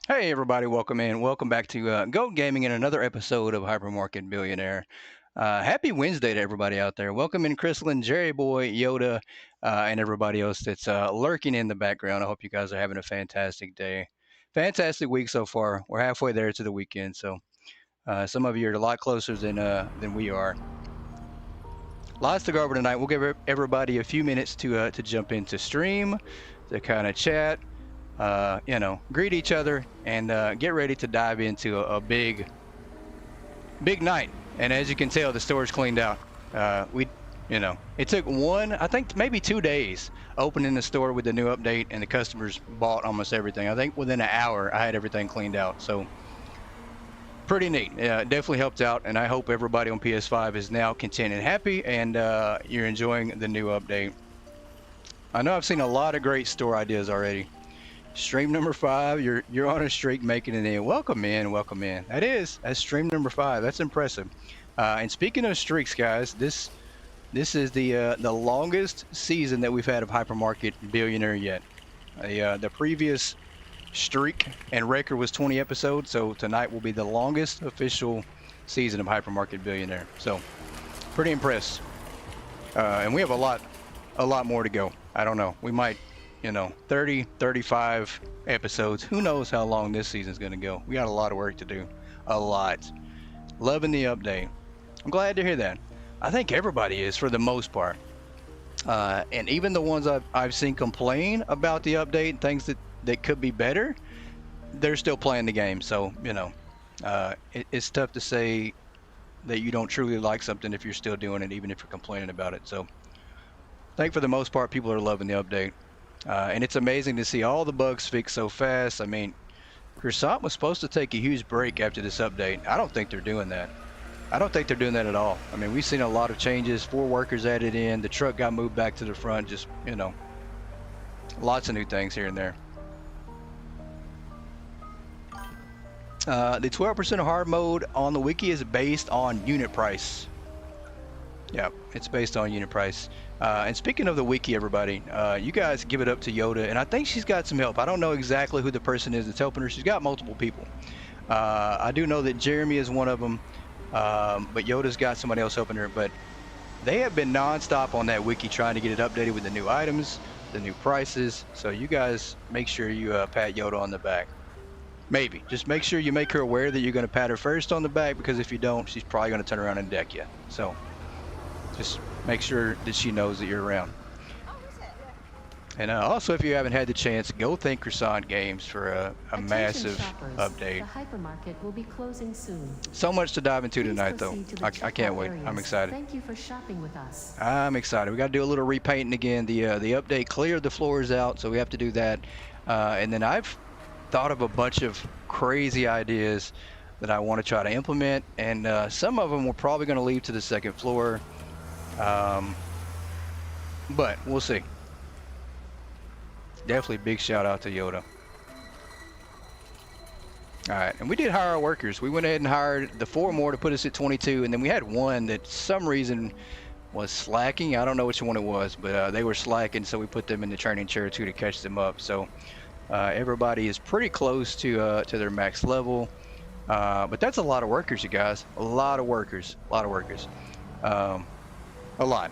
Hey everybody, welcome in. Welcome back to Go Gaming in another episode of Hypermarket Billionaire. Happy Wednesday to everybody out there. Welcome in Chrislyn, Jerry Boy, Yoda, and everybody else that's lurking in the background. I hope you guys are having a fantastic day. Fantastic week so far. We're halfway there to the weekend, so some of you are a lot closer than we are. Lots to go over tonight. We'll give everybody a few minutes to jump into stream, to kind of chat, greet each other and get ready to dive into a big night. And as you can tell, the store's cleaned out. It took I think maybe 2 days opening the store with the new update, and the customers bought almost everything. I think within an hour, I had everything cleaned out. So pretty neat. Yeah, it definitely helped out, and I hope everybody on PS5 is now content and happy, and you're enjoying the new update. I know I've seen a lot of great store ideas already. Stream number 5, you're on a streak making it in. Welcome in, welcome in. That's stream number 5. That's impressive. And speaking of streaks, guys, this is the longest season that we've had of Hypermarket Billionaire yet. The previous streak and record was 20 episodes, so tonight will be the longest official season of Hypermarket Billionaire. So pretty impressed. And we have a lot more to go. I don't know. We might 30, 35 episodes. Who knows how long this season's going to go. We got a lot of work to do. A lot. Loving the update. I'm glad to hear that. I think everybody is for the most part. And even the ones I've seen complain about the update and things that could be better, they're still playing the game. So, it's tough to say that you don't truly like something if you're still doing it, even if you're complaining about it. So, I think for the most part, people are loving the update. And it's amazing to see all the bugs fixed so fast. I mean, Croissant was supposed to take a huge break after this update. I don't think they're doing that. I don't think they're doing that at all. I mean, we've seen a lot of changes. 4 workers added in. The truck got moved back to the front. Just, lots of new things here and there. The 12% of hard mode on the wiki is based on unit price. Yeah, it's based on unit price. And speaking of the wiki, everybody, you guys give it up to Yoda, and I think she's got some help. I don't know exactly who the person is that's helping her. She's got multiple people. I do know that Jeremy is one of them, but Yoda's got somebody else helping her. But they have been nonstop on that wiki trying to get it updated with the new items, the new prices. So you guys make sure you pat Yoda on the back. Maybe. Just make sure you make her aware that you're going to pat her first on the back, because if you don't, she's probably going to turn around and deck you. So just make sure that she knows that you're around. And also, if you haven't had the chance, go thank Croissant Games for a massive update. The hypermarket will be closing soon. So much to dive into tonight, though. I can't wait. Areas. I'm excited. Thank you for shopping with us. I'm excited. We got to do a little repainting again. The update cleared the floors out, so we have to do that. And then I've thought of a bunch of crazy ideas that I want to try to implement, and some of them we're probably going to leave to the second floor. But we'll see. Definitely big shout out to Yoda. All right, and we did hire our workers. We went ahead and hired the 4 more to put us at 22, and then we had one that some reason was slacking. I don't know which one it was, but they were slacking, so we put them in the training chair too to catch them up. So everybody is pretty close to their max level. But that's a lot of workers, you guys. A lot of workers. A lot.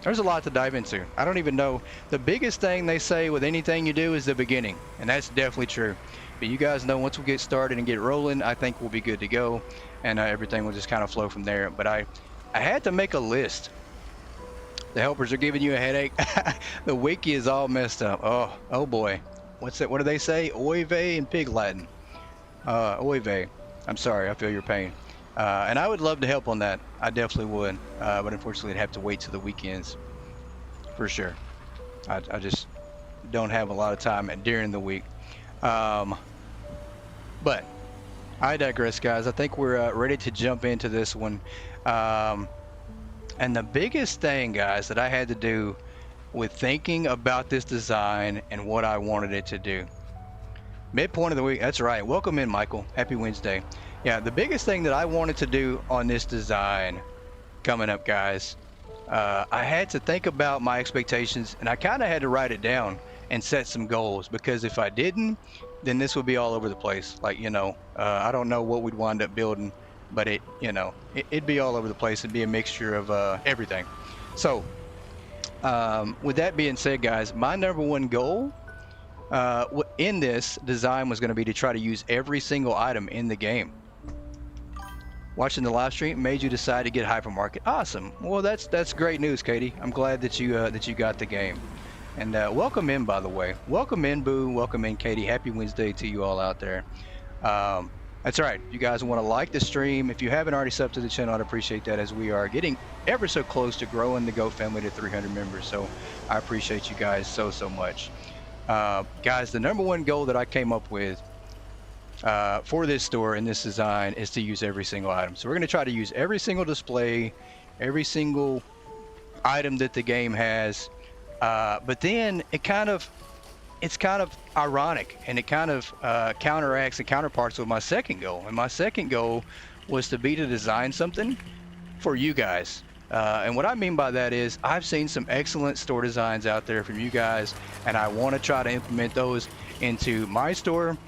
There's a lot to dive into. I don't even know. The biggest thing they say with anything you do is the beginning, and that's definitely true. But you guys know, once we get started and get rolling, I think we'll be good to go, and everything will just kind of flow from there. But I had to make a list. The helpers are giving you a headache. The wiki is all messed up. Oh boy. What's that? What do they say? Oy vey in Pig Latin. Oy vey. I'm sorry. I feel your pain. And I would love to help on that. I definitely would. But unfortunately, I'd have to wait till the weekends for sure. I just don't have a lot of time during the week. But I digress, guys. I think we're ready to jump into this one. And the biggest thing, guys, that I had to do with thinking about this design and what I wanted it to do. Midpoint of the week. That's right. Welcome in, Michael. Happy Wednesday. Yeah, the biggest thing that I wanted to do on this design coming up, guys, I had to think about my expectations, and I kind of had to write it down and set some goals, because if I didn't, then this would be all over the place. Like, I don't know what we'd wind up building, but it'd be all over the place. It'd be a mixture of everything. So with that being said, guys, my number one goal in this design was going to be to try to use every single item in the game. Watching the live stream made you decide to get Hypermarket. Awesome. Well, that's great news, Katie. I'm glad that you got the game. And welcome in, by the way. Welcome in, Boo. Welcome in, Katie. Happy Wednesday to you all out there. That's right. You guys want to like the stream. If you haven't already subbed to the channel, I'd appreciate that, as we are getting ever so close to growing the Go family to 300 members. So I appreciate you guys so much. Guys, the number one goal that I came up with for this store and this design is to use every single item. So we're going to try to use every single display, every single item that the game has. But then it's kind of ironic, and it kind of counteracts and counterparts with my second goal. And my second goal was to design something for you guys. And what I mean by that is I've seen some excellent store designs out there from you guys, and I want to try to implement those into my store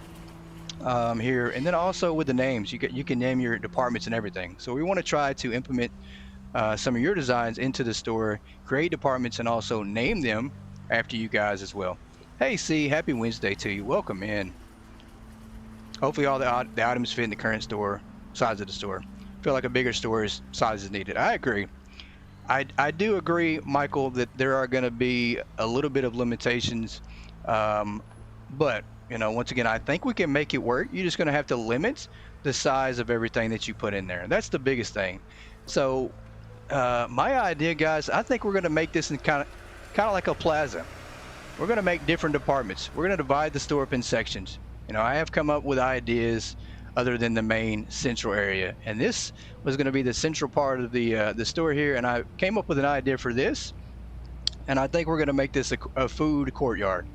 here. And then also with the names, you can name your departments and everything. So we want to try to implement some of your designs into the store, create departments, and also name them after you guys as well. Hey, C, happy Wednesday to you. Welcome in. Hopefully all the items fit in the current store, size of the store. I feel like a bigger store's size is needed. I agree. I do agree, Michael, that there are going to be a little bit of limitations. But, once again, I think we can make it work. You're just going to have to limit the size of everything that you put in there. That's the biggest thing. So my idea, guys, I think we're going to make this in kind of like a plaza. We're going to make different departments. We're going to divide the store up in sections. I have come up with ideas other than the main central area, and this was going to be the central part of the store here. And I came up with an idea for this, and I think we're going to make this a food courtyard.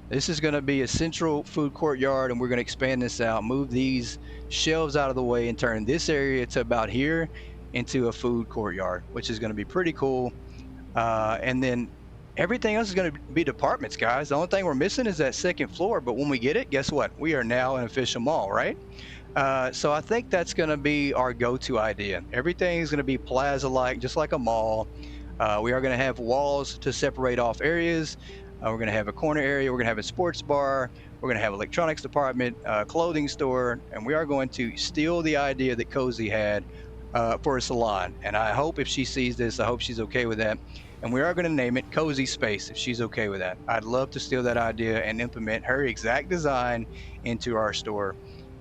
This is going to be a central food courtyard, and we're going to expand this out, move these shelves out of the way, and turn this area to about here into a food courtyard, which is going to be pretty cool. And then everything else is going to be departments, guys. The only thing we're missing is that second floor, but when we get it, guess what? We are now an official mall, right? So I think that's going to be our go-to idea. Everything is going to be plaza-like, just like a mall. We are going to have walls to separate off areas. We're going to have a corner area. We're going to have a sports bar. We're going to have electronics department, clothing store, and we are going to steal the idea that Cozy had for a salon. And I hope if she sees this, I hope she's okay with that. And we are going to name it Cozy Space if she's okay with that. I'd love to steal that idea and implement her exact design into our store,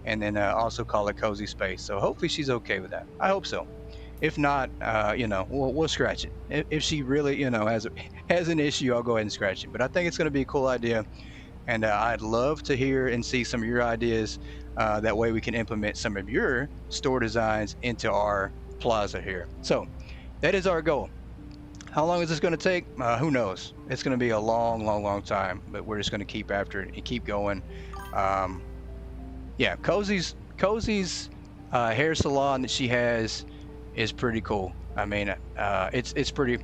and then also call it Cozy Space. So hopefully she's okay with that. I hope so. If not, we'll scratch it. If she really, has an issue, I'll go ahead and scratch it. But I think it's going to be a cool idea, and I'd love to hear and see some of your ideas. That way we can implement some of your store designs into our plaza here. So that is our goal. How long is this going to take? Who knows? It's going to be a long time, but we're just going to keep after it and keep going. Yeah, Cozy's hair salon that she has is pretty cool. I mean, it's pretty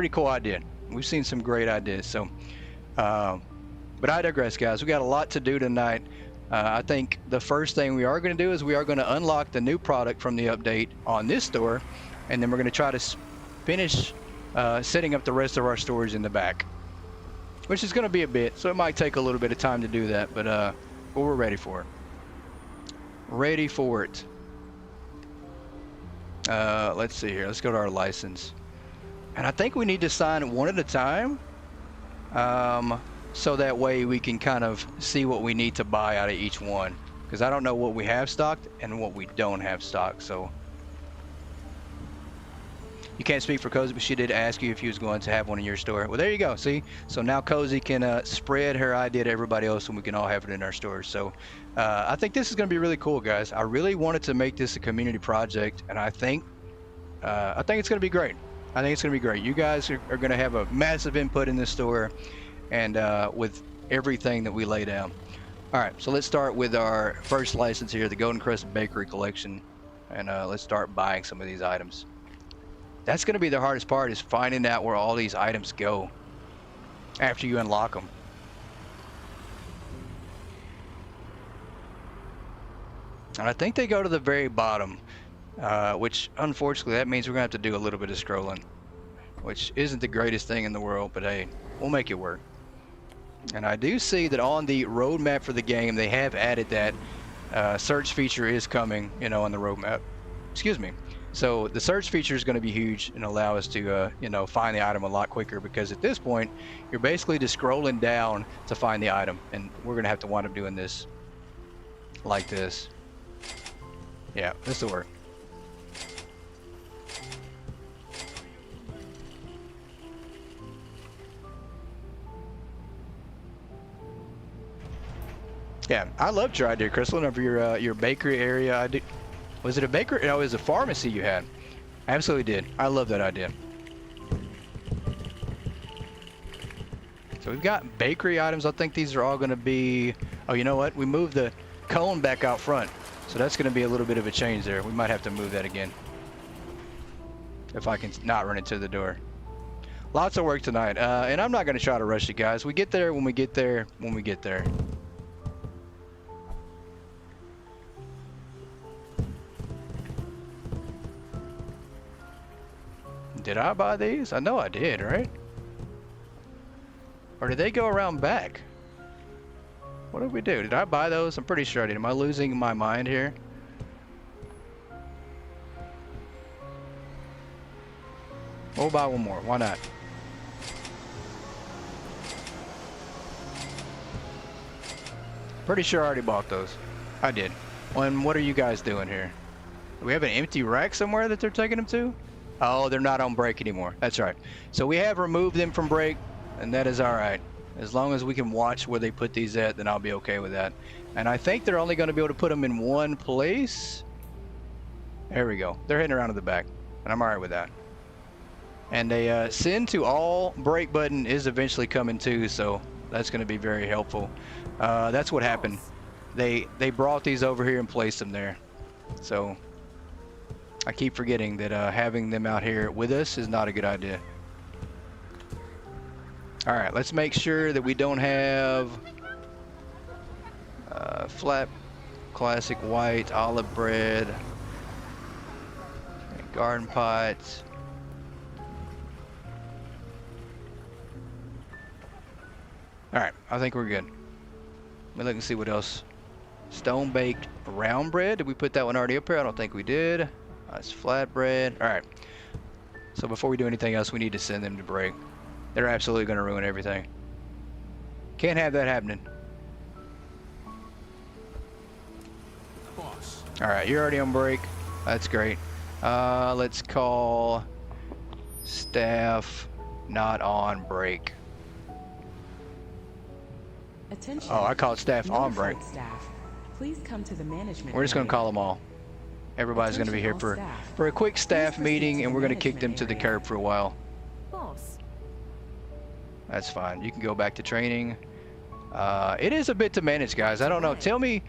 cool idea. We've seen some great ideas. So, but I digress, guys. We got a lot to do tonight. I think the first thing we are going to do is we are going to unlock the new product from the update on this store, and then we're going to try to finish setting up the rest of our storage in the back, which is going to be a bit, so it might take a little bit of time to do that, but we're ready for it. Let's see here. Let's go to our license, and I think we need to sign one at a time, so that way we can kind of see what we need to buy out of each one, because I don't know what we have stocked and what we don't have stocked. So you can't speak for Cozy, but she did ask you if you was going to have one in your store. Well, there you go. See, so now Cozy can spread her idea to everybody else, and we can all have it in our stores. So I think this is going to be really cool, guys. I really wanted to make this a community project, and I think it's going to be great. I think it's going to be great. You guys are going to have a massive input in this store, and with everything that we lay down. All right, so let's start with our first license here, the Golden Crest Bakery Collection, and let's start buying some of these items. That's going to be the hardest part, is finding out where all these items go after you unlock them. And I think they go to the very bottom, which unfortunately that means we're gonna have to do a little bit of scrolling, which isn't the greatest thing in the world, but hey, we'll make it work. And I do see that on the roadmap for the game, they have added that search feature is coming, you know, on the roadmap. Excuse me. So the search feature is going to be huge and allow us to, you know, find the item a lot quicker, because at this point, you're basically just scrolling down to find the item, and we're going to have to wind up doing this like this. Yeah, this will work. Yeah, I loved your idea, Crystal, of your bakery area. I did. Was it a bakery? No, it was a pharmacy you had. I absolutely did. I love that idea. So we've got bakery items. I think these are all going to be. Oh, you know what? We moved the cone back out front, so that's going to be a little bit of a change there. We might have to move that again if I can not run into the door. Lots of work tonight, and I'm not going to try to rush you guys. We get there when we get there. When we get there. Did I buy these? I know I did, right? Or did they go around back? What did we do? Did I buy those? I'm pretty sure I did. Am I losing my mind here? We'll buy one more. Why not? Pretty sure I already bought those. I did. Well, and what are you guys doing here? Do we have an empty rack somewhere that they're taking them to? Oh, they're not on break anymore. That's right. So we have removed them from break, and that is all right. As long as we can watch where they put these at, then I'll be okay with that. And I think they're only going to be able to put them in one place. There we go. They're heading around to the back, and I'm all right with that. And a send to all break button is eventually coming too, so that's going to be very helpful. That's what happened. They brought these over here and placed them there. So I keep forgetting that having them out here with us is not a good idea. All right, let's make sure that we don't have flat, classic white, olive bread, garden pots. All right, I think we're good. Let me look and see what else. Stone baked round bread. Did we put that one already up here? I don't think we did. That's flatbread. All right. So before we do anything else, we need to send them to break. They're absolutely going to ruin everything. Can't have that happening. Boss. All right, you're already on break. That's great. Let's call staff not on break. Attention. Oh, I called staff on break. Notified staff. Please come to the management. We're just going to call them all. Everybody's going to be here for a quick staff meeting, and we're going to kick them to the curb for a while. Boss. That's fine. You can go back to training. It is a bit to manage, guys. I don't know. Tell me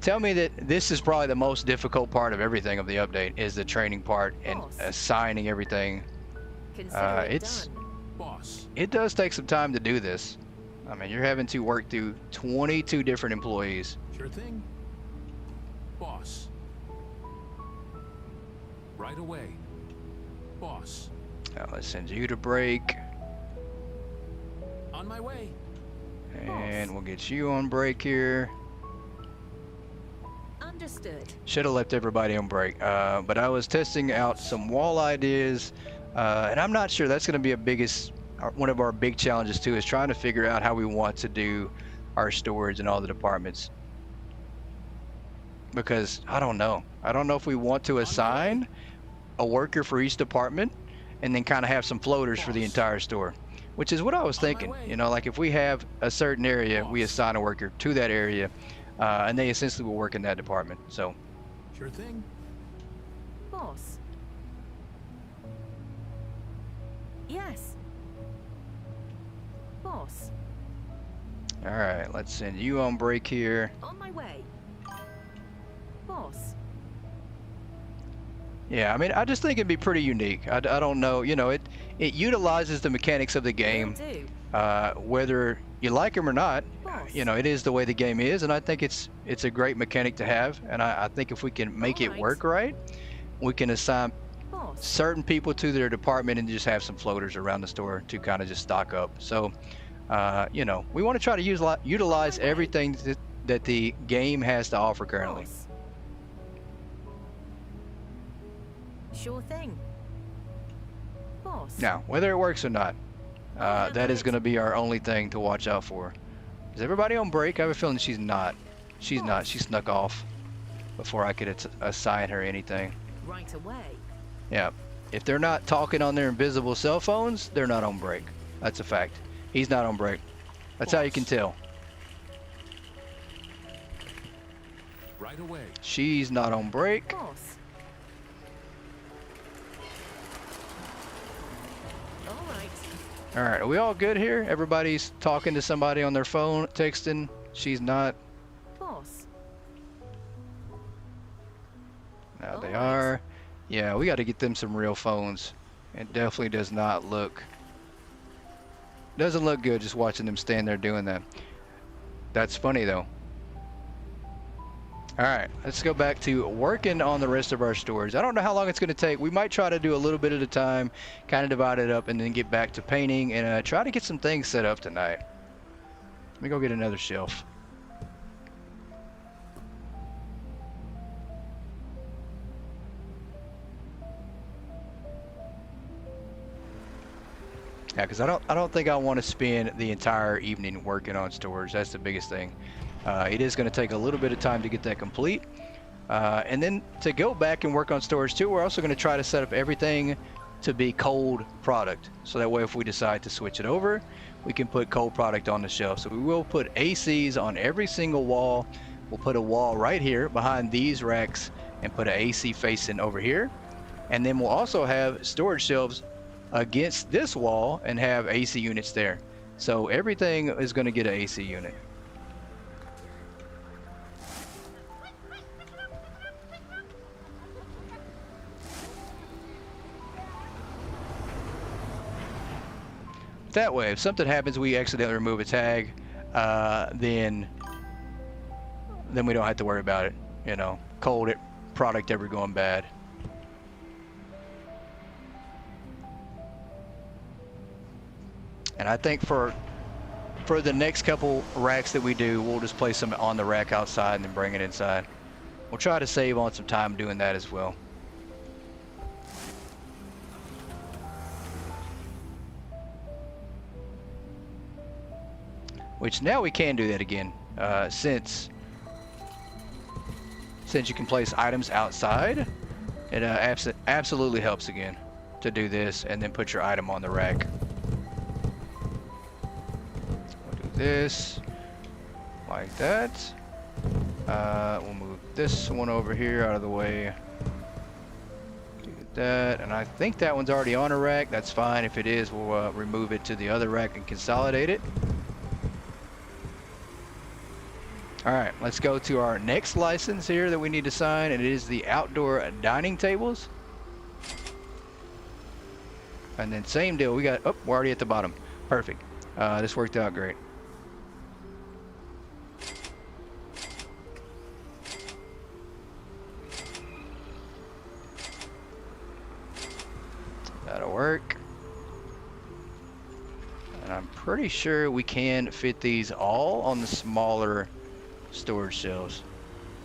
that this is probably the most difficult part of everything of the update, is the training part and assigning everything. Consider it done. Boss. It does take some time to do this. I mean, you're having to work through 22 different employees. Sure thing. Boss. Right away. Boss. Now let's send you to break, On my way. and we'll get you on break here. Understood. Should have left everybody on break, but I was testing out some wall ideas, and I'm not sure that's going to be one of our big challenges too, is trying to figure out how we want to do our storage in all the departments. Because I don't know if we want to assign a worker for each department and then kind of have some floaters for the entire store, which is what I was thinking. You know, like if we have a certain area, we assign a worker to that area, and they essentially will work in that department. So Sure thing. Boss. Yes. Boss. all right, let's send you on break here. On my way. Boss. Yeah, I mean, I just think it'd be pretty unique. I don't know, you know, it utilizes the mechanics of the game, Will do. whether you like them or not, Boss. you know, it is the way the game is, and I think it's a great mechanic to have. And I think if we can make it work right, we can assign Boss. certain people to their department and just have some floaters around the store to kind of just stock up. So, you know, we want to try to utilize everything that the game has to offer currently. Boss. Sure thing. Boss. Now, whether it works or not, that is going to be our only thing to watch out for. Is everybody on break? I have a feeling she's not. She's not. She snuck off before I could assign her anything. Right away. Yeah. If they're not talking on their invisible cell phones, they're not on break. That's a fact. He's not on break. That's how you can tell. Right away. She's not on break. Boss. All right. All right, are we all good here? Everybody's talking to somebody on their phone, texting. She's not. Boss. Now they All right. are. Yeah, we got to get them some real phones. It definitely doesn't look good just watching them stand there doing that. That's funny though. All right, let's go back to working on the rest of our stores. I don't know how long it's going to take. We might try to do a little bit at a time, kind of divide it up, and then get back to painting and try to get some things set up tonight. Let me go get another shelf. Yeah, because I don't think I want to spend the entire evening working on stores. That's the biggest thing. It is going to take a little bit of time to get that complete. And then to go back and work on storage too, we're also going to try to set up everything to be cold product. So that way if we decide to switch it over, we can put cold product on the shelf. So we will put ACs on every single wall. We'll put a wall right here behind these racks and put an AC facing over here. And then we'll also have storage shelves against this wall and have AC units there. So everything is going to get an AC unit. That way, if something happens, we accidentally remove a tag, then we don't have to worry about it. You know, cold product ever going bad. And I think for the next couple racks that we do, we'll just place them on the rack outside and then bring it inside. We'll try to save on some time doing that as well. Which now we can do that again, since you can place items outside. It absolutely helps again to do this and then put your item on the rack. We'll do this like that. We'll move this one over here out of the way. Do that, and I think that one's already on a rack. That's fine. If it is, we'll remove it to the other rack and consolidate it. All right, let's go to our next license here that we need to sign, and it is the outdoor dining tables. And then same deal, we got, oh, we're already at the bottom. Perfect. This worked out great. That'll work. And I'm pretty sure we can fit these all on the smaller storage shelves,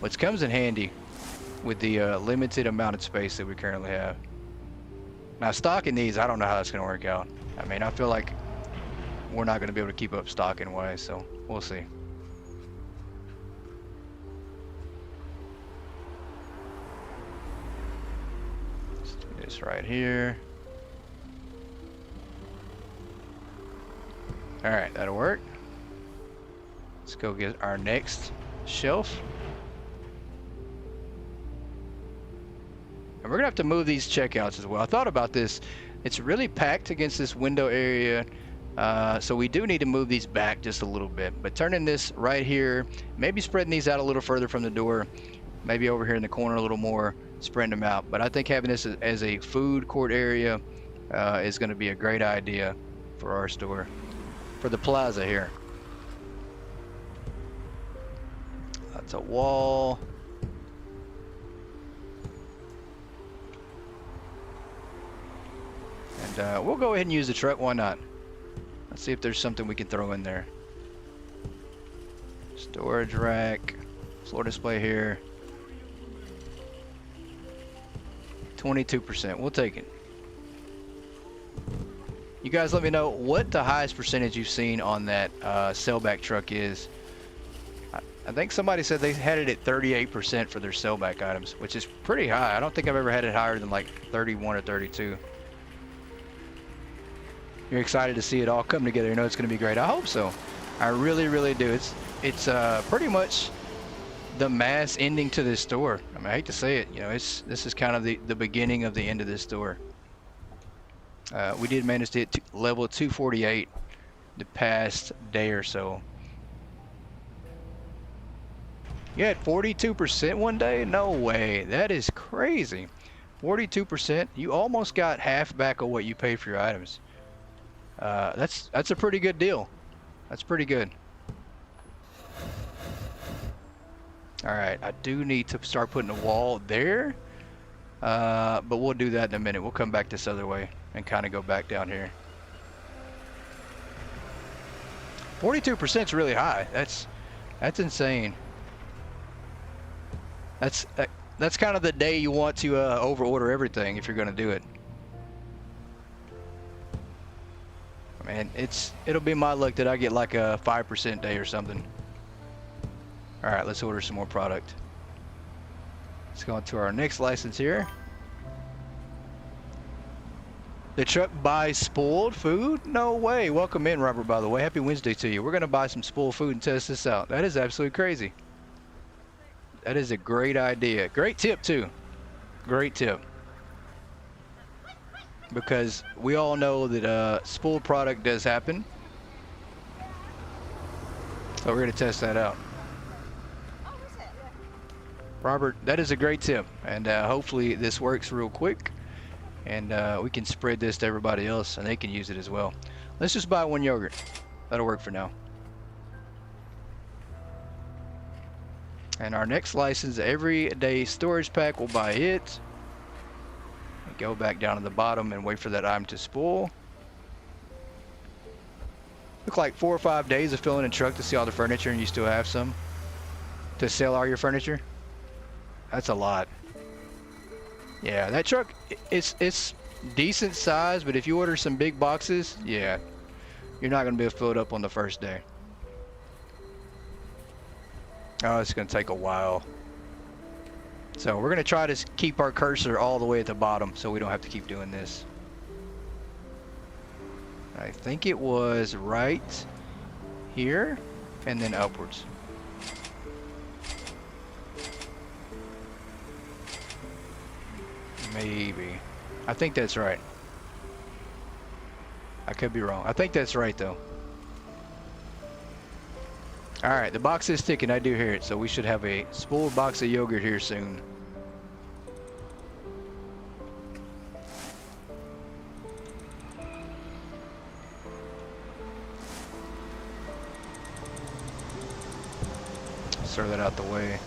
which comes in handy with the limited amount of space that we currently have. Now stocking these, I don't know how that's going to work out. I mean, I feel like we're not going to be able to keep up stocking wise, so we'll see. Let's do this right here. All right, that'll work. Let's go get our next shelf. And we're gonna have to move these checkouts as well. I thought about this. It's really packed against this window area. So we do need to move these back just a little bit. But turning this right here, maybe spreading these out a little further from the door, maybe over here in the corner a little more, spreading them out. But I think having this as a food court area is gonna be a great idea for our store, for the plaza here. It's a wall. And we'll go ahead and use the truck. Why not? Let's see if there's something we can throw in there. Storage rack. Floor display here. 22%. We'll take it. You guys let me know what the highest percentage you've seen on that sellback truck is. I think somebody said they had it at 38% for their sellback items, which is pretty high. I don't think I've ever had it higher than like 31 or 32. You're excited to see it all come together. You know it's going to be great. I hope so. I really, really do. It's pretty much the mass ending to this store. I mean, I hate to say it. You know, this is kind of the beginning of the end of this store. We did manage to hit level 248 the past day or so. You had 42% one day? No way. That is crazy. 42%. You almost got half back of what you paid for your items. That's a pretty good deal. That's pretty good. All right, I do need to start putting a wall there, but we'll do that in a minute. We'll come back this other way and kind of go back down here. 42% is really high. That's insane. That's kind of the day you want to overorder everything if you're going to do it. Man, it'll be my luck that I get like a 5% day or something. All right, let's order some more product. Let's go on to our next license here. The truck buys spoiled food? No way. Welcome in, Robert, by the way. Happy Wednesday to you. We're going to buy some spoiled food and test this out. That is absolutely crazy. That is a great idea. Great tip, too. Great tip. Because we all know that spoiled product does happen. So we're going to test that out. Robert, that is a great tip. And hopefully this works real quick. And we can spread this to everybody else and they can use it as well. Let's just buy one yogurt. That'll work for now. And our next license, everyday storage pack, we'll buy it. Go back down to the bottom and wait for that item to spool. Look like 4 or 5 days of filling a truck to see all the furniture and you still have some to sell all your furniture. That's a lot. Yeah, that truck, it's decent size, but if you order some big boxes, yeah, you're not going to be able to fill it up on the first day. Oh, it's going to take a while. So we're going to try to keep our cursor all the way at the bottom so we don't have to keep doing this. I think it was right here and then upwards. Maybe. I think that's right. I could be wrong. I think that's right though. Alright, the box is ticking. I do hear it. So we should have a spooled box of yogurt here soon. Throw that out the way.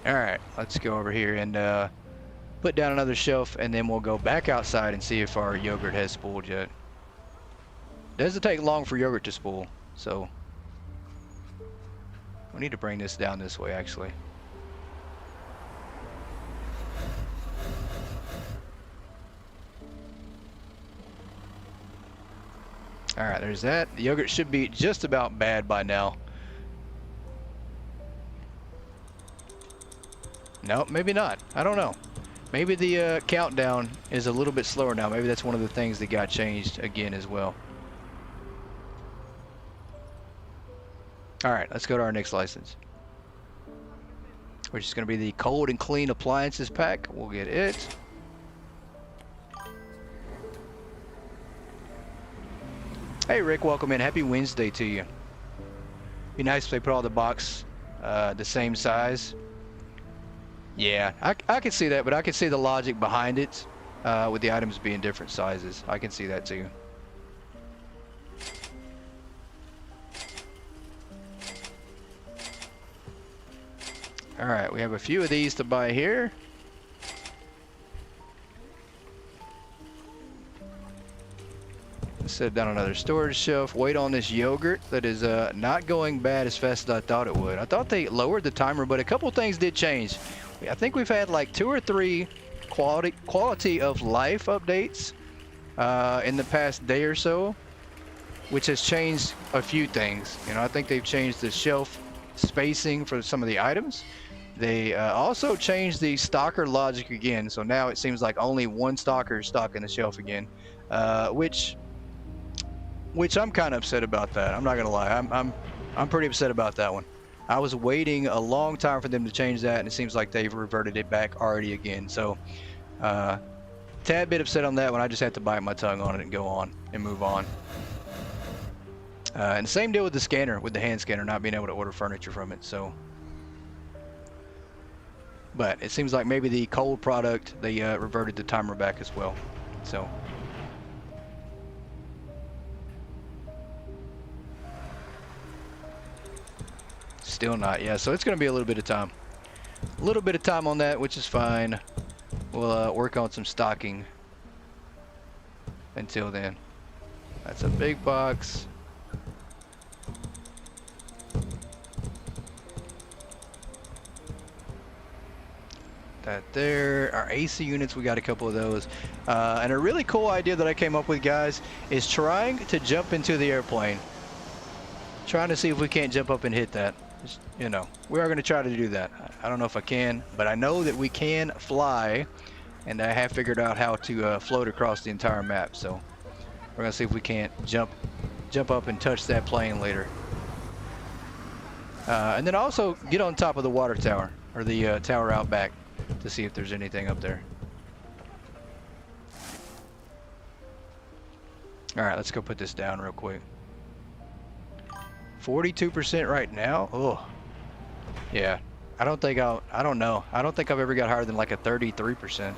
Alright, let's go over here and put down another shelf and then we'll go back outside and see if our yogurt has spooled yet. It doesn't take long for yogurt to spool, so we need to bring this down this way actually. Alright, there's that. The yogurt should be just about bad by now. No, maybe not. I don't know. Maybe the countdown is a little bit slower now. Maybe that's one of the things that got changed again as well. Alright, let's go to our next license, which is going to be the cold and clean appliances pack. We'll get it. Hey Rick, welcome in. Happy Wednesday to you. Be nice if they put all the box the same size. Yeah, I can see that, but I can see the logic behind it with the items being different sizes. I can see that too. All right, we have a few of these to buy here. Set down another storage shelf. Wait on this yogurt that is not going bad as fast as I thought it would. I thought they lowered the timer, but a couple things did change. I think we've had like 2 or 3 quality of life updates in the past day or so, which has changed a few things. You know, I think they've changed the shelf spacing for some of the items. They also changed the stalker logic again, so now it seems like only one stalker is stocking the shelf again, which I'm kind of upset about that. I'm not gonna lie. I'm pretty upset about that one. I was waiting a long time for them to change that, and it seems like they've reverted it back already again. So, tad bit upset on that one. I just had to bite my tongue on it and go on and move on. And same deal with the scanner, with the hand scanner, not being able to order furniture from it. So, but it seems like maybe the cold product, they reverted the timer back as well. So. Still not, yeah, so it's going to be a little bit of time. A little bit of time on that, which is fine. We'll work on some stocking until then. That's a big box. That there. Our AC units, we got a couple of those. And a really cool idea that I came up with, guys, is trying to jump into the airplane. Trying to see if we can't jump up and hit that. Just, you know, we are going to try to do that. I don't know if I can, but I know that we can fly, and I have figured out how to float across the entire map. So we're going to see if we can't jump up and touch that plane later. And then also get on top of the water tower, or the tower out back, to see if there's anything up there. All right, let's go put this down real quick. 42% right now. Oh, yeah. I don't know. I don't think I've ever got higher than like a 33%. All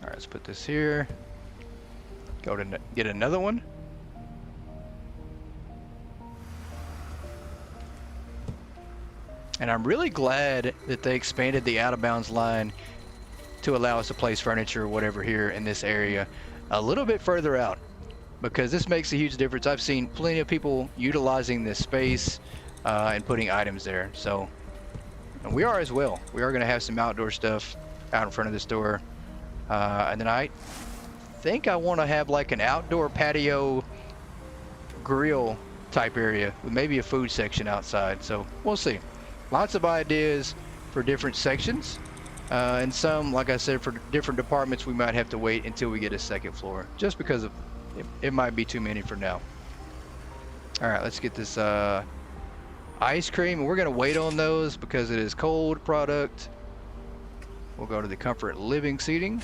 right, let's put this here. Go to get another one. And I'm really glad that they expanded the out of bounds line to allow us to place furniture or whatever here in this area a little bit further out, because this makes a huge difference. I've seen plenty of people utilizing this space and putting items there. So, and we are as well. We are going to have some outdoor stuff out in front of the store. And then I think I want to have like an outdoor patio grill type area with maybe a food section outside. So we'll see. Lots of ideas for different sections. And some, like I said, for different departments, we might have to wait until we get a second floor, just because of it might be too many for now. All right, let's get this ice cream, and we're gonna wait on those because it is cold product. We'll go to the comfort living seating.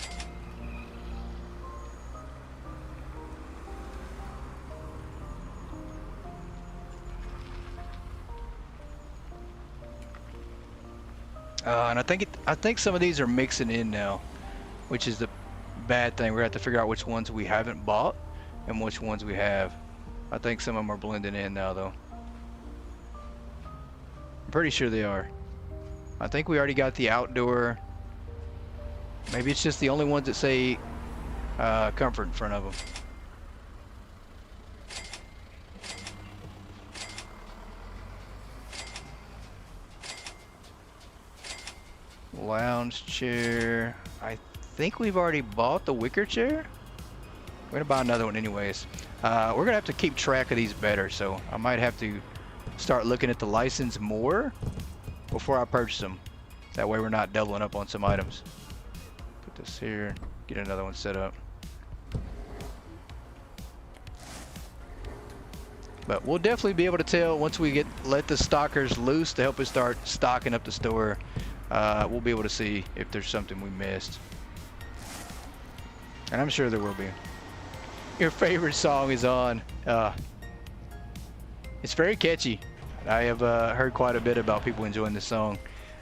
And I think some of these are mixing in now, which is the bad thing. We're gonna have to figure out which ones we haven't bought and which ones we have. I think some of them are blending in now, though. I'm pretty sure they are. I think we already got the outdoor. Maybe it's just the only ones that say comfort in front of them. Lounge chair. I think we've already bought the wicker chair. We're gonna buy another one anyways. We're gonna have to keep track of these better, so I might have to start looking at the license more before I purchase them. That way we're not doubling up on some items. Put this here, get another one set up. But we'll definitely be able to tell once we let the stockers loose to help us start stocking up the store. We'll be able to see if there's something we missed. And I'm sure there will be. Your favorite song is on. It's very catchy. I have heard quite a bit about people enjoying this song.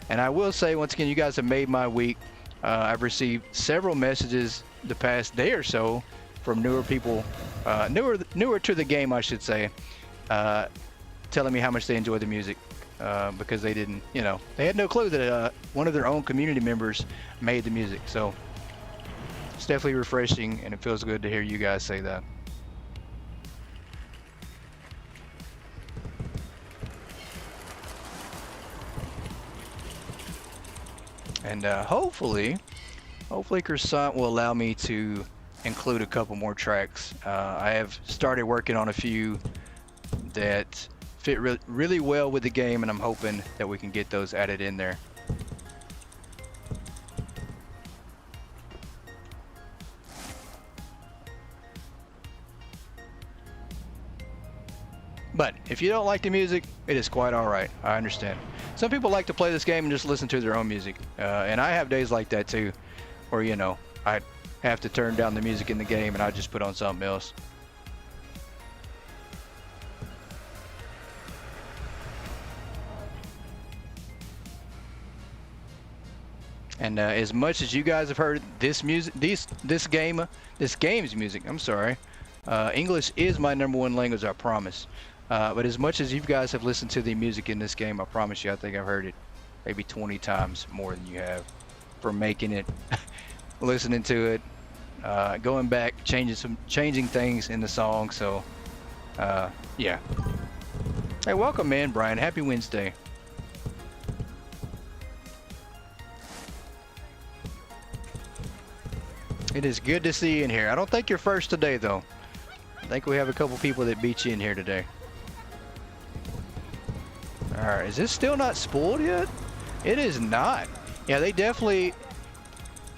And I will say, once again, you guys have made my week. I've received several messages the past day or so from newer people, newer to the game, I should say, telling me how much they enjoy the music. because they didn't, you know, they had no clue that one of their own community members made the music. So it's definitely refreshing, and it feels good to hear you guys say that. And hopefully Croissant will allow me to include a couple more tracks. I have started working on a few that fit really well with the game, and I'm hoping that we can get those added in there. But if you don't like the music, it is quite all right. I understand. Some people like to play this game and just listen to their own music. And I have days like that too, where, you know, I have to turn down the music in the game and I just put on something else. And as much as you guys have heard this music, this game's music, I'm sorry. English is my #1 language, I promise. But as much as you guys have listened to the music in this game, I promise you, I think I've heard it maybe 20 times more than you have. From making it, listening to it, going back, changing things in the song. So, yeah. Hey, welcome, man, Brian. Happy Wednesday. It is good to see you in here. I don't think you're first today, though. I think we have a couple people that beat you in here today. Alright, is this still not spooled yet? It is not. Yeah, they definitely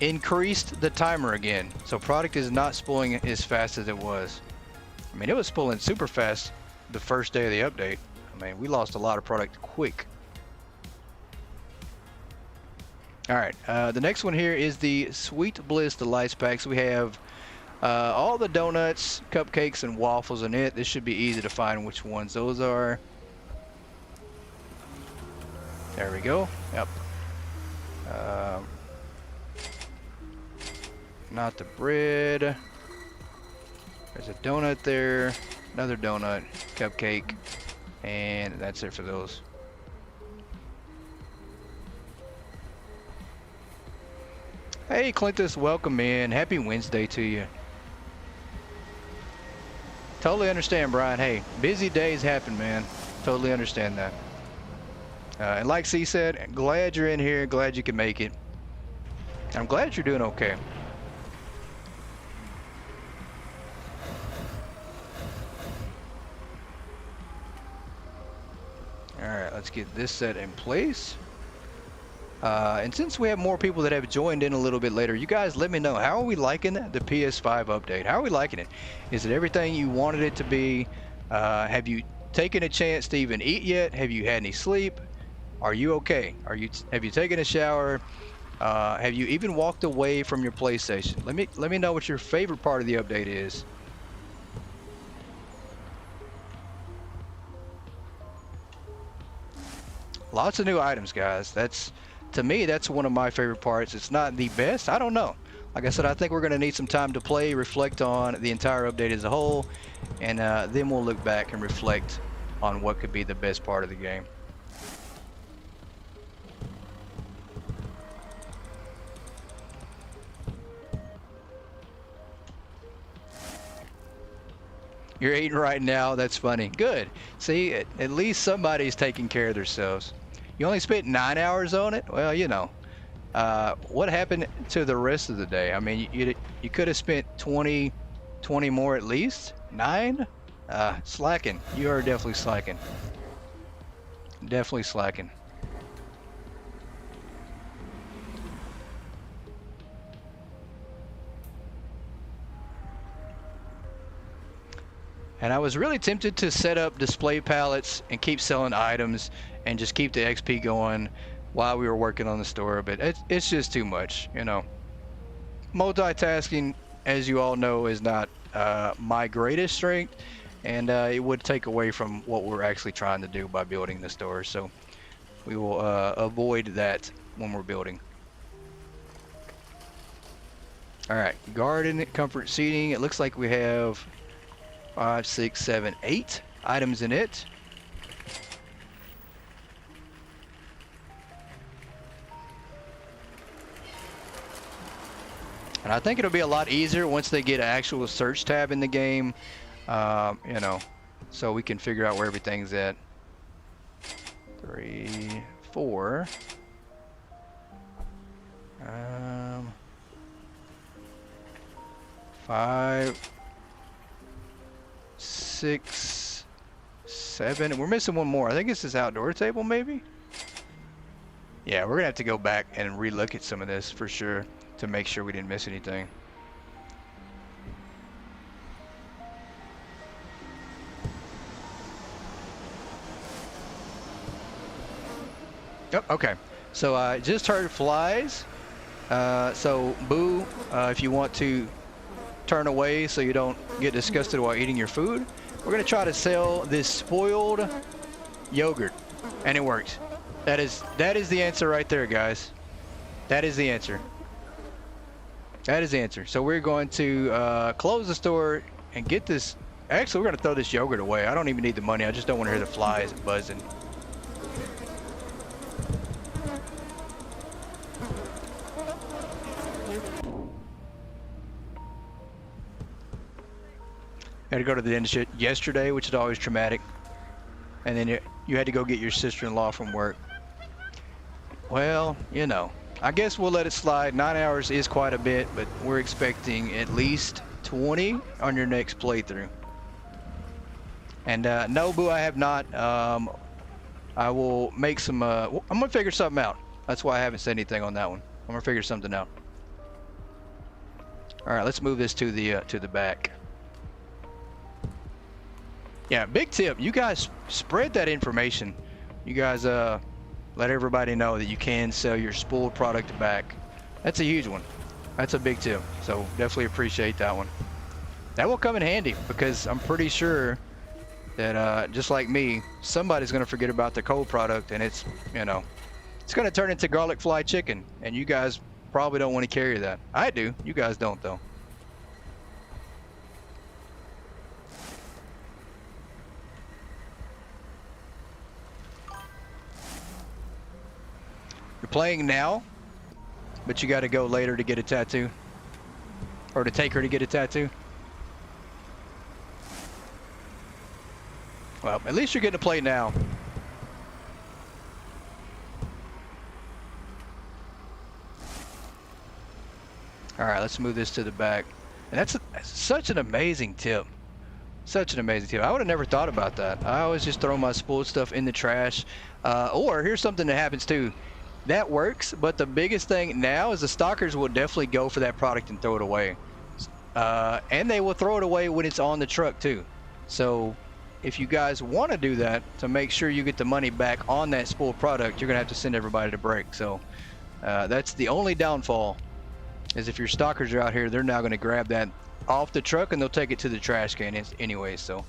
increased the timer again. So product is not spooling as fast as it was. I mean, it was spooling super fast the first day of the update. I mean, we lost a lot of product quick. Alright, the next one here is the Sweet Bliss Delights packs. We have all the donuts, cupcakes, and waffles in it. This should be easy to find which ones those are. There we go. Yep. Not the bread. There's a donut there. Another donut, cupcake, and that's it for those. Hey, Clintus, welcome in. Happy Wednesday to you. Totally understand, Brian. Hey, busy days happen, man. Totally understand that. And like C said, glad you're in here. Glad you can make it. I'm glad you're doing okay. All right, let's get this set in place. And since we have more people that have joined in a little bit later, you guys let me know, how are we liking the PS5 update? How are we liking it? Is it everything you wanted it to be? Have you taken a chance to even eat yet? Have you had any sleep? Are you okay? Have you taken a shower? Have you even walked away from your PlayStation? Let me know what your favorite part of the update is. Lots of new items, guys. To me, that's one of my favorite parts. It's not the best. I don't know. Like I said, I think we're going to need some time to play, reflect on the entire update as a whole, and then we'll look back and reflect on what could be the best part of the game. You're eating right now. That's funny. Good. See, at least somebody's taking care of themselves. You only spent 9 hours on it? Well, you know. What happened to the rest of the day? I mean, you could have spent 20 more at least? 9? Slacking. You are definitely slacking. Definitely slacking. And I was really tempted to set up display palettes and keep selling items and just keep the XP going while we were working on the store, but it's just too much, you know. Multitasking, as you all know, is not my greatest strength, and it would take away from what we're actually trying to do by building the store, so we will avoid that when we're building. Alright, garden, comfort seating. It looks like we have 5, 6, 7, 8 items in it. And I think it'll be a lot easier once they get an actual search tab in the game, you know, so we can figure out where everything's at. 3, 4. 5, 6, 7. We're missing one more. I think it's this outdoor table, maybe? Yeah, we're gonna have to go back and re-look at some of this for sure to make sure we didn't miss anything. Yep, okay. So I just heard flies. So Boo, if you want to turn away so you don't get disgusted while eating your food, we're gonna try to sell this spoiled yogurt, and it works. That is the answer right there, guys. That is the answer. That is the answer. So we're going to close the store and get this. Actually, we're gonna throw this yogurt away. I don't even need the money. I just don't want to hear the flies buzzing. I had to go to the dentist yesterday, which is always traumatic. And then you had to go get your sister-in-law from work. Well, you know, I guess we'll let it slide. 9 hours is quite a bit, but we're expecting at least 20 on your next playthrough. And no, Boo, I have not. I will make some. I'm gonna figure something out. That's why I haven't said anything on that one. I'm gonna figure something out. All right, let's move this to the back. Yeah, big tip. You guys spread that information. You guys let everybody know that you can sell your spooled product back. That's a huge one. That's a big tip. So definitely appreciate that one. That will come in handy because I'm pretty sure that just like me, somebody's gonna forget about the cold product, and it's, you know, it's gonna turn into garlic fly chicken, and you guys probably don't want to carry that. I do. You guys don't though. You're playing now, but you got to go later to get a tattoo, or to take her to get a tattoo. Well, at least you're getting to play now. All right, let's move this to the back. And that's such an amazing tip. Such an amazing tip. I would have never thought about that. I always just throw my spooled stuff in the trash. Or here's something that happens too. That works, but the biggest thing now is the stalkers will definitely go for that product and throw it away. And they will throw it away when it's on the truck too. So if you guys want to do that to make sure you get the money back on that spooled product, you're gonna have to send everybody to break. So that's the only downfall, is if your stalkers are out here, they're now gonna grab that off the truck and they'll take it to the trash can anyway. So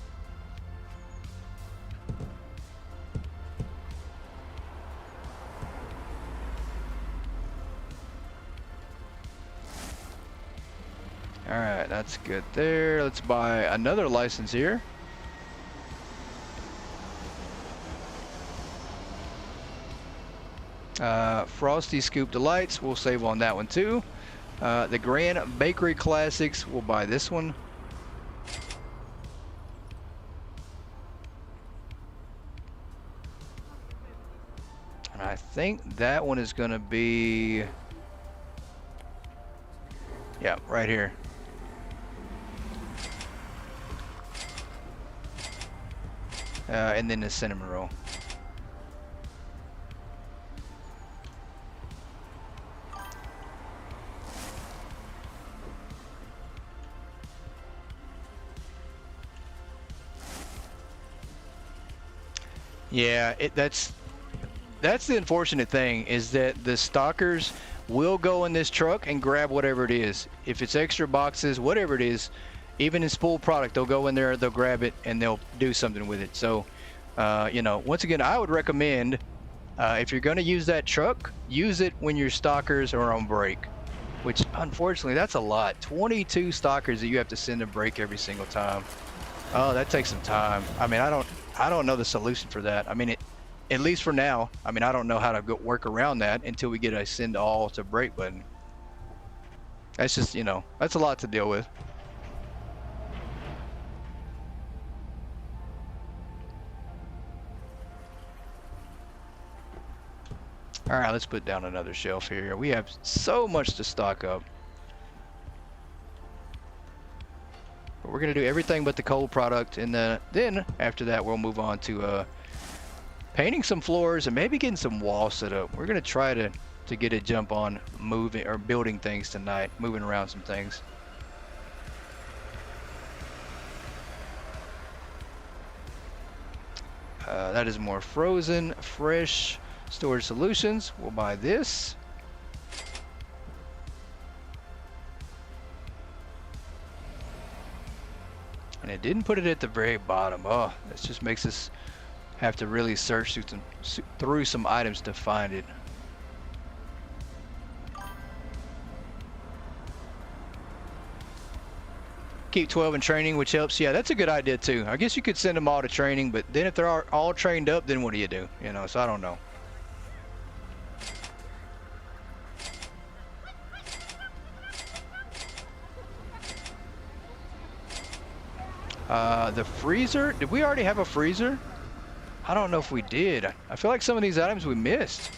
all right, that's good there. Let's buy another license here. Frosty Scoop Delights, we'll save on that one too. The Grand Bakery Classics, we'll buy this one. And I think that one is gonna be, yeah, right here. And then the cinnamon roll. Yeah, that's the unfortunate thing, is that the stalkers will go in this truck and grab whatever it is. If it's extra boxes, whatever it is, even in spooled product, they'll go in there, they'll grab it, and they'll do something with it. So, you know, once again, I would recommend, if you're going to use that truck, use it when your stalkers are on break, which unfortunately, that's a lot. 22 stalkers that you have to send a break every single time. Oh, that takes some time. I mean, I don't know the solution for that. I mean, at least for now, I mean, I don't know how to work around that until we get a send all to break button. That's just, you know, that's a lot to deal with. All right, let's put down another shelf here. We have so much to stock up. But we're gonna do everything but the cold product, and then after that we'll move on to painting some floors and maybe getting some walls set up. We're gonna try to get a jump on moving or building things tonight, moving around some things. That is more frozen, fresh storage solutions. We'll buy this. And it didn't put it at the very bottom. Oh, this just makes us have to really search through some items to find it. Keep 12 in training, which helps. Yeah, that's a good idea too. I guess you could send them all to training, but then if they're all trained up, then what do you do? You know, so I don't know. The freezer, did we already have a freezer? I don't know if we did. I feel like some of these items we missed.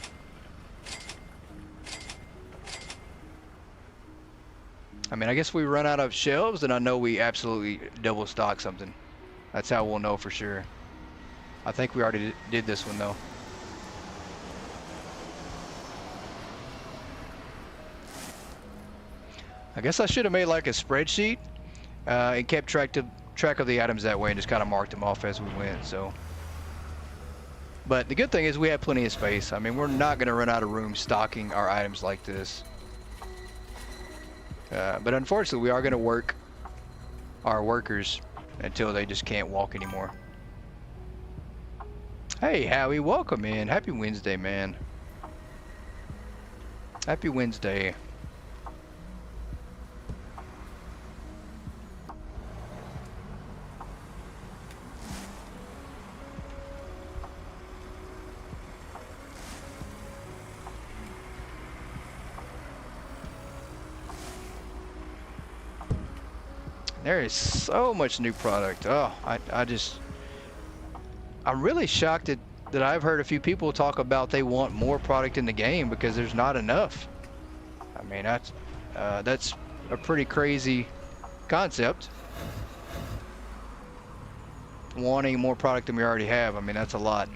I mean, I guess we run out of shelves, and I know we absolutely double stock something. That's how we'll know for sure. I think we already did this one though. I guess I should have made like a spreadsheet and kept track of the items that way and just kind of marked them off as we went. So, but the good thing is we have plenty of space. I mean, we're not going to run out of room stocking our items like this. But unfortunately, we are going to work our workers until they just can't walk anymore. Hey, Howie, welcome in. Happy Wednesday, man. Happy Wednesday. There is so much new product. Oh, I'm really shocked that I've heard a few people talk about they want more product in the game because there's not enough. I mean, that's a pretty crazy concept. Wanting more product than we already have. I mean, that's a lot.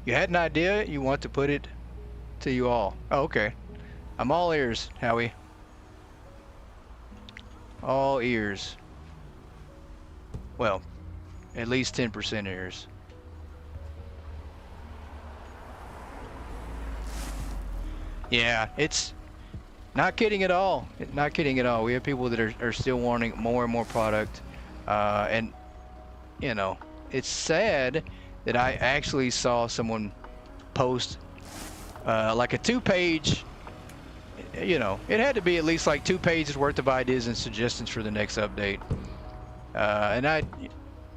You had an idea, you want to put it to you all. Oh, okay. I'm all ears, Howie. All ears. Well, at least 10% ears. Yeah, it's not kidding at all. Not kidding at all. We have people that are still wanting more and more product. And, you know, it's sad that I actually saw someone post like a 2-page, you know, it had to be at least like 2 pages worth of ideas and suggestions for the next update. And I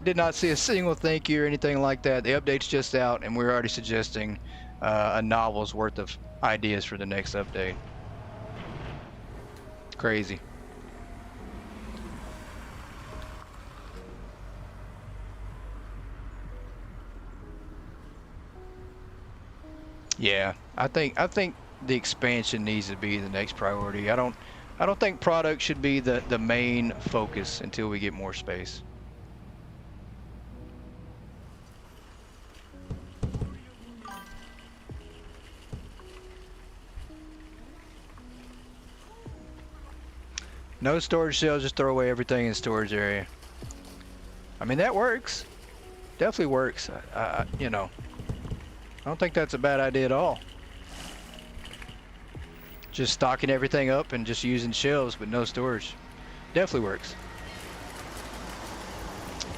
did not see a single thank you or anything like that. The update's just out and we're already suggesting a novel's worth of ideas for the next update. Crazy. Yeah, I think the expansion needs to be the next priority. I don't think product should be the main focus until we get more space. No storage shelves, just throw away everything in the storage area. I mean, that works. Definitely works. You know, I don't think that's a bad idea at all. Just stocking everything up and just using shelves but no storage. Definitely works.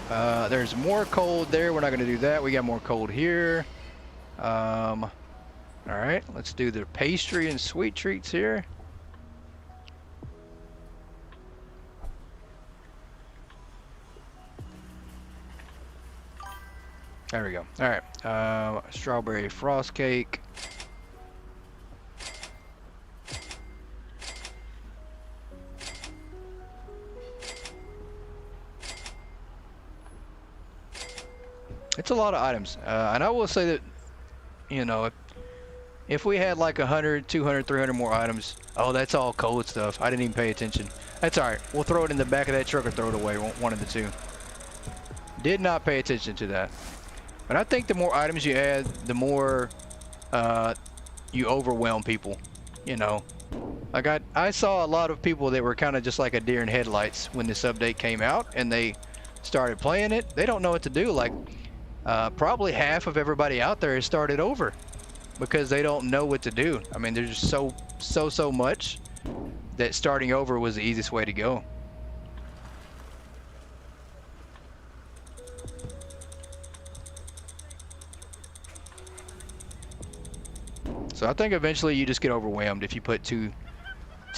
There's more cold there. We're not going to do that. We got more cold here. All right, let's do the pastry and sweet treats here. There we go. All right. Strawberry frost cake. It's a lot of items. And I will say that, you know, if we had like 100, 200, 300 more items, oh, that's all cold stuff. I didn't even pay attention. That's all right. We'll throw it in the back of that truck or throw it away. One of the two. Did not pay attention to that. But I think the more items you add, the more you overwhelm people. You know, like I saw a lot of people that were kind of just like a deer in headlights when this update came out, and they started playing it. They don't know what to do. Like probably half of everybody out there has started over because they don't know what to do. I mean, there's just so much that starting over was the easiest way to go. So I think eventually you just get overwhelmed if you put too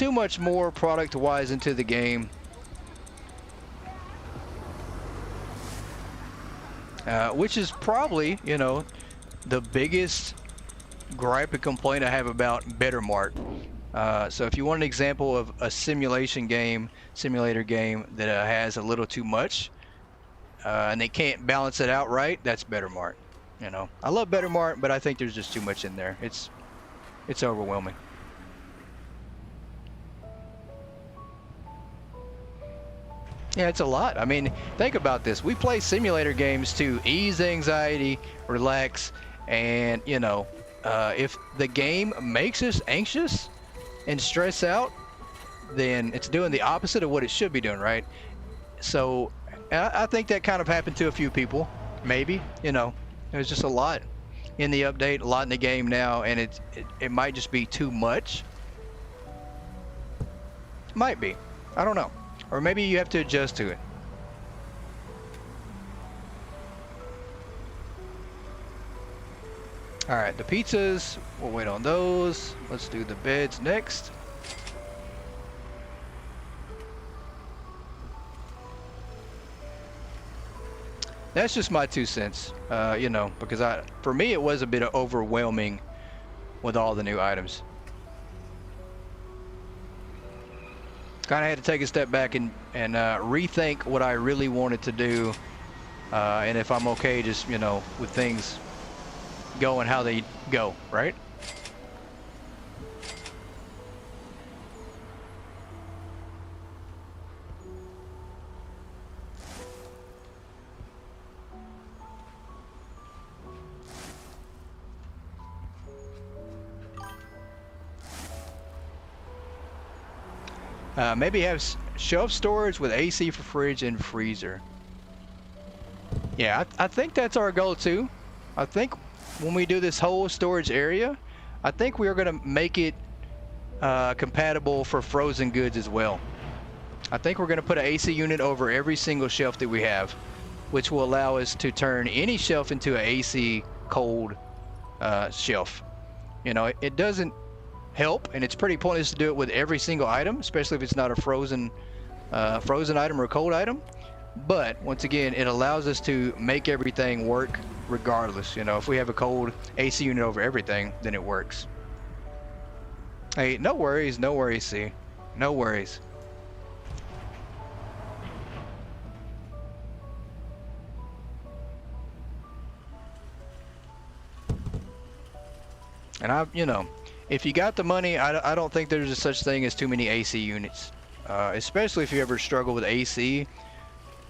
much more product wise into the game. Which is probably, you know, the biggest gripe and complaint I have about Bettermart. So if you want an example of a simulator game that has a little too much and they can't balance it out right, that's Bettermart. You know, I love Bettermart, but I think there's just too much in there. It's overwhelming. Yeah, it's a lot. I mean, think about this. We play simulator games to ease anxiety, relax, and, you know, if the game makes us anxious and stress out, then it's doing the opposite of what it should be doing, right? So I think that kind of happened to a few people, maybe. You know, there's just a lot in the update, a lot in the game now, and it might just be too much. Might be. I don't know. Or maybe you have to adjust to it. All right, the pizzas, we'll wait on those. Let's do the beds next. That's just my 2 cents, you know, because for me it was a bit overwhelming with all the new items. Kind of had to take a step back and rethink what I really wanted to do, and if I'm okay just, you know, with things going how they go, right? Maybe have shelf storage with AC for fridge and freezer. Yeah, I think that's our goal too. I think when we do this whole storage area, I think we are going to make it compatible for frozen goods as well. I think we're going to put an AC unit over every single shelf that we have, which will allow us to turn any shelf into an AC cold shelf. You know, it doesn't help, and it's pretty pointless to do it with every single item, especially if it's not a frozen item or a cold item. But once again, it allows us to make everything work regardless. You know, if we have a cold AC unit over everything, then it works. Hey, no worries, C. No worries. And you know, if you got the money, I don't think there's a such thing as too many AC units. Especially if you ever struggle with AC,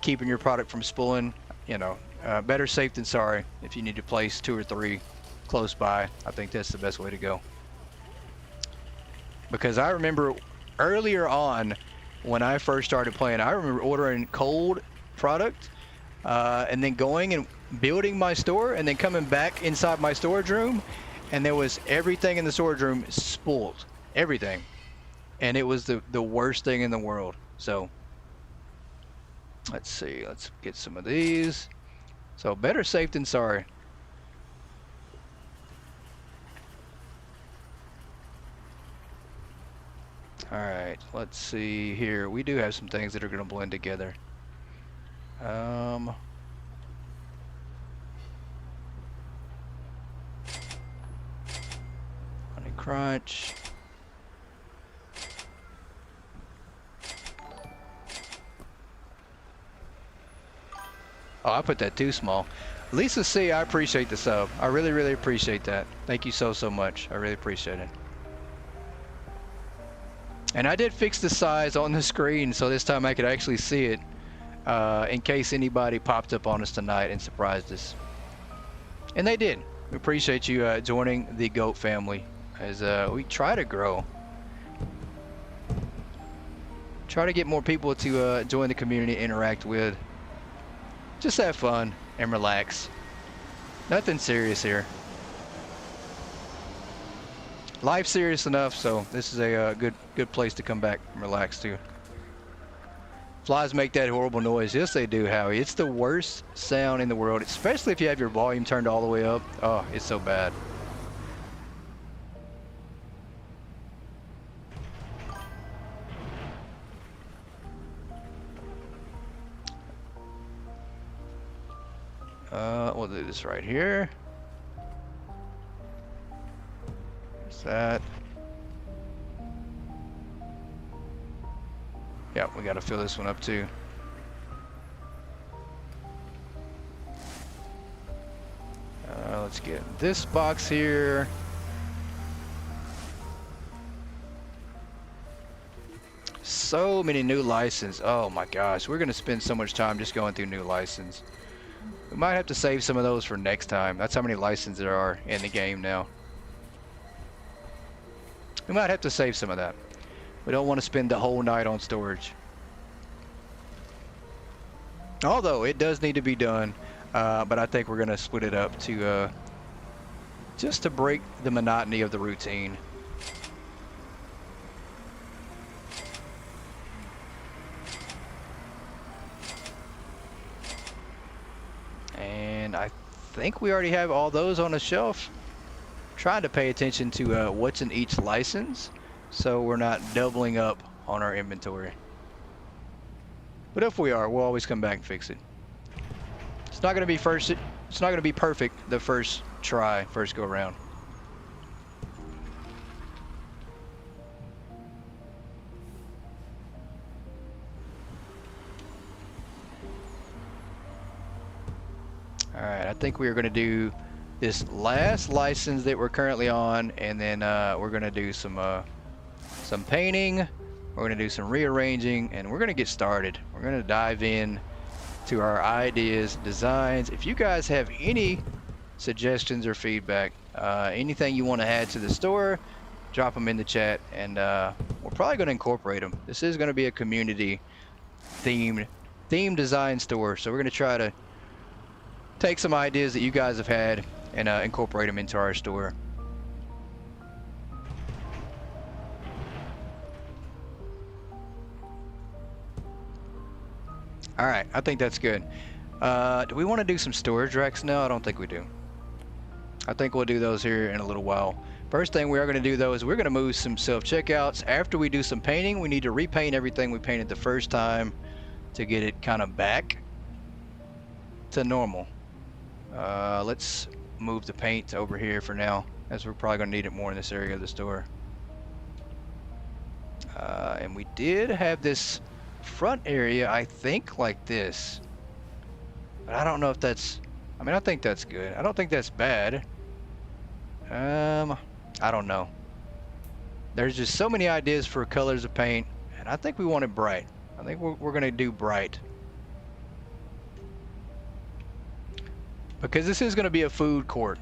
keeping your product from spooling, you know, better safe than sorry. If you need to place 2 or 3 close by, I think that's the best way to go. Because I remember earlier on when I first started playing, I remember ordering cold product and then going and building my store and then coming back inside my storage room, and there was everything in the storage room spoiled, everything, and it was the worst thing in the world. So let's see, let's get some of these. So better safe than sorry. All right, let's see here. We do have some things that are going to blend together. crunch. Oh, I put that too small. Lisa C, I appreciate the sub. I really, really appreciate that. Thank you so, so much. I really appreciate it. And I did fix the size on the screen, so this time I could actually see it, in case anybody popped up on us tonight and surprised us. And they did. We appreciate you joining the GOAT family as we try to grow. Try to get more people to join the community, interact with. Just have fun and relax. Nothing serious here. Life's serious enough, so this is a good place to come back and relax to. Flies make that horrible noise. Yes, they do, Howie. It's the worst sound in the world, especially if you have your volume turned all the way up. Oh, it's so bad. We'll do this right here. There's that. Yeah, we got to fill this one up too. Let's get this box here. So many new licenses. Oh my gosh, we're gonna spend so much time just going through new licenses. We might have to save some of those for next time. That's how many licenses there are in the game now. We might have to save some of that. We don't want to spend the whole night on storage. Although it does need to be done, but I think we're gonna split it up to just to break the monotony of the routine. And I think we already have all those on the shelf. Trying to pay attention to what's in each license, so we're not doubling up on our inventory. But if we are, we'll always come back and fix it. It's not going to be it's not going to be perfect the first try, first go around. All right, I think we are going to do this last license that we're currently on, and then we're going to do some painting. We're going to do some rearranging, and we're going to get started. We're going to dive in to our ideas, designs. If you guys have any suggestions or feedback, anything you want to add to the store, drop them in the chat, and we're probably going to incorporate them. This is going to be a community theme design store, so we're going to try to take some ideas that you guys have had and incorporate them into our store. All right, I think that's good. Do we want to do some storage racks now? I don't think we do. I think we'll do those here in a little while. First thing we are going to do though is we're going to move some self-checkouts. After we do some painting, we need to repaint everything we painted the first time to get it kind of back to normal. Let's move the paint over here for now, as we're probably going to need it more in this area of the store. And we did have this front area, I think, like this, but I don't know if that's, I mean, I think that's good. I don't think that's bad. I don't know. There's just so many ideas for colors of paint, and I think we want it bright. I think we're going to do bright, because this is going to be a food court.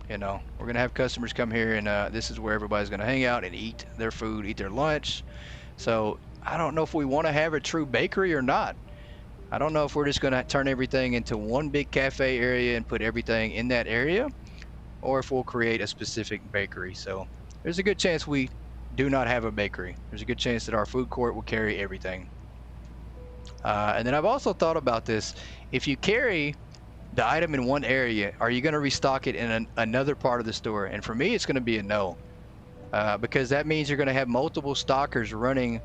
You know, we're going to have customers come here, and this is where everybody's going to hang out and eat their food, eat their lunch. So I don't know if we want to have a true bakery or not. I don't know if we're just going to turn everything into one big cafe area and put everything in that area, or if we'll create a specific bakery. So there's a good chance we do not have a bakery. There's a good chance that our food court will carry everything. And then I've also thought about this. If you carry the item in one area, are you going to restock it in another part of the store? And for me, it's going to be a no, because that means you're going to have multiple stockers running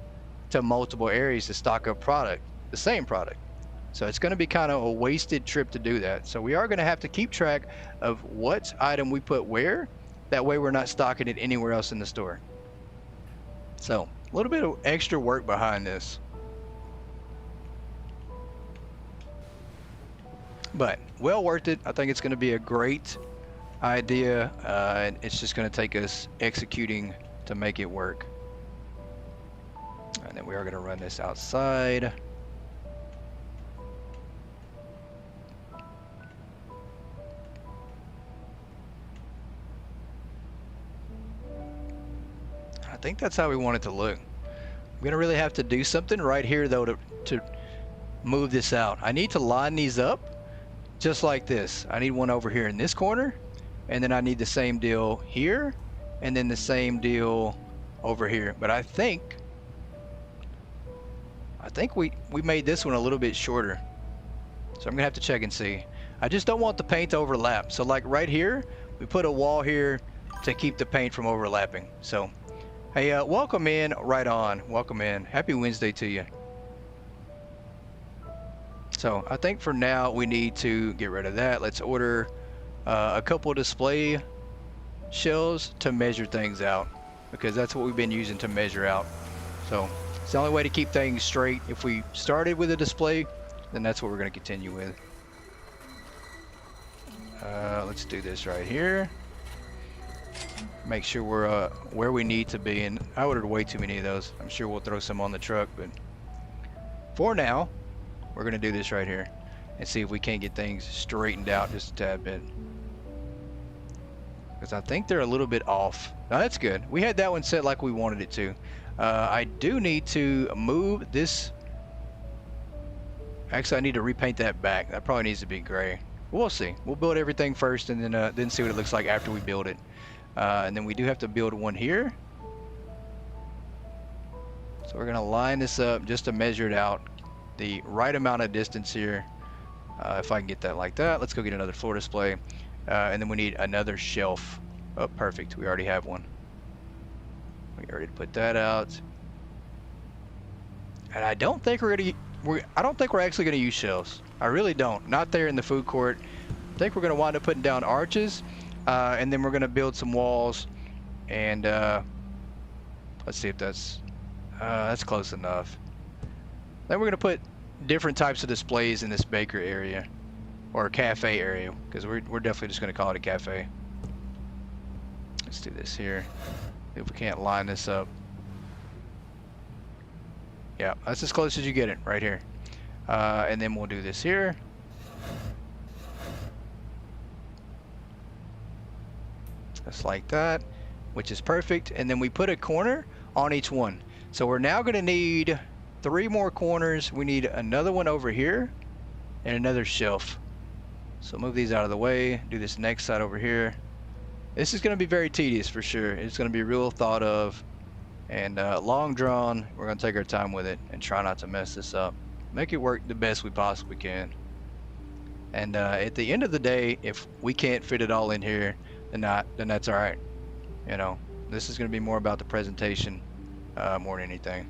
to multiple areas to stock up product, the same product. So it's going to be kind of a wasted trip to do that. So we are going to have to keep track of what item we put where, That way we're not stocking it anywhere else in the store. So a little bit of extra work behind this. But well worth it. I think it's going to be a great idea. And it's just going to take us executing to make it work. And then we are going to run this outside. I think that's how we want it to look. I'm going to really have to do something right here though to move this out. I need to line these up just like this. I need one over here in this corner, and then I need the same deal here, and then the same deal over here. But I think we made this one a little bit shorter. So I'm gonna have to check and see. I just don't want the paint to overlap. So like right here, we put a wall here to keep the paint from overlapping. So hey, welcome in, right on, welcome in. Happy Wednesday to you. So I think for now we need to get rid of that. Let's order a couple display shelves to measure things out, because that's what we've been using to measure out. So it's the only way to keep things straight. If we started with a display, then that's what we're going to continue with. Let's do this right here. Make sure we're where we need to be. And I ordered way too many of those. I'm sure we'll throw some on the truck, but for now we're going to do this right here and see if we can't get things straightened out just a tad bit, because I think they're a little bit off. Now that's good. We had that one set like we wanted it to. I do need to move this. Actually, I need to repaint that back. That probably needs to be gray. We'll see. We'll build everything first, and then see what it looks like after we build it. And then we do have to build one here. So we're gonna line this up just to measure it out, the right amount of distance here. If I can get that like that. Let's go get another floor display. And then we need another shelf. Oh, perfect. We already have one. We already put that out. And I don't think we're actually gonna use shelves. I really don't. Not there in the food court. I think we're gonna wind up putting down arches, and then we're gonna build some walls. And let's see if that's close enough. Then we're gonna put different types of displays in this bakery area or cafe area, because we're definitely just gonna call it a cafe. Let's do this here. If we can't line this up. Yeah, that's as close as you get it right here. And then we'll do this here. Just like that, which is perfect. And then we put a corner on each one. So we're now going to need 3 more corners. We need another one over here and another shelf. So move these out of the way. Do this next side over here. This is going to be very tedious for sure. It's going to be real thought of and long drawn. We're going to take our time with it and try not to mess this up. Make it work the best we possibly can. And at the end of the day, if we can't fit it all in here, then that's all right. You know, this is going to be more about the presentation more than anything.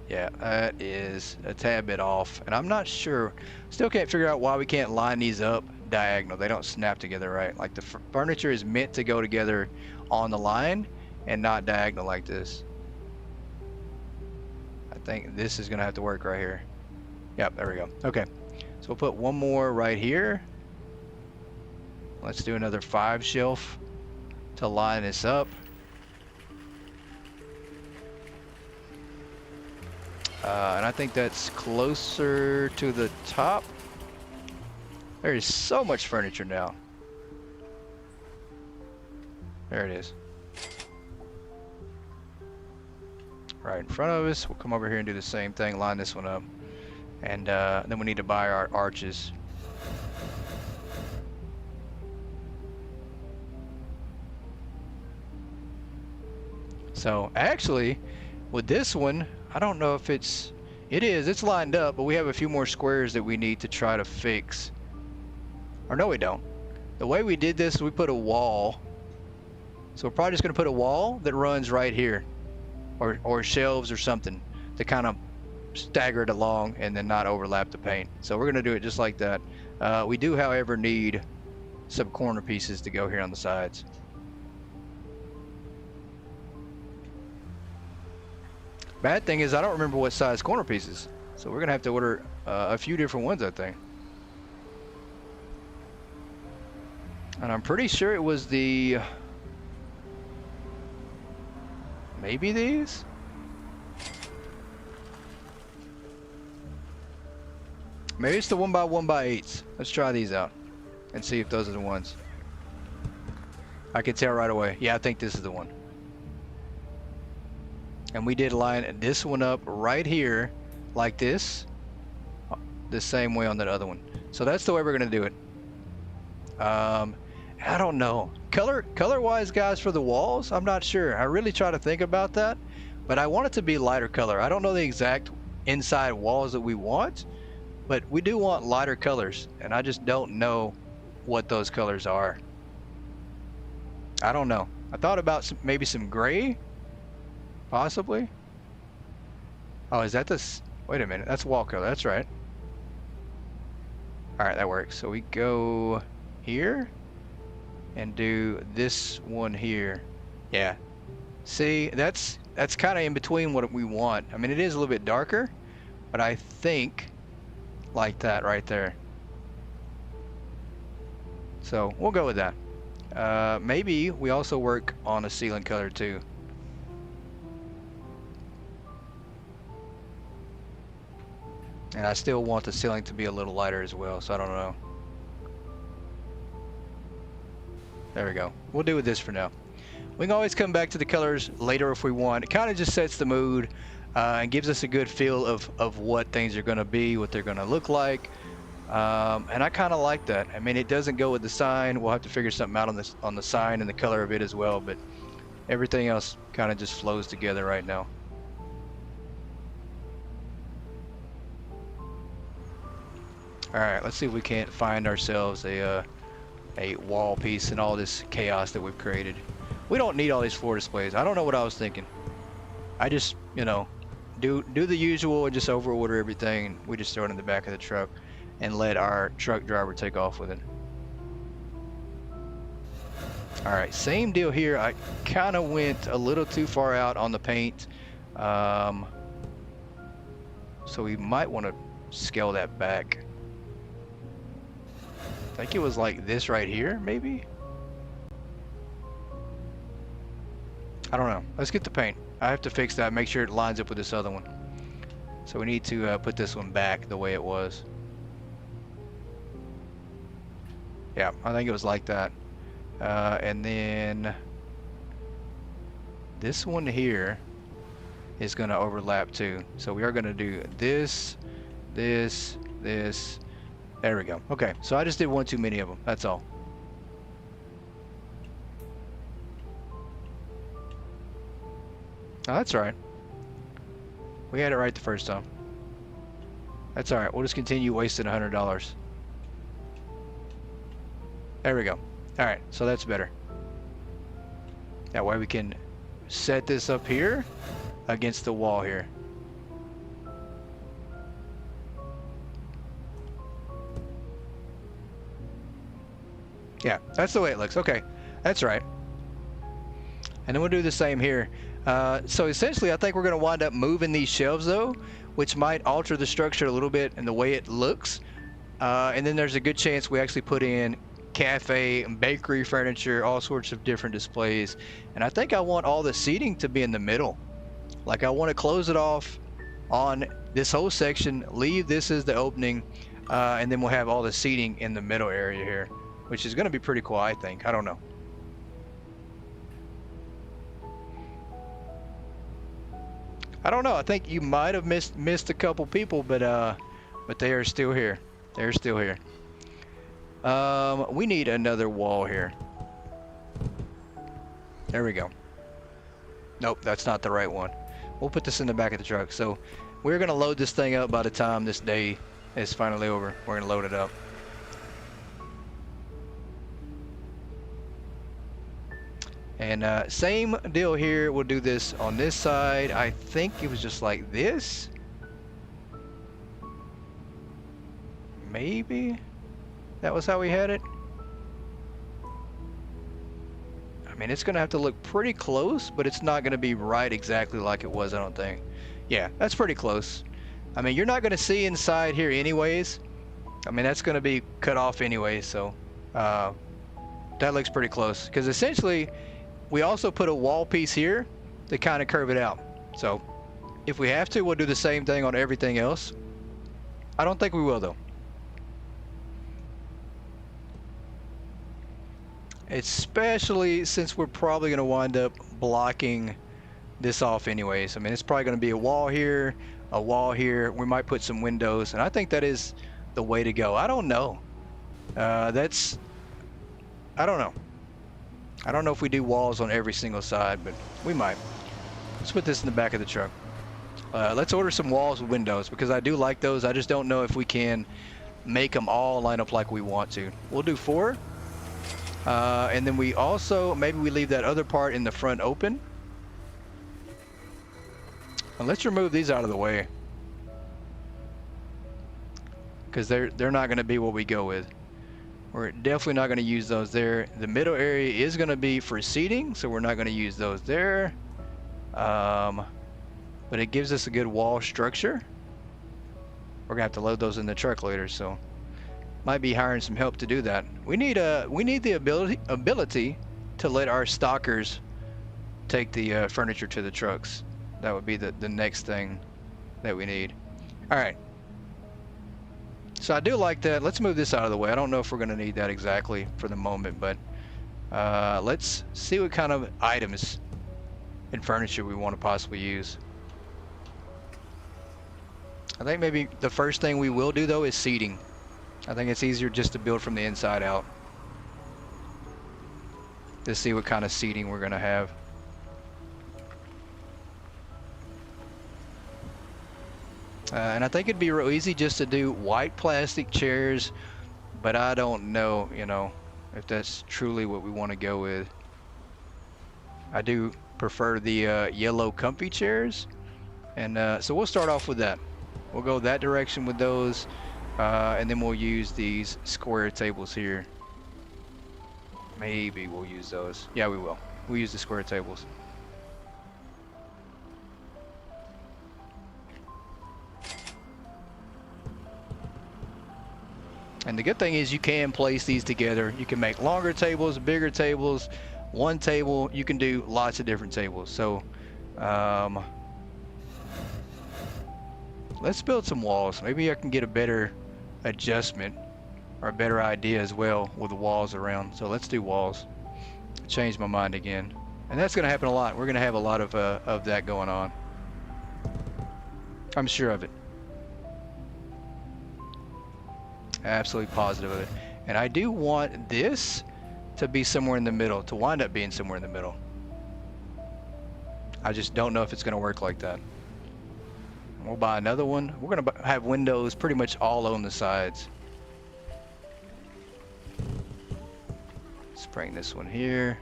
Yeah, that is a tad bit off, and I'm not sure. Still can't figure out why we can't line these up diagonal. They don't snap together right. Like the furniture is meant to go together on the line and not diagonal like this. I think this is gonna have to work right here. Yep, there we go. Okay, so we'll put one more right here. Let's do another 5 shelf to line this up. And I think that's closer to the top. There is so much furniture now. There it is. Right in front of us. We'll come over here and do the same thing, line this one up. And then we need to buy our arches. So actually, with this one, I don't know if it's lined up, but we have a few more squares that we need to try to fix. Or no, we don't. The way we did this, we put a wall. So we're probably just going to put a wall that runs right here, or shelves or something to kind of stagger it along and then not overlap the paint. So we're going to do it just like that. We do, however, need some corner pieces to go here on the sides. Bad thing is I don't remember what size corner pieces, so we're gonna have to order a few different ones, I think. And I'm pretty sure it was maybe these? Maybe it's the 1x1x8s. Let's try these out and see if those are the ones. I can tell right away. Yeah, I think this is the one. And we did line this one up right here like this, the same way on that other one. So that's the way we're gonna do it. I don't know. Color-wise, guys, for the walls, I'm not sure. I really try to think about that, but I want it to be lighter color. I don't know the exact inside walls that we want, but we do want lighter colors, and I just don't know what those colors are. I don't know. I thought about maybe some gray, possibly. Oh, is that this? Wait a minute, that's wall color. That's right. All right, that works. So we go here and do this one here. Yeah. See, that's kind of in between what we want. I mean, it is a little bit darker, but I think like that right there. So we'll go with that. Maybe we also work on a ceiling color too. And I still want the ceiling to be a little lighter as well, so I don't know. There we go. We'll do with this for now. We can always come back to the colors later if we want. It kind of just sets the mood and gives us a good feel of what things are going to be, what they're going to look like. And I kind of like that. I mean, it doesn't go with the sign. We'll have to figure something out on the sign and the color of it as well, but everything else kind of just flows together right now. All right, let's see if we can't find ourselves a wall piece in all this chaos that we've created. We don't need all these floor displays. I don't know what I was thinking. I just, you know, do the usual and just over order everything. We just throw it in the back of the truck and let our truck driver take off with it. All right, same deal here. I kind of went a little too far out on the paint. So we might want to scale that back. I think it was like this right here, maybe? I don't know. Let's get the paint. I have to fix that, make sure it lines up with this other one. So we need to put this one back the way it was. Yeah, I think it was like that. And then this one here is going to overlap too. So we are going to do this, this, this. There we go. Okay, so I just did one too many of them. That's all. Oh, that's all right. We had it right the first time. That's all right. We'll just continue wasting $100. There we go. All right, so that's better. That way we can set this up here against the wall here. Yeah, that's the way it looks. Okay, that's right. And then we'll do the same here. So essentially, I think we're going to wind up moving these shelves though, which might alter the structure a little bit and the way it looks. And then there's a good chance we actually put in cafe and bakery furniture, all sorts of different displays. And I think I want all the seating to be in the middle. Like I want to close it off on this whole section, leave this as the opening, and then we'll have all the seating in the middle area here, which is going to be pretty cool, I think. I don't know. I don't know. I think you might have missed a couple people, but they are still here. They're still here. We need another wall here. There we go. Nope, that's not the right one. We'll put this in the back of the truck. So we're going to load this thing up by the time this day is finally over. We're going to load it up. And same deal here. We'll do this on this side. I think it was just like this. Maybe that was how we had it. mean, it's going to have to look pretty close, but it's not going to be right exactly like it was, I don't think. Yeah, that's pretty close. I mean, you're not going to see inside here anyways. I mean, that's going to be cut off anyway, so that looks pretty close. Because essentially, we also put a wall piece here to kind of curve it out. So if we have to, we'll do the same thing on everything else. I don't think we will, though. Especially since we're probably going to wind up blocking this off anyways. I mean, it's probably going to be a wall here, a wall here. We might put some windows, and I think that is the way to go. I don't know. I don't know. I don't know if we do walls on every single side, but we might. Let's put this in the back of the truck. Let's order some walls with windows because I do like those. I just don't know if we can make them all line up like we want to. We'll do 4. And then we also, maybe we leave that other part in the front open. And let's remove these out of the way, because they're not going to be what we go with. We're definitely not going to use those there. The middle area is going to be for seating, so we're not going to use those there. But it gives us a good wall structure. We're going to have to load those in the truck later, so might be hiring some help to do that. We need the ability to let our stockers take the furniture to the trucks. That would be the next thing that we need. All right. So I do like that. Let's move this out of the way. I don't know if we're going to need that exactly for the moment, but let's see what kind of items and furniture we want to possibly use. I think maybe the first thing we will do though is seating. I think it's easier just to build from the inside out. To see what kind of seating we're going to have. And I think it'd be real easy just to do white plastic chairs, but I don't know, you know, if that's truly what we want to go with. I do prefer the yellow comfy chairs, and so we'll start off with that. We'll go that direction with those, and then we'll use these square tables here. Maybe we'll use those. Yeah, we will. We'll use the square tables. And the good thing is you can place these together. You can make longer tables, bigger tables, one table. You can do lots of different tables. So let's build some walls. Maybe I can get a better adjustment or a better idea as well with the walls around. So let's do walls. Change my mind again. And that's going to happen a lot. We're going to have a lot of that going on. I'm sure of it. Absolutely positive of it. And I do want this to be somewhere in the middle, to wind up being somewhere in the middle. I just don't know if it's going to work like that. We'll buy another one. We're going to have windows pretty much all on the sides. Let's bring this one here.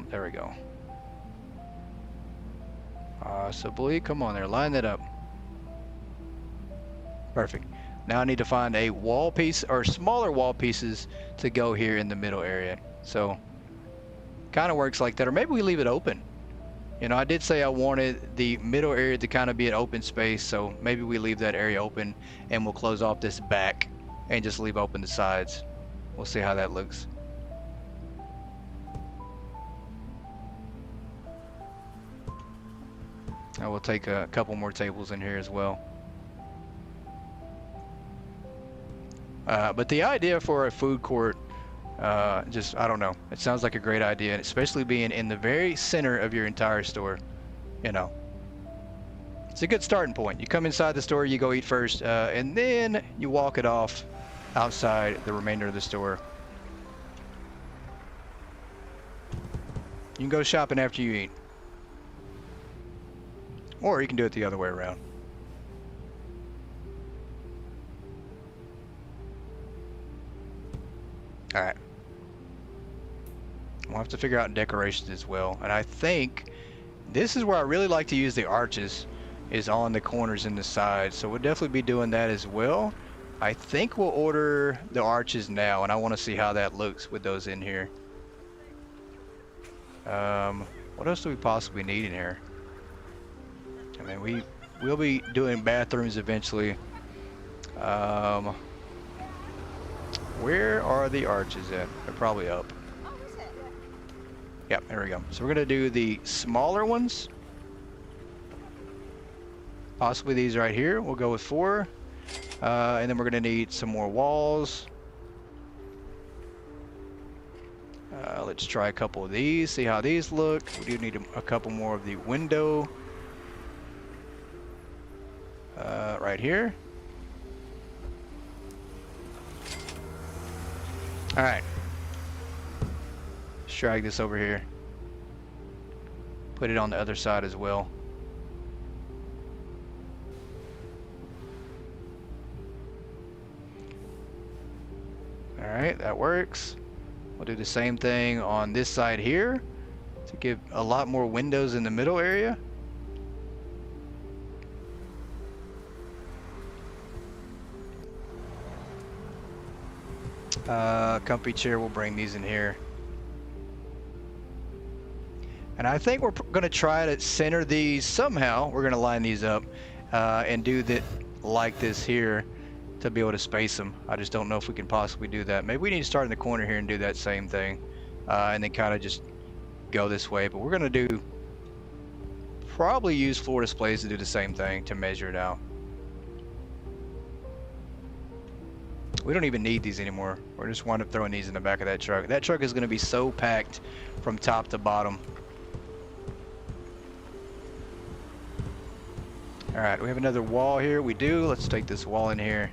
There we go. Possibly. Come on there. Line that up. Perfect. Now I need to find a wall piece or smaller wall pieces to go here in the middle area. So kind of works like that. Or maybe we leave it open. You know, I did say I wanted the middle area to kind of be an open space. So maybe we leave that area open and we'll close off this back and just leave open the sides. We'll see how that looks. I will take a couple more tables in here as well. But the idea for a food court, I don't know. It sounds like a great idea, and especially being in the very center of your entire store. You know, it's a good starting point. You come inside the store, you go eat first, and then you walk it off outside the remainder of the store. You can go shopping after you eat. Or you can do it the other way around. All right. We'll have to figure out decorations as well. And I think this is where I really like to use the arches, is on the corners and the sides. So we'll definitely be doing that as well. I think we'll order the arches now, and I want to see how that looks with those in here. What else do we possibly need in here? I mean, we'll be doing bathrooms eventually. Where are the arches at? They're probably up. Yep, there we go. So we're gonna do the smaller ones. Possibly these right here. We'll go with 4. And then we're gonna need some more walls. Let's try a couple of these, see how these look. We do need a couple more of the window. Right here. All right. Let's drag this over here. Put it on the other side as well. All right, that works. We'll do the same thing on this side here to give a lot more windows in the middle area. Comfy chair, we'll bring these in here. And I think we're going to try to center these somehow. We're going to line these up and do that like this here to be able to space them. I just don't know if we can possibly do that. Maybe we need to start in the corner here and do that same thing and then kind of just go this way. But we're going to do probably use floor displays to do the same thing to measure it out. We don't even need these anymore. We're just wind up throwing these in the back of that truck. That truck is going to be so packed from top to bottom. All right, we have another wall here. We do. Let's take this wall in here.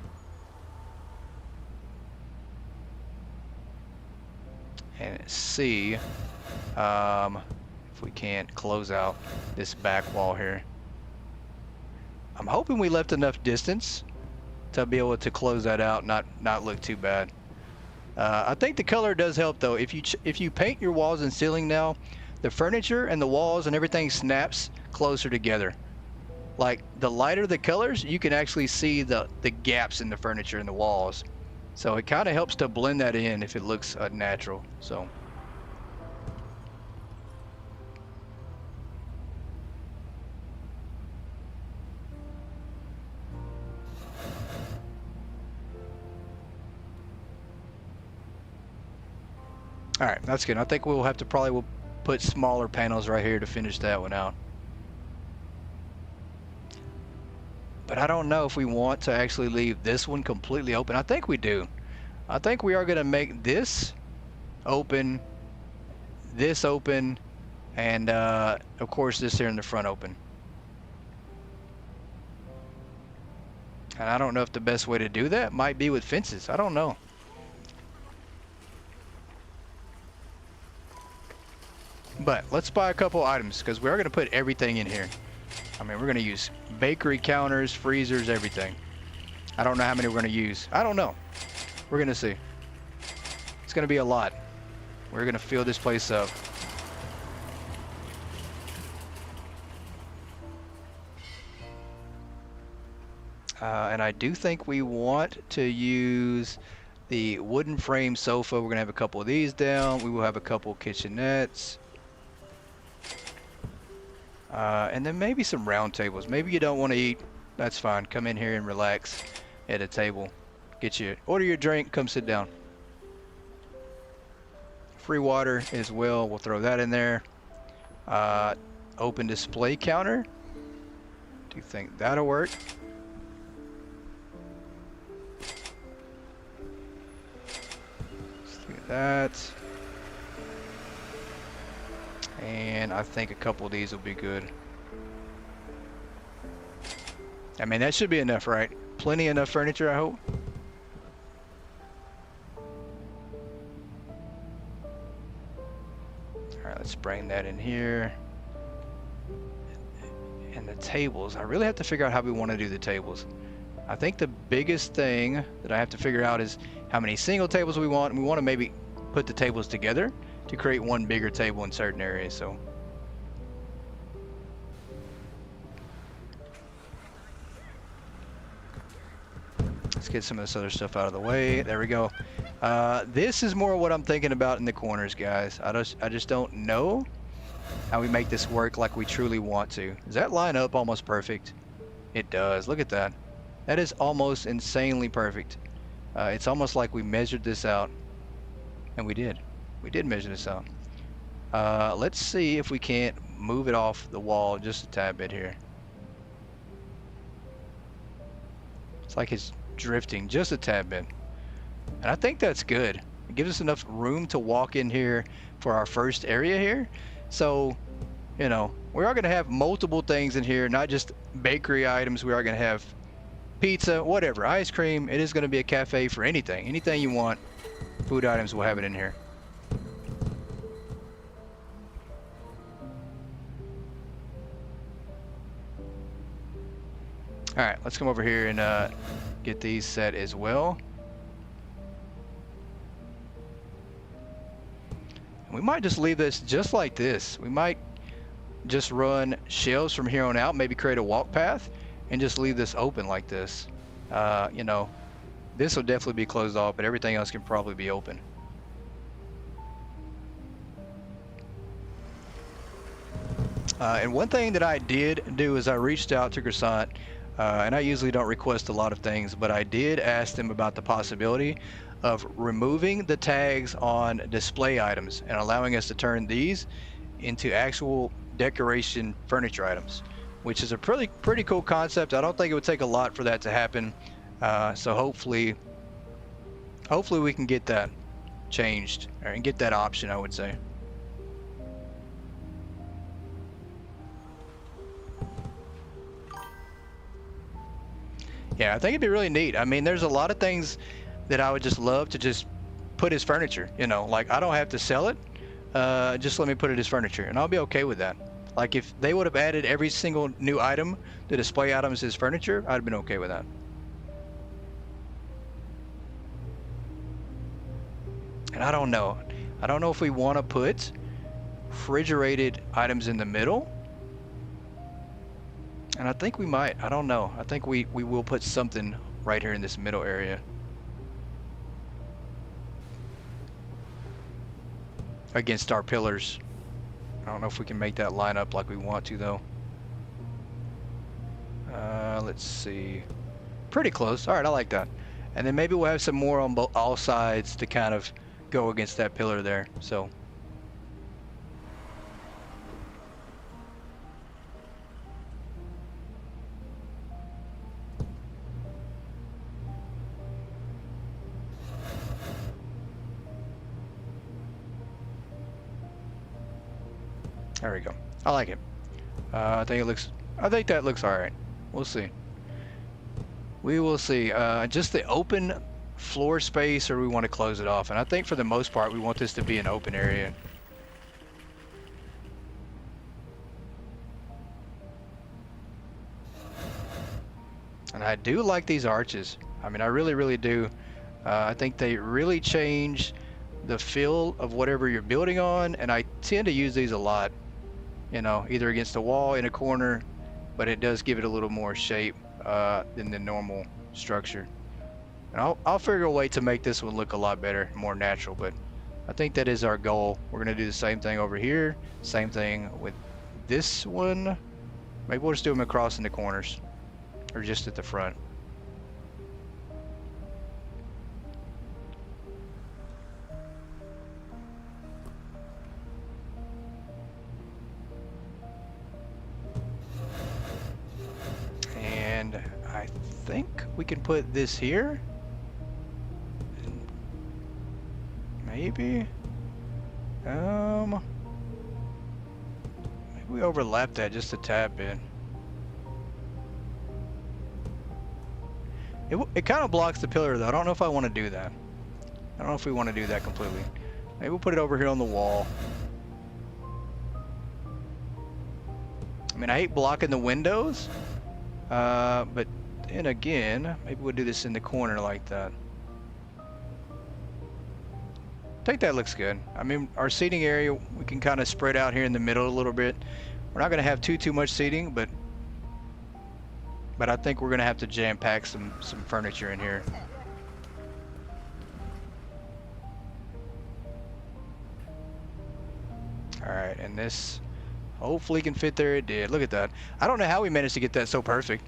And see if we can't close out this back wall here. I'm hoping we left enough distance to be able to close that out, not look too bad. I think the color does help though. If you paint your walls and ceiling now, the furniture and the walls and everything snaps closer together. Like the lighter the colors, you can actually see the gaps in the furniture and the walls. So it kind of helps to blend that in if it looks natural. So. All right, that's good. I think we'll have to we'll put smaller panels right here to finish that one out. But I don't know if we want to actually leave this one completely open. I think we do. I think we are going to make this open, and of course this here in the front open. And I don't know if the best way to do that might be with fences. I don't know. But let's buy a couple items because we are going to put everything in here. I mean, we're going to use bakery counters, freezers, everything. I don't know how many we're going to use. I don't know. We're going to see. It's going to be a lot. We're going to fill this place up. And I do think we want to use the wooden frame sofa. We're going to have a couple of these down. We will have a couple kitchenettes. And then maybe some round tables. Maybe you don't want to eat. That's fine. Come in here and relax at a table. Order your drink. Come sit down. Free water as well. We'll throw that in there. Open display counter. Do you think that'll work? Let's do that. And I think a couple of these will be good. I mean, that should be enough, right? Plenty enough furniture, I hope. Alright, let's bring that in here. And the tables, I really have to figure out how we want to do the tables. I think the biggest thing that I have to figure out is how many single tables we want. And we want to maybe put the tables together to create one bigger table in certain areas. So let's get some of this other stuff out of the way. There we go. This is more what I'm thinking about in the corners, guys. I just don't know how we make this work like we truly want to. Does that line up almost perfect? It does. Look at that. That is almost insanely perfect. It's almost like we measured this out. And we did. We did measure this out. Let's see if we can't move it off the wall just a tad bit here. It's like it's drifting just a tad bit. And I think that's good. It gives us enough room to walk in here for our first area here. So, you know, we are going to have multiple things in here, not just bakery items. We are going to have pizza, whatever, ice cream. It is going to be a cafe for anything. Anything you want, food items, we'll have it in here. All right, let's come over here and get these set as well. We might just leave this just like this. We might just run shelves from here on out, maybe create a walk path and just leave this open like this. You know, this will definitely be closed off, but everything else can probably be open. And one thing that I did do is I reached out to Croissant, and I usually don't request a lot of things, but I did ask them about the possibility of removing the tags on display items and allowing us to turn these into actual decoration furniture items, which is a pretty cool concept. I don't think it would take a lot for that to happen. So hopefully we can get that changed and get that option, I would say. Yeah, I think it'd be really neat. I mean, there's a lot of things that I would just love to just put as furniture, you know, like I don't have to sell it. Just let me put it as furniture and I'll be okay with that. Like if they would have added every single new item to display items as furniture, I'd have been okay with that. And I don't know if we want to put refrigerated items in the middle. And I think we might. I don't know. I think we will put something right here in this middle area. Against our pillars. I don't know if we can make that line up like we want to though. Let's see. Pretty close. All right, I like that. And then maybe we'll have some more on all sides to kind of go against that pillar there. So. There we go. I like it. I think that looks all right. We'll see. We will see. Just the open floor space, or we want to close it off. And I think for the most part, we want this to be an open area. And I do like these arches. I mean, I really, really do. I think they really change the feel of whatever you're building on, and I tend to use these a lot. You know, either against a wall in a corner, but it does give it a little more shape than the normal structure. And I'll figure a way to make this one look a lot better, more natural, but I think that is our goal. We're gonna do the same thing over here, same thing with this one. Maybe we'll just do them across in the corners, or just at the front. And I think we can put this here. Maybe. Maybe we overlap that just a tad bit. It kind of blocks the pillar though. I don't know if I want to do that. I don't know if we want to do that completely. Maybe we'll put it over here on the wall. I mean, I hate blocking the windows. But then again, maybe we'll do this in the corner like that. I think that looks good. I mean, our seating area, we can kind of spread out here in the middle a little bit. We're not going to have too much seating, but but I think we're gonna have to jam pack some furniture in here. All right, and this hopefully can fit there. It did. Look at that. I don't know how we managed to get that so perfect.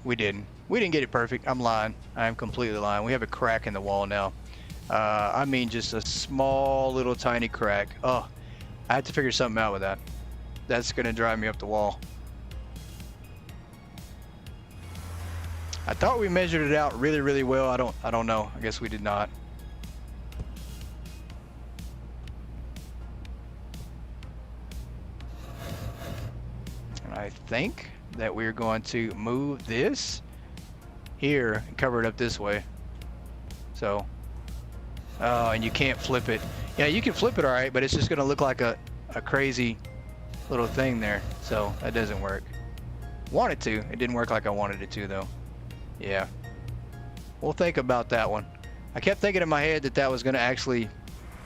We didn't. We didn't get it perfect. I'm lying. I'm completely lying. We have a crack in the wall now. I mean, just a small little tiny crack. Oh, I had to figure something out with that. That's gonna drive me up the wall. I thought we measured it out really, really well. I don't know. I guess we did not. And I think that we're going to move this here and cover it up this way. So, oh, and you can't flip it. Yeah, you can flip it all right, but it's just gonna look like a crazy little thing there. So that doesn't work. Wanted to. It didn't work like I wanted it to though. Yeah. We'll think about that one. I kept thinking in my head that that was gonna actually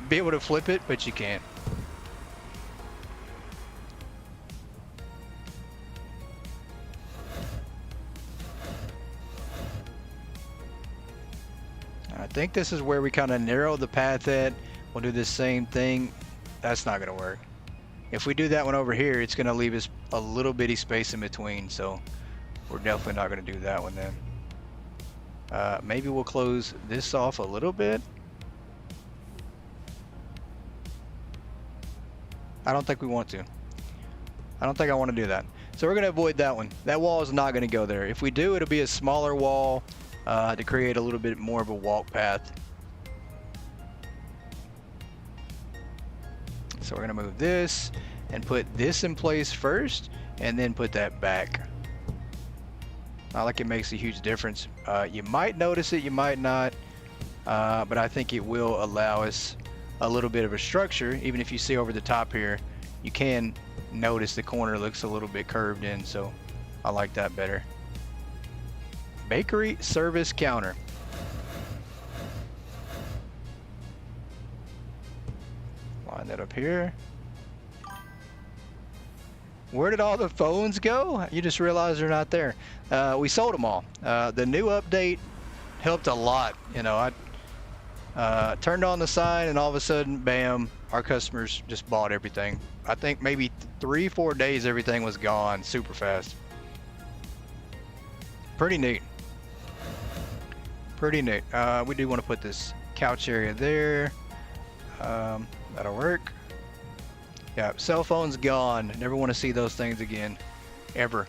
be able to flip it, but you can't. I think this is where we kind of narrow the path at. We'll do the same thing. That's not gonna work. If we do that one over here, it's gonna leave us a little bitty space in between, so we're definitely not gonna do that one then. Maybe we'll close this off a little bit. I don't think we want to. I don't think I want to do that. So we're gonna avoid that one. That wall is not gonna go there. If we do, it'll be a smaller wall to create a little bit more of a walk path. So we're gonna move this and put this in place first and then put that back. Not like it makes a huge difference. You might notice it, you might not, but I think it will allow us a little bit of a structure. Even if you see over the top here, you can notice the corner looks a little bit curved in, so I like that better. Bakery service counter. Line that up here. Where did all the phones go? You just realized they're not there. We sold them all. The new update helped a lot. You know, I turned on the sign and all of a sudden, bam, our customers just bought everything. I think maybe 3-4 days everything was gone super fast. Pretty neat. Pretty neat. We do want to put this couch area there. That'll work. Yeah, cell phone's gone. Never want to see those things again, ever.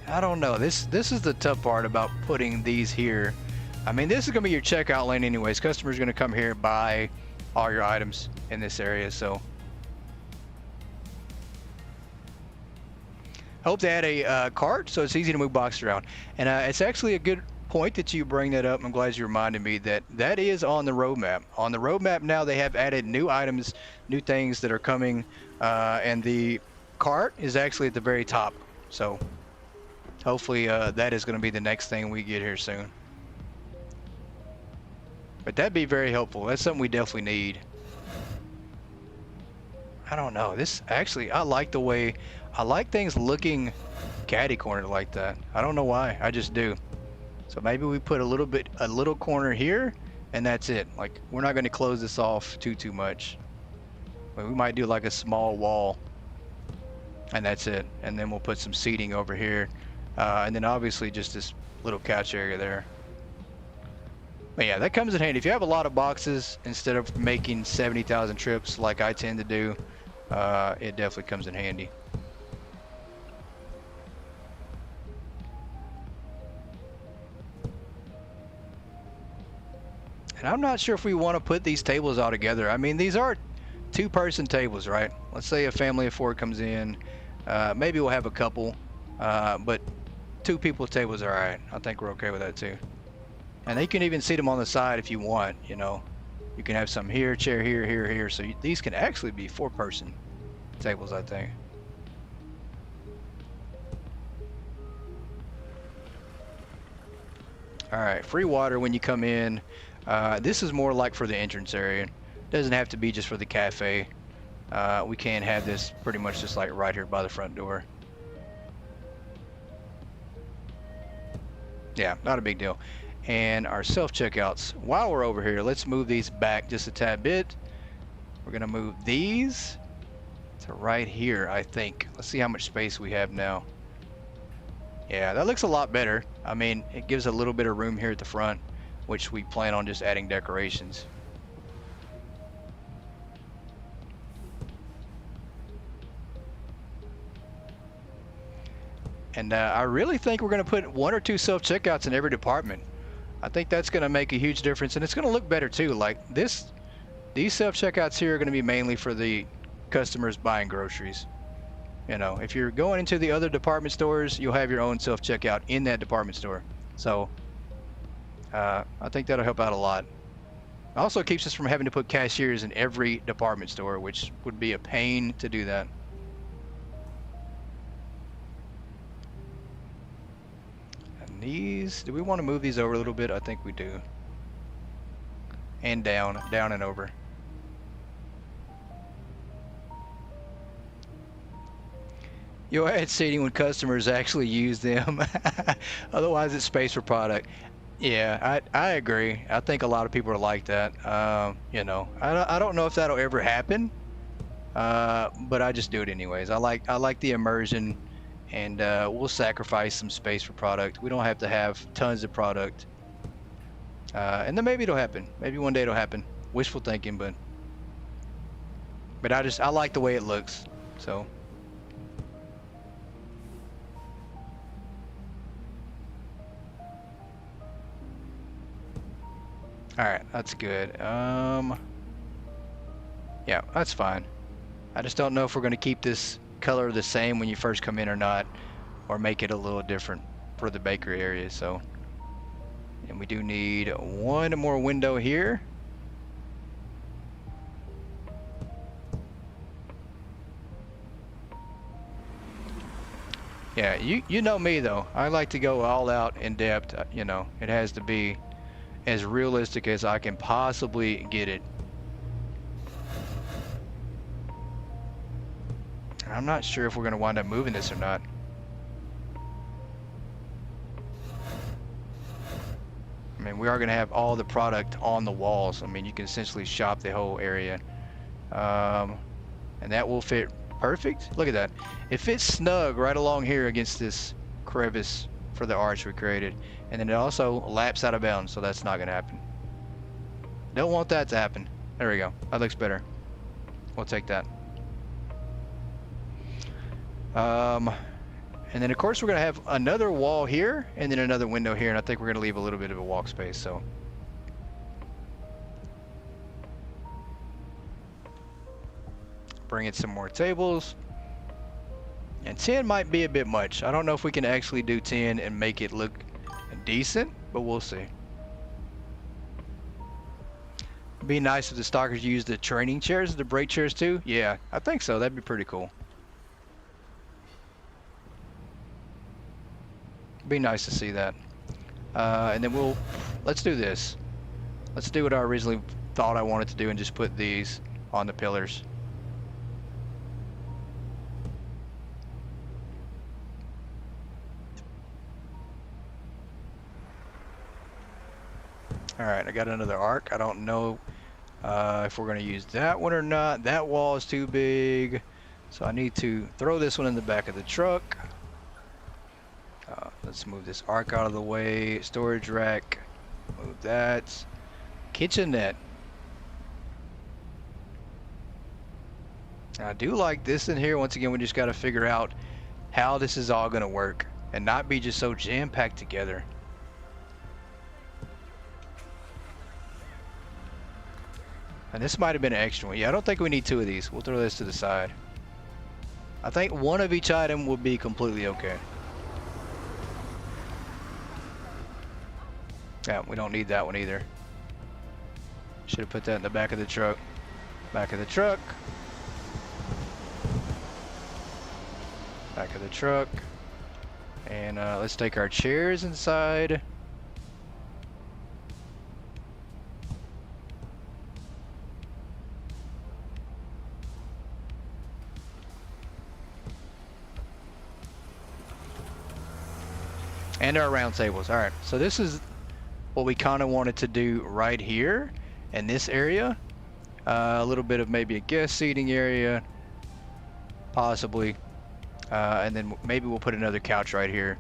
I don't know. This is the tough part about putting these here. I mean, this is gonna be your checkout lane anyways. Customers are gonna come here, buy all your items in this area, so. Hope to add a cart so it's easy to move boxes around. And it's actually a good point that you bring that up. I'm glad you reminded me that that is on the roadmap. On the roadmap now, they have added new items, new things that are coming, and the cart is actually at the very top. So hopefully that is going to be the next thing we get here soon. But that'd be very helpful. That's something we definitely need. I don't know. This actually, I like the way, I like things looking catty cornered like that. I don't know why, I just do. So maybe we put a little corner here, and that's it. Like, we're not going to close this off too much. But we might do like a small wall, and that's it. And then we'll put some seating over here, and then obviously just this little couch area there. But yeah, that comes in handy. If you have a lot of boxes, instead of making 70,000 trips like I tend to do, it definitely comes in handy. And I'm not sure if we want to put these tables all together. I mean, these are two-person tables, right? Let's say a family of 4 comes in. Maybe we'll have a couple, but 2 people tables are all right. I think we're okay with that too. And they can even seat them on the side if you want, you know. You can have some here, chair here, here. So these can actually be 4-person tables, I think. All right, free water when you come in. This is more like for the entrance area. Doesn't have to be just for the cafe. We can have this pretty much just like right here by the front door. Yeah, not a big deal. And our self-checkouts, while we're over here, let's move these back just a tad bit. We're gonna move these to right here, I think. Let's see how much space we have now. Yeah, that looks a lot better. I mean, it gives a little bit of room here at the front, which we plan on just adding decorations. And I really think we're going to put 1 or 2 self-checkouts in every department. I think that's going to make a huge difference, and it's going to look better too. Like these self-checkouts here are going to be mainly for the customers buying groceries. You know, if you're going into the other department stores, you'll have your own self-checkout in that department store. So I think that'll help out a lot. Also keeps us from having to put cashiers in every department store, which would be a pain to do that. These, do we want to move these over a little bit? I think we do. And down and over. You'll add seating when customers actually use them. Otherwise it's space for product. Yeah, I agree. I think a lot of people are like that. You know, I don't know if that'll ever happen, but I just do it anyways. I like the immersion. And we'll sacrifice some space for product. We don't have to have tons of product. And then maybe it'll happen. Maybe one day it'll happen. Wishful thinking, but I like the way it looks. So. All right, that's good. Yeah, that's fine. I just don't know if we're going to keep this color the same when you first come in or not, or make it a little different for the bakery area. So, and we do need 1 more window here. Yeah, you know me though. I like to go all out in depth. You know, it has to be as realistic as I can possibly get it. I'm not sure if we're going to wind up moving this or not. I mean, we are going to have all the product on the walls. I mean, you can essentially shop the whole area. And that will fit perfect. Look at that. It fits snug right along here against this crevice for the arch we created. And then it also laps out of bounds, so that's not going to happen. Don't want that to happen. There we go. That looks better. We'll take that. And then of course we're going to have another wall here and then another window here, and I think we're going to leave a little bit of a walk space. So bring in some more tables, and 10 might be a bit much. I don't know if we can actually do 10 and make it look decent, but we'll see. It'd be nice if the stalkers use the training chairs, the break chairs too. Yeah, I think so. That'd be pretty cool. Be nice to see that. And then let's do this. Let's do what I originally thought I wanted to do and just put these on the pillars. All right, I got another arc. I don't know if we're going to use that one or not. That wall is too big, so I need to throw this one in the back of the truck. Let's move this arc out of the way. Storage rack, move that. Kitchenette. I do like this in here. Once again, we just got to figure out how this is all going to work and not be just so jam-packed together. And this might have been an extra one. Yeah, I don't think we need 2 of these. We'll throw this to the side. I think 1 of each item will be completely okay. Yeah, we don't need that one either. Should have put that in the back of the truck. Back of the truck. Back of the truck. And let's take our chairs inside. And our round tables. All right, so this is what we kind of wanted to do right here in this area. A little bit of maybe a guest seating area, possibly. And then maybe we'll put another couch right here.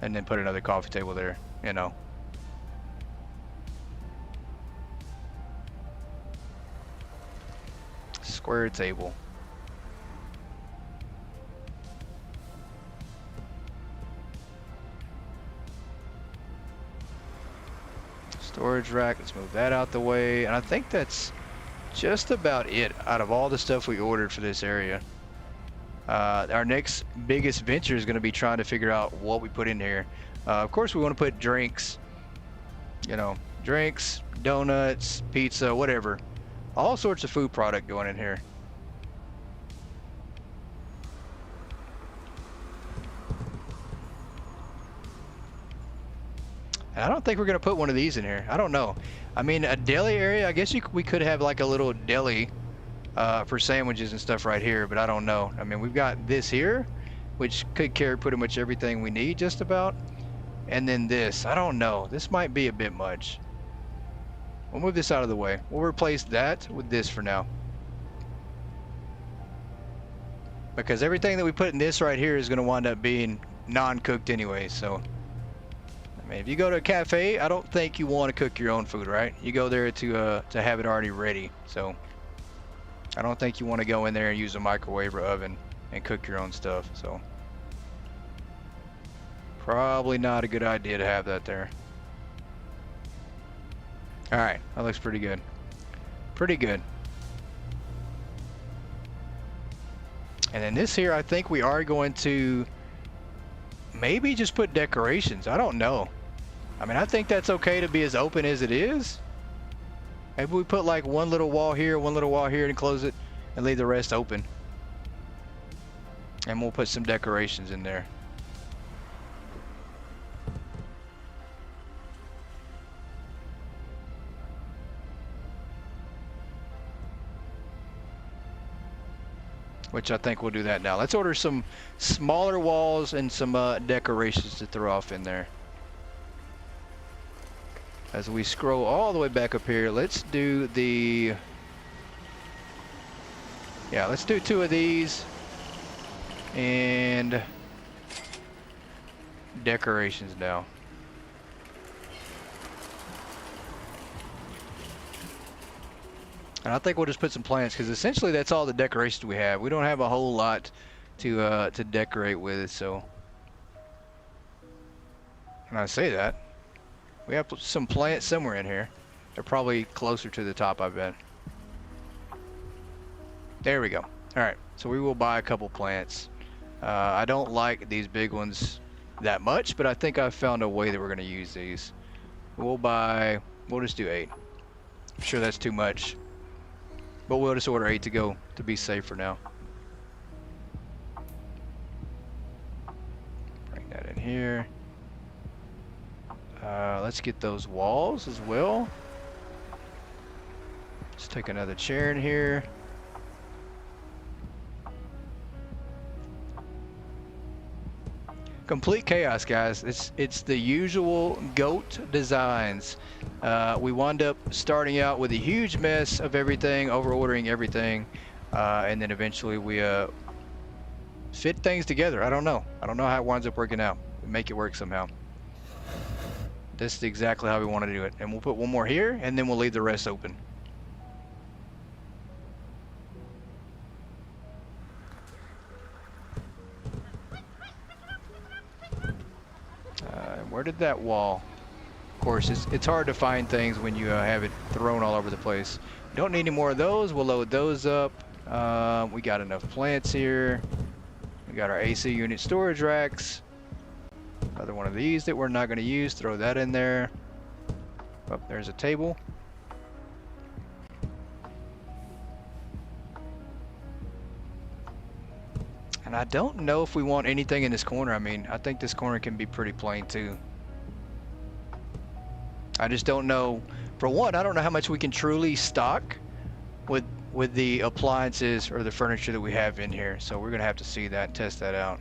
And then put another coffee table there, you know. Square table. Storage rack, let's move that out the way. And I think that's just about it out of all the stuff we ordered for this area. Our next biggest venture is going to be trying to figure out what we put in here. Of course, we want to put drinks, you know, drinks, donuts, pizza, whatever. All sorts of food product going in here. And I don't think we're going to put one of these in here. I don't know. I mean, a deli area, I guess we could have like a little deli for sandwiches and stuff right here, but I don't know. I mean, we've got this here, which could carry pretty much everything we need just about. And then this, I don't know. This might be a bit much. We'll move this out of the way. We'll replace that with this for now. Because everything that we put in this right here is going to wind up being non-cooked anyway, so. I mean, if you go to a cafe, I don't think you want to cook your own food, right? You go there to have it already ready, so. I don't think you want to go in there and use a microwave or oven and cook your own stuff, so. Probably not a good idea to have that there. All right, that looks pretty good. Pretty good. And then this here, I think we are going to maybe just put decorations. I don't know. I mean, I think that's okay to be as open as it is. Maybe we put like one little wall here, and close it and leave the rest open. And we'll put some decorations in there. Which I think we'll do that now. Let's order some smaller walls and some decorations to throw off in there. As we scroll all the way back up here, let's do the... Yeah, let's do 2 of these. And decorations now. And I think we'll just put some plants, because essentially that's all the decorations we have. We don't have a whole lot to decorate with, so. And I say that, we have some plants somewhere in here. They're probably closer to the top, I bet. There we go. All right, so we will buy a couple plants. I don't like these big ones that much, but I think I've found a way that we're going to use these. We'll just do 8. I'm sure that's too much. But we'll just order 8 to go to be safe for now. Bring that in here. Let's get those walls as well. Let's take another chair in here. Complete chaos, guys. It's the usual GOAT designs. We wound up starting out with a huge mess of everything, over ordering everything, and then eventually we fit things together. I don't know how it winds up working out. We make it work somehow. This is exactly how we want to do it. And we'll put one more here, and then we'll leave the rest open. Where did that wall? Of course, it's hard to find things when you have it thrown all over the place. Don't need any more of those. We'll load those up. We got enough plants here. We got our AC unit storage racks. Another one of these that we're not going to use. Throw that in there. Oh, there's a table. And I don't know if we want anything in this corner. I mean, I think this corner can be pretty plain too. I just don't know. For one, I don't know how much we can truly stock with the appliances or the furniture that we have in here. So we're gonna have to see that and test that out.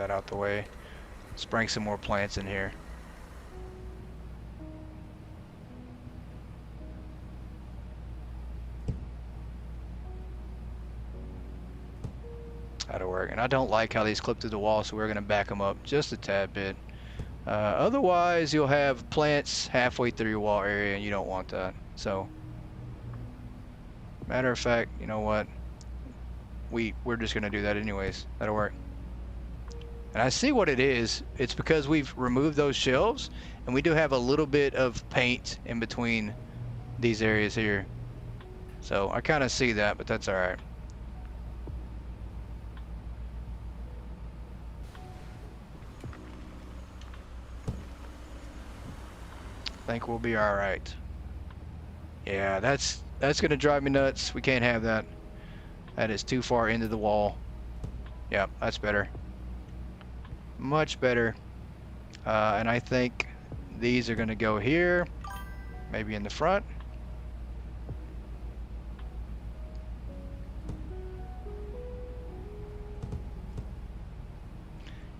that out the way. Let's bring some more plants in here. That'll work. And I don't like how these clip through the wall, so we're going to back them up just a tad bit. Otherwise, you'll have plants halfway through your wall area, and you don't want that. So, matter of fact, you know what? We're just going to do that anyways. That'll work. And I see what it is. It's because we've removed those shelves, and we do have a little bit of paint in between these areas here. So I kind of see that, but that's all right. I think we'll be all right. Yeah, that's gonna drive me nuts. We can't have that. That is too far into the wall. Yep, that's better. Much better. And I think these are gonna go here, maybe in the front.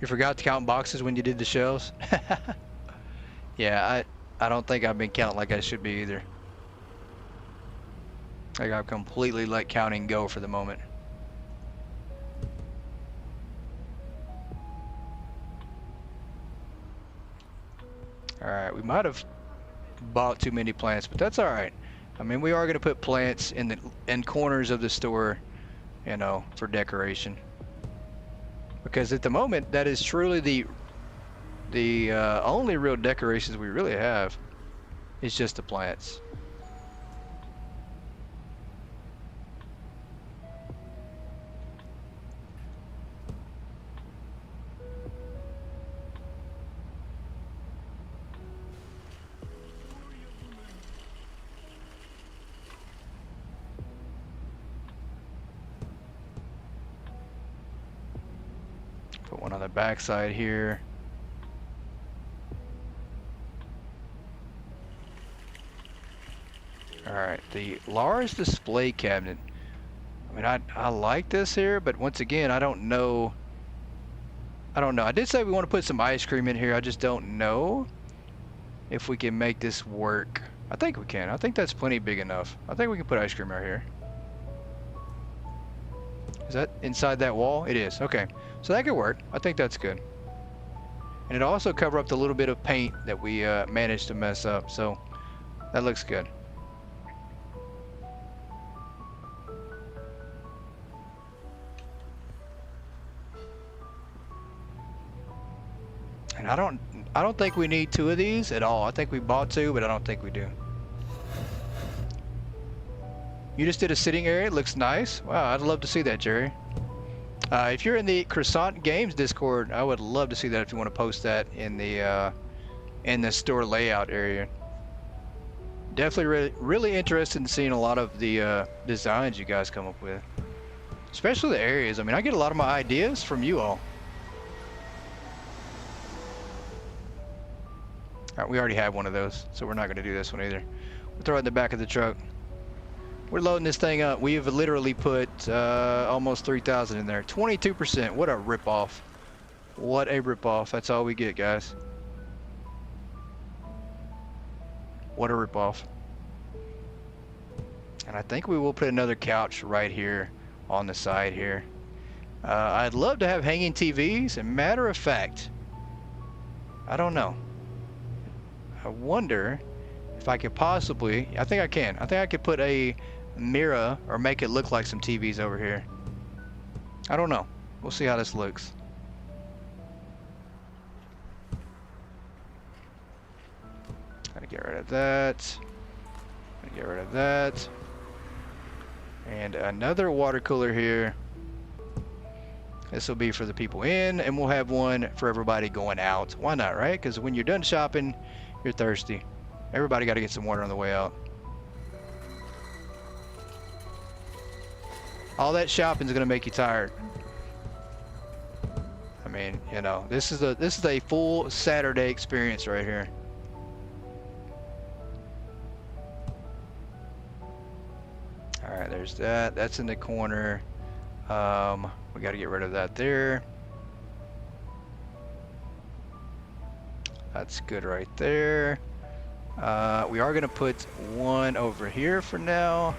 You forgot to count boxes when you did the shelves? Yeah, I don't think I've been counting like I should be either. Like I've completely let counting go for the moment. Alright, we might have bought too many plants, but that's alright. I mean, we are going to put plants in corners of the store, you know, for decoration. Because at the moment, that is truly the only real decorations we really have is just the plants. Put one on the back side here. Alright, the large display cabinet. I mean, I like this here, but once again, I don't know. I did say we want to put some ice cream in here. I just don't know if we can make this work. I think we can. I think that's plenty big enough. I think we can put ice cream right here. Is that inside that wall? It is. Okay. So that could work. I think that's good. And it'll also cover up the little bit of paint that we managed to mess up. So that looks good. And I don't think we need two of these at all. I think we bought two, but I don't think we do. You just did a sitting area. It looks nice. Wow, I'd love to see that, Jerry. If you're in the Croissant Games Discord, I would love to see that if you want to post that in the store layout area. Definitely really interested in seeing a lot of the designs you guys come up with. Especially the areas. I mean, I get a lot of my ideas from you all. Alright, we already have one of those, so we're not going to do this one either. We'll throw it in the back of the truck. We're loading this thing up. We have literally put almost 3,000 in there. 22%. What a ripoff. What a ripoff. That's all we get, guys. What a ripoff. And I think we will put another couch right here on the side here. I'd love to have hanging TVs. And matter of fact, I don't know. I wonder if I could possibly, I think I can. I think I could put a mirror or make it look like some TVs over here. I don't know. We'll see how this looks. Gotta get rid of that. Gotta get rid of that. And another water cooler here. This will be for the people in, and we'll have one for everybody going out. Why not, right? Because when you're done shopping, you're thirsty. Everybody got to get some water on the way out. All that shopping is going to make you tired. I mean, you know, this is a full Saturday experience right here. All right, there's that. That's in the corner. We got to get rid of that there. That's good right there. We are gonna put one over here for now.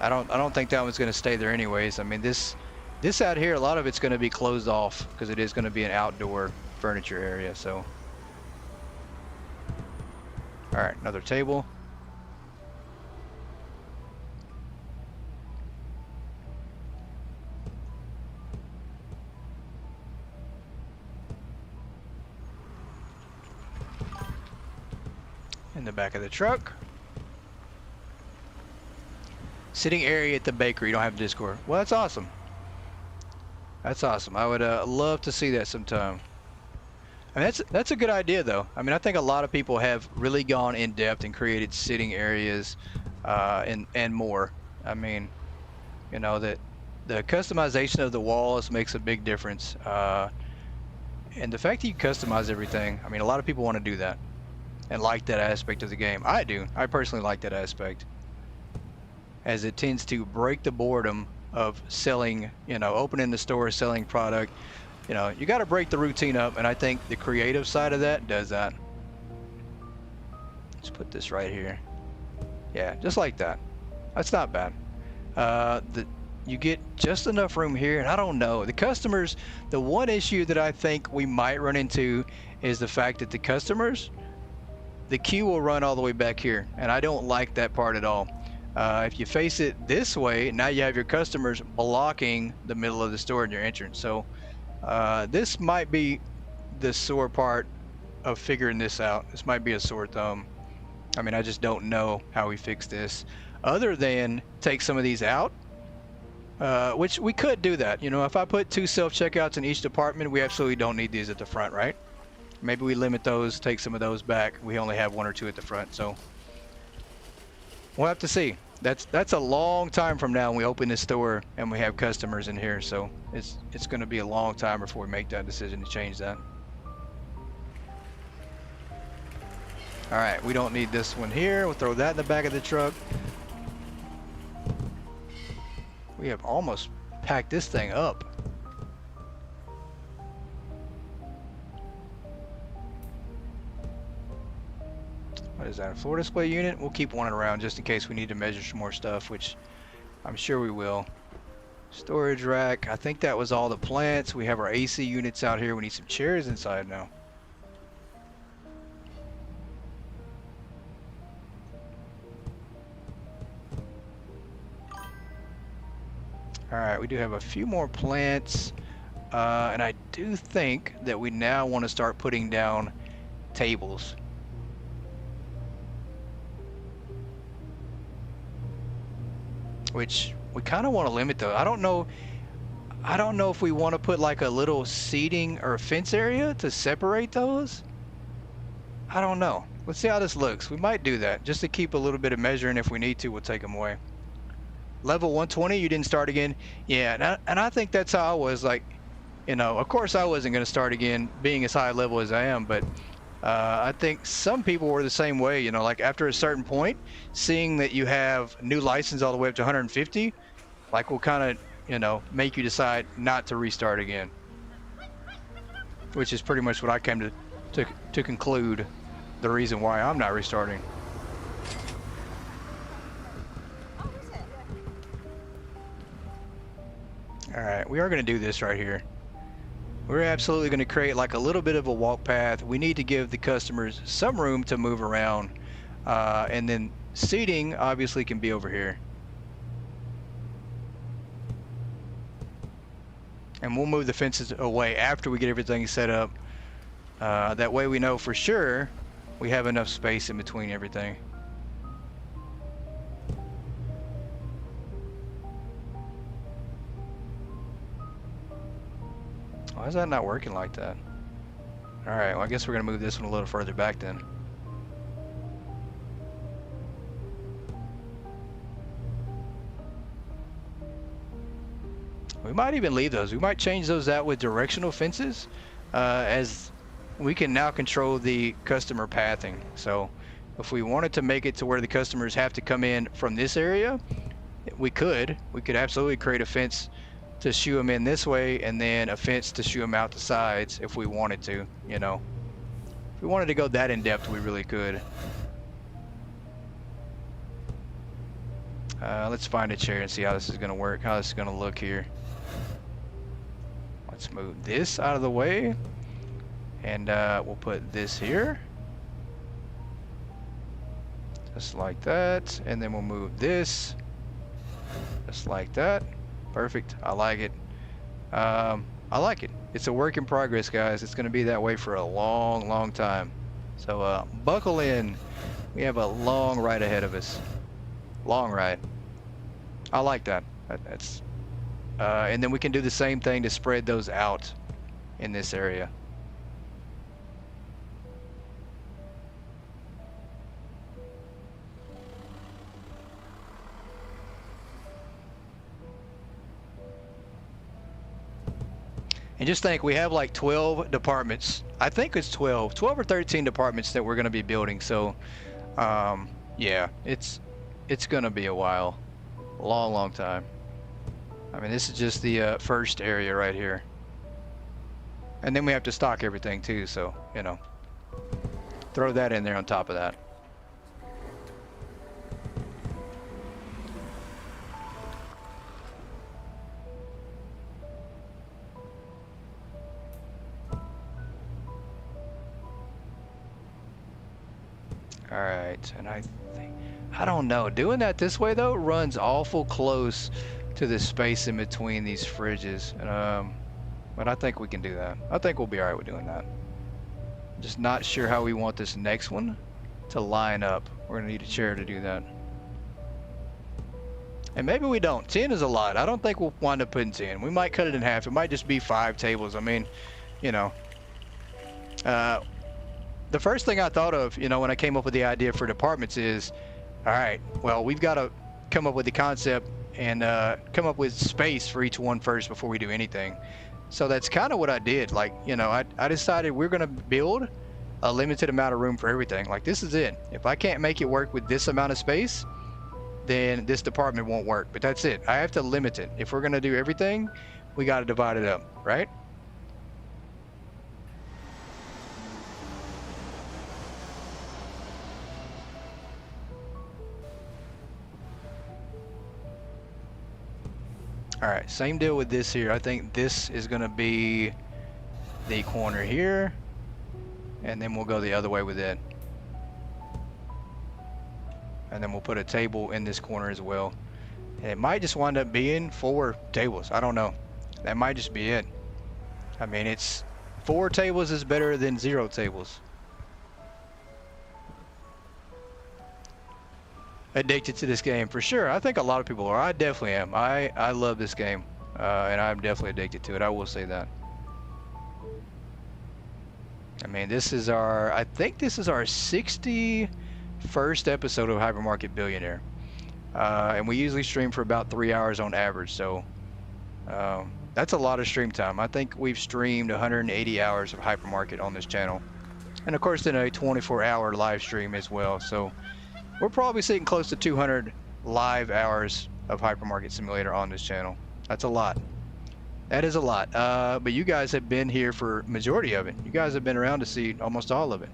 I don't think that one's gonna stay there anyways. I mean, this out here, a lot of it's gonna be closed off because it is gonna be an outdoor furniture area. So, all right, another table. In the back of the truck. Sitting area at the bakery. You don't have Discord. Well, that's awesome. That's awesome. I would love to see that sometime. I mean, that's a good idea, though. I mean, I think a lot of people have really gone in depth and created sitting areas and more. I mean, you know, that the customization of the walls makes a big difference. And the fact that you customize everything, I mean, a lot of people want to do that and like that aspect of the game. I do. I personally like that aspect, as it tends to break the boredom of selling, you know, opening the store, selling product. You know, you got to break the routine up, and I think the creative side of that does that. Let's put this right here. Yeah, just like that. That's not bad. You get just enough room here, and I don't know. The customers, the one issue that I think we might run into is the fact that the customers, the queue will run all the way back here, and I don't like that part at all. If you face it this way, now you have your customers blocking the middle of the store and your entrance. So this might be the sore part of figuring this out. This might be a sore thumb. I mean, I just don't know how we fix this, other than take some of these out, which we could do that. You know, if I put 2 self-checkouts in each department, we absolutely don't need these at the front, right? Maybe we limit those, take some of those back. We only have 1 or 2 at the front, so we'll have to see. That's a long time from now when we open this store and we have customers in here, so it's going to be a long time before we make that decision to change that. All right, we don't need this one here. We'll throw that in the back of the truck. We have almost packed this thing up. What is that, a floor display unit? We'll keep one around just in case we need to measure some more stuff, which I'm sure we will. Storage rack, I think that was all the plants. We have our AC units out here. We need some chairs inside now. All right, we do have a few more plants, and I do think that we now want to start putting down tables. Which we kind of want to limit though. I don't know if we want to put like a little seating or a fence area to separate those. I don't know. Let's see how this looks. We might do that just to keep a little bit of measure, and if we need to, we'll take them away. Level 120, you didn't start again. Yeah, and I think that's how I was. Like, you know, of course I wasn't going to start again being as high level as I am, but I think some people were the same way. You know, like after a certain point, seeing that you have new license all the way up to 150, like will kind of, you know, make you decide not to restart again, which is pretty much what I came to conclude the reason why I'm not restarting. All right, we are going to do this right here. We're absolutely going to create like a little bit of a walk path. We need to give the customers some room to move around, and then seating obviously can be over here. And we'll move the fences away after we get everything set up. That way we know for sure we have enough space in between everything. Why is that not working like that? All right, well, I guess we're gonna move this one a little further back then. We might even leave those. We might change those out with directional fences, as we can now control the customer pathing. So if we wanted to make it to where the customers have to come in from this area, we could absolutely create a fence to shoo them in this way, and then a fence to shoo them out the sides if we wanted to, you know. we wanted to go that in depth, we really could. Let's find a chair and see how this is going to work, how this is going to look here. Let's move this out of the way, and we'll put this here. Just like that, and then we'll move this just like that. Perfect. I like it. I like it. It's a work in progress, guys. It's going to be that way for a long time. So buckle in. We have a long ride ahead of us. Long ride. I like that. That's and then we can do the same thing to spread those out in this area. And just think, we have like 12 departments. I think it's 12 or 13 departments that we're going to be building. So, yeah, it's going to be a while, long time. I mean, this is just the first area right here. And then we have to stock everything too. So, you know, throw that in there on top of that. All right, and I don't know, doing that this way though runs awful close to the space in between these fridges, but I think we can do that. I think we'll be all right with doing that. Just not sure how we want this next one to line up. We're gonna need a chair to do that, and maybe we don't. 10 is a lot. I don't think we'll wind up putting 10. We might cut it in half. It might just be 5 tables. I mean, you know, the first thing I thought of, you know, when I came up with the idea for departments is, all right, well, we've got to come up with the concept and come up with space for each one first before we do anything. So that's kind of what I did. Like, you know, I decided we're going to build a limited amount of room for everything. Like, this is it. If I can't make it work with this amount of space, then this department won't work. But that's it. I have to limit it. If we're going to do everything, we got to divide it up, right? All right, same deal with this here. I think this is gonna be the corner here, and then we'll go the other way with it. And then we'll put a table in this corner as well. And it might just wind up being 4 tables. I don't know. That might just be it. I mean, it's 4 tables is better than 0 tables. Addicted to this game for sure. I think a lot of people are. I definitely am. I love this game, and I'm definitely addicted to it. I will say that. I mean, this is our, I think this is our 61st episode of Hypermarket Billionaire, and we usually stream for about 3 hours on average. So that's a lot of stream time. I think we've streamed 180 hours of Hypermarket on this channel, and of course then a 24-hour live stream as well. So we're probably sitting close to 200 live hours of Hypermarket Simulator on this channel. That's a lot. That is a lot. But you guys have been here for majority of it. You guys have been around to see almost all of it.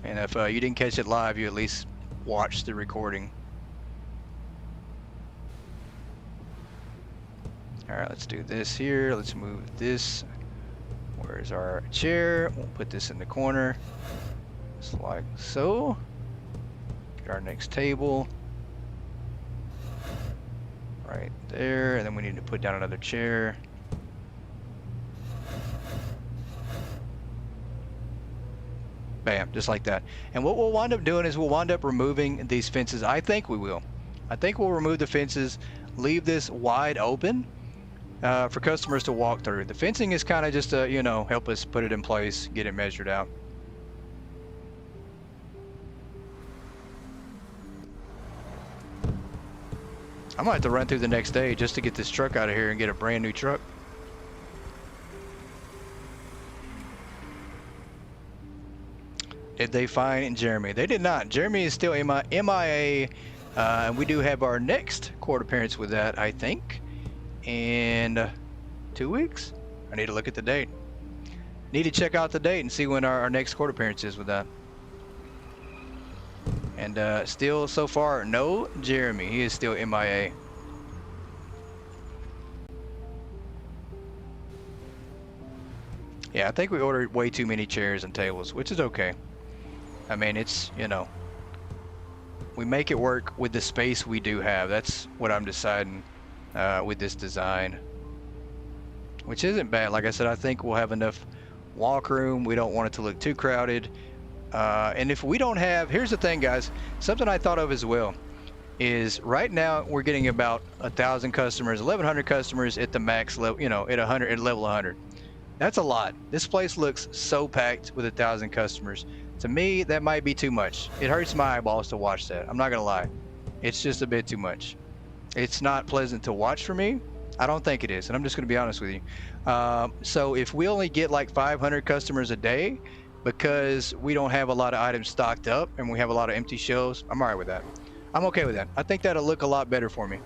And if you didn't catch it live, you at least watched the recording. All right, let's do this here. Let's move this. Where's our chair? We'll put this in the corner. Just like so. Get our next table right there, and then we need to put down another chair. Bam, just like that. And what we'll wind up doing is we'll wind up removing these fences. I think we will. I think we'll remove the fences, leave this wide open for customers to walk through. The fencing is kind of just to, you know, help us put it in place, get it measured out. I might have to run through the next day just to get this truck out of here and get a brand new truck. Did they find Jeremy? They did not. Jeremy is still MIA, and we do have our next court appearance with that, I think, in 2 weeks. I need to look at the date. need to check out the date and see when our next court appearance is with that. And still so far, no Jeremy. He is still MIA. Yeah, I think we ordered way too many chairs and tables, which is okay. I mean, it's, you know, we make it work with the space we do have. That's what I'm deciding with this design, which isn't bad. Like I said, I think we'll have enough walk room. We don't want it to look too crowded. And if we don't have, here's the thing, guys, something I thought of as well is right now we're getting about 1,000 customers, 1,100 customers at the max level, you know, at 100, at level 100. That's a lot. This place looks so packed with 1,000 customers. To me, that might be too much. It hurts my eyeballs to watch that. I'm not gonna lie. It's just a bit too much. It's not pleasant to watch for me. I don't think it is, and I'm just gonna be honest with you. So if we only get like 500 customers a day, because we don't have a lot of items stocked up and we have a lot of empty shelves, I'm all right with that. I'm okay with that. I think that'll look a lot better for me.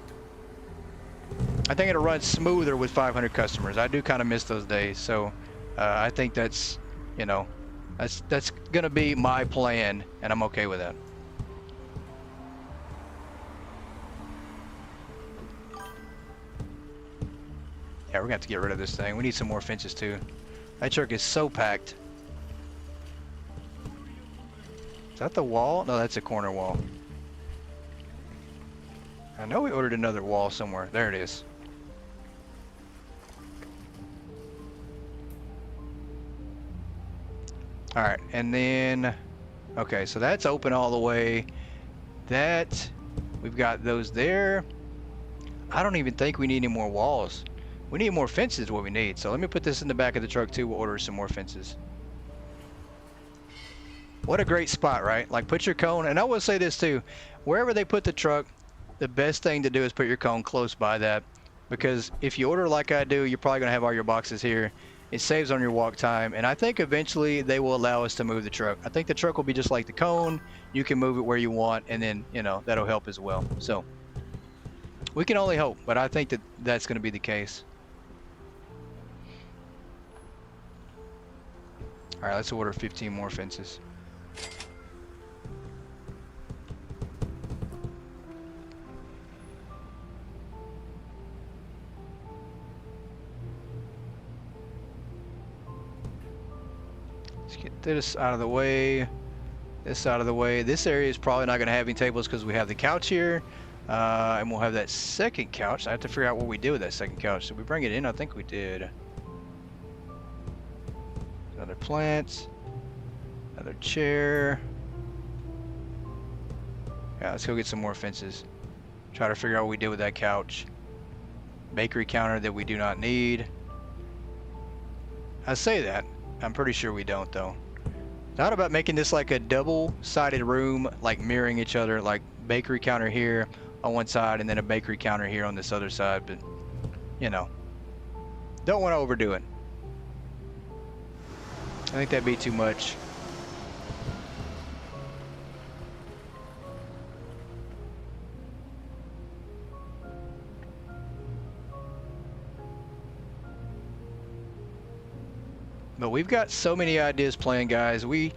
I think it'll run smoother with 500 customers. I do kind of miss those days, so I think that's, you know, that's gonna be my plan, and I'm okay with that. Yeah, we're gonna have to get rid of this thing. We need some more fences too. That truck is so packed. Is that the wall? No, that's a corner wall. I know we ordered another wall somewhere. There it is. All right, and then, okay, so that's open all the way. That, we've got those there. I don't even think we need any more walls. We need more fences is what we need. So let me put this in the back of the truck too. We'll order some more fences. What a great spot, right? Like, put your cone, and I will say this too, wherever they put the truck, the best thing to do is put your cone close by that, because if you order like I do, you're probably gonna have all your boxes here. It saves on your walk time, and I think eventually they will allow us to move the truck. I think the truck will be just like the cone. You can move it where you want, and then, you know, that'll help as well. So we can only hope, but I think that that's gonna be the case. All right, let's order 15 more fences. Let's get this out of the way. This out of the way. This area is probably not going to have any tables because we have the couch here. And we'll have that second couch. I have to figure out what we did with that second couch. Did we bring it in? I think we did. Another plant. Another chair. Yeah, let's go get some more fences. Try to figure out what we did with that couch. Bakery counter that we do not need. I say that. I'm pretty sure we don't though. Thought about making this like a double-sided room, like mirroring each other, like bakery counter here on one side and then a bakery counter here on this other side, but you know, don't want to overdo it. I think that'd be too much. But we've got so many ideas planned, guys. We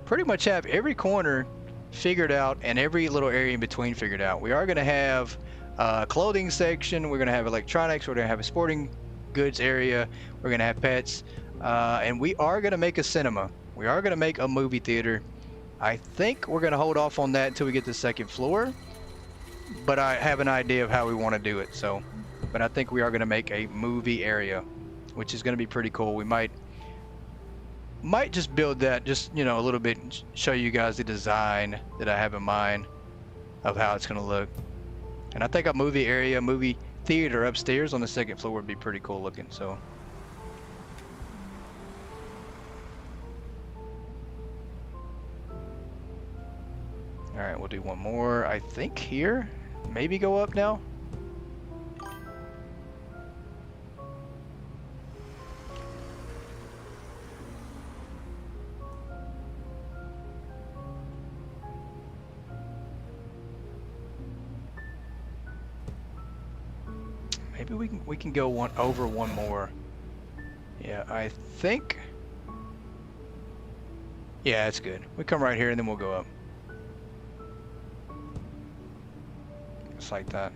pretty much have every corner figured out and every little area in between figured out. We are going to have a clothing section. We're going to have electronics. We're going to have a sporting goods area. We're going to have pets. And we are going to make a cinema. We are going to make a movie theater. I think we're going to hold off on that until we get to the second floor. But I have an idea of how we want to do it. So, but I think we are going to make a movie area, which is going to be pretty cool. We might just build that, just, you know, a little bit, and show you guys the design that I have in mind of how it's going to look. And I think a movie area, movie theater upstairs on the second floor would be pretty cool looking. So all right, we'll do one more, I think, here. Maybe go up now. Maybe we can go over one more. Yeah, I think Yeah, that's good. We come right here and then we'll go up. Just like that.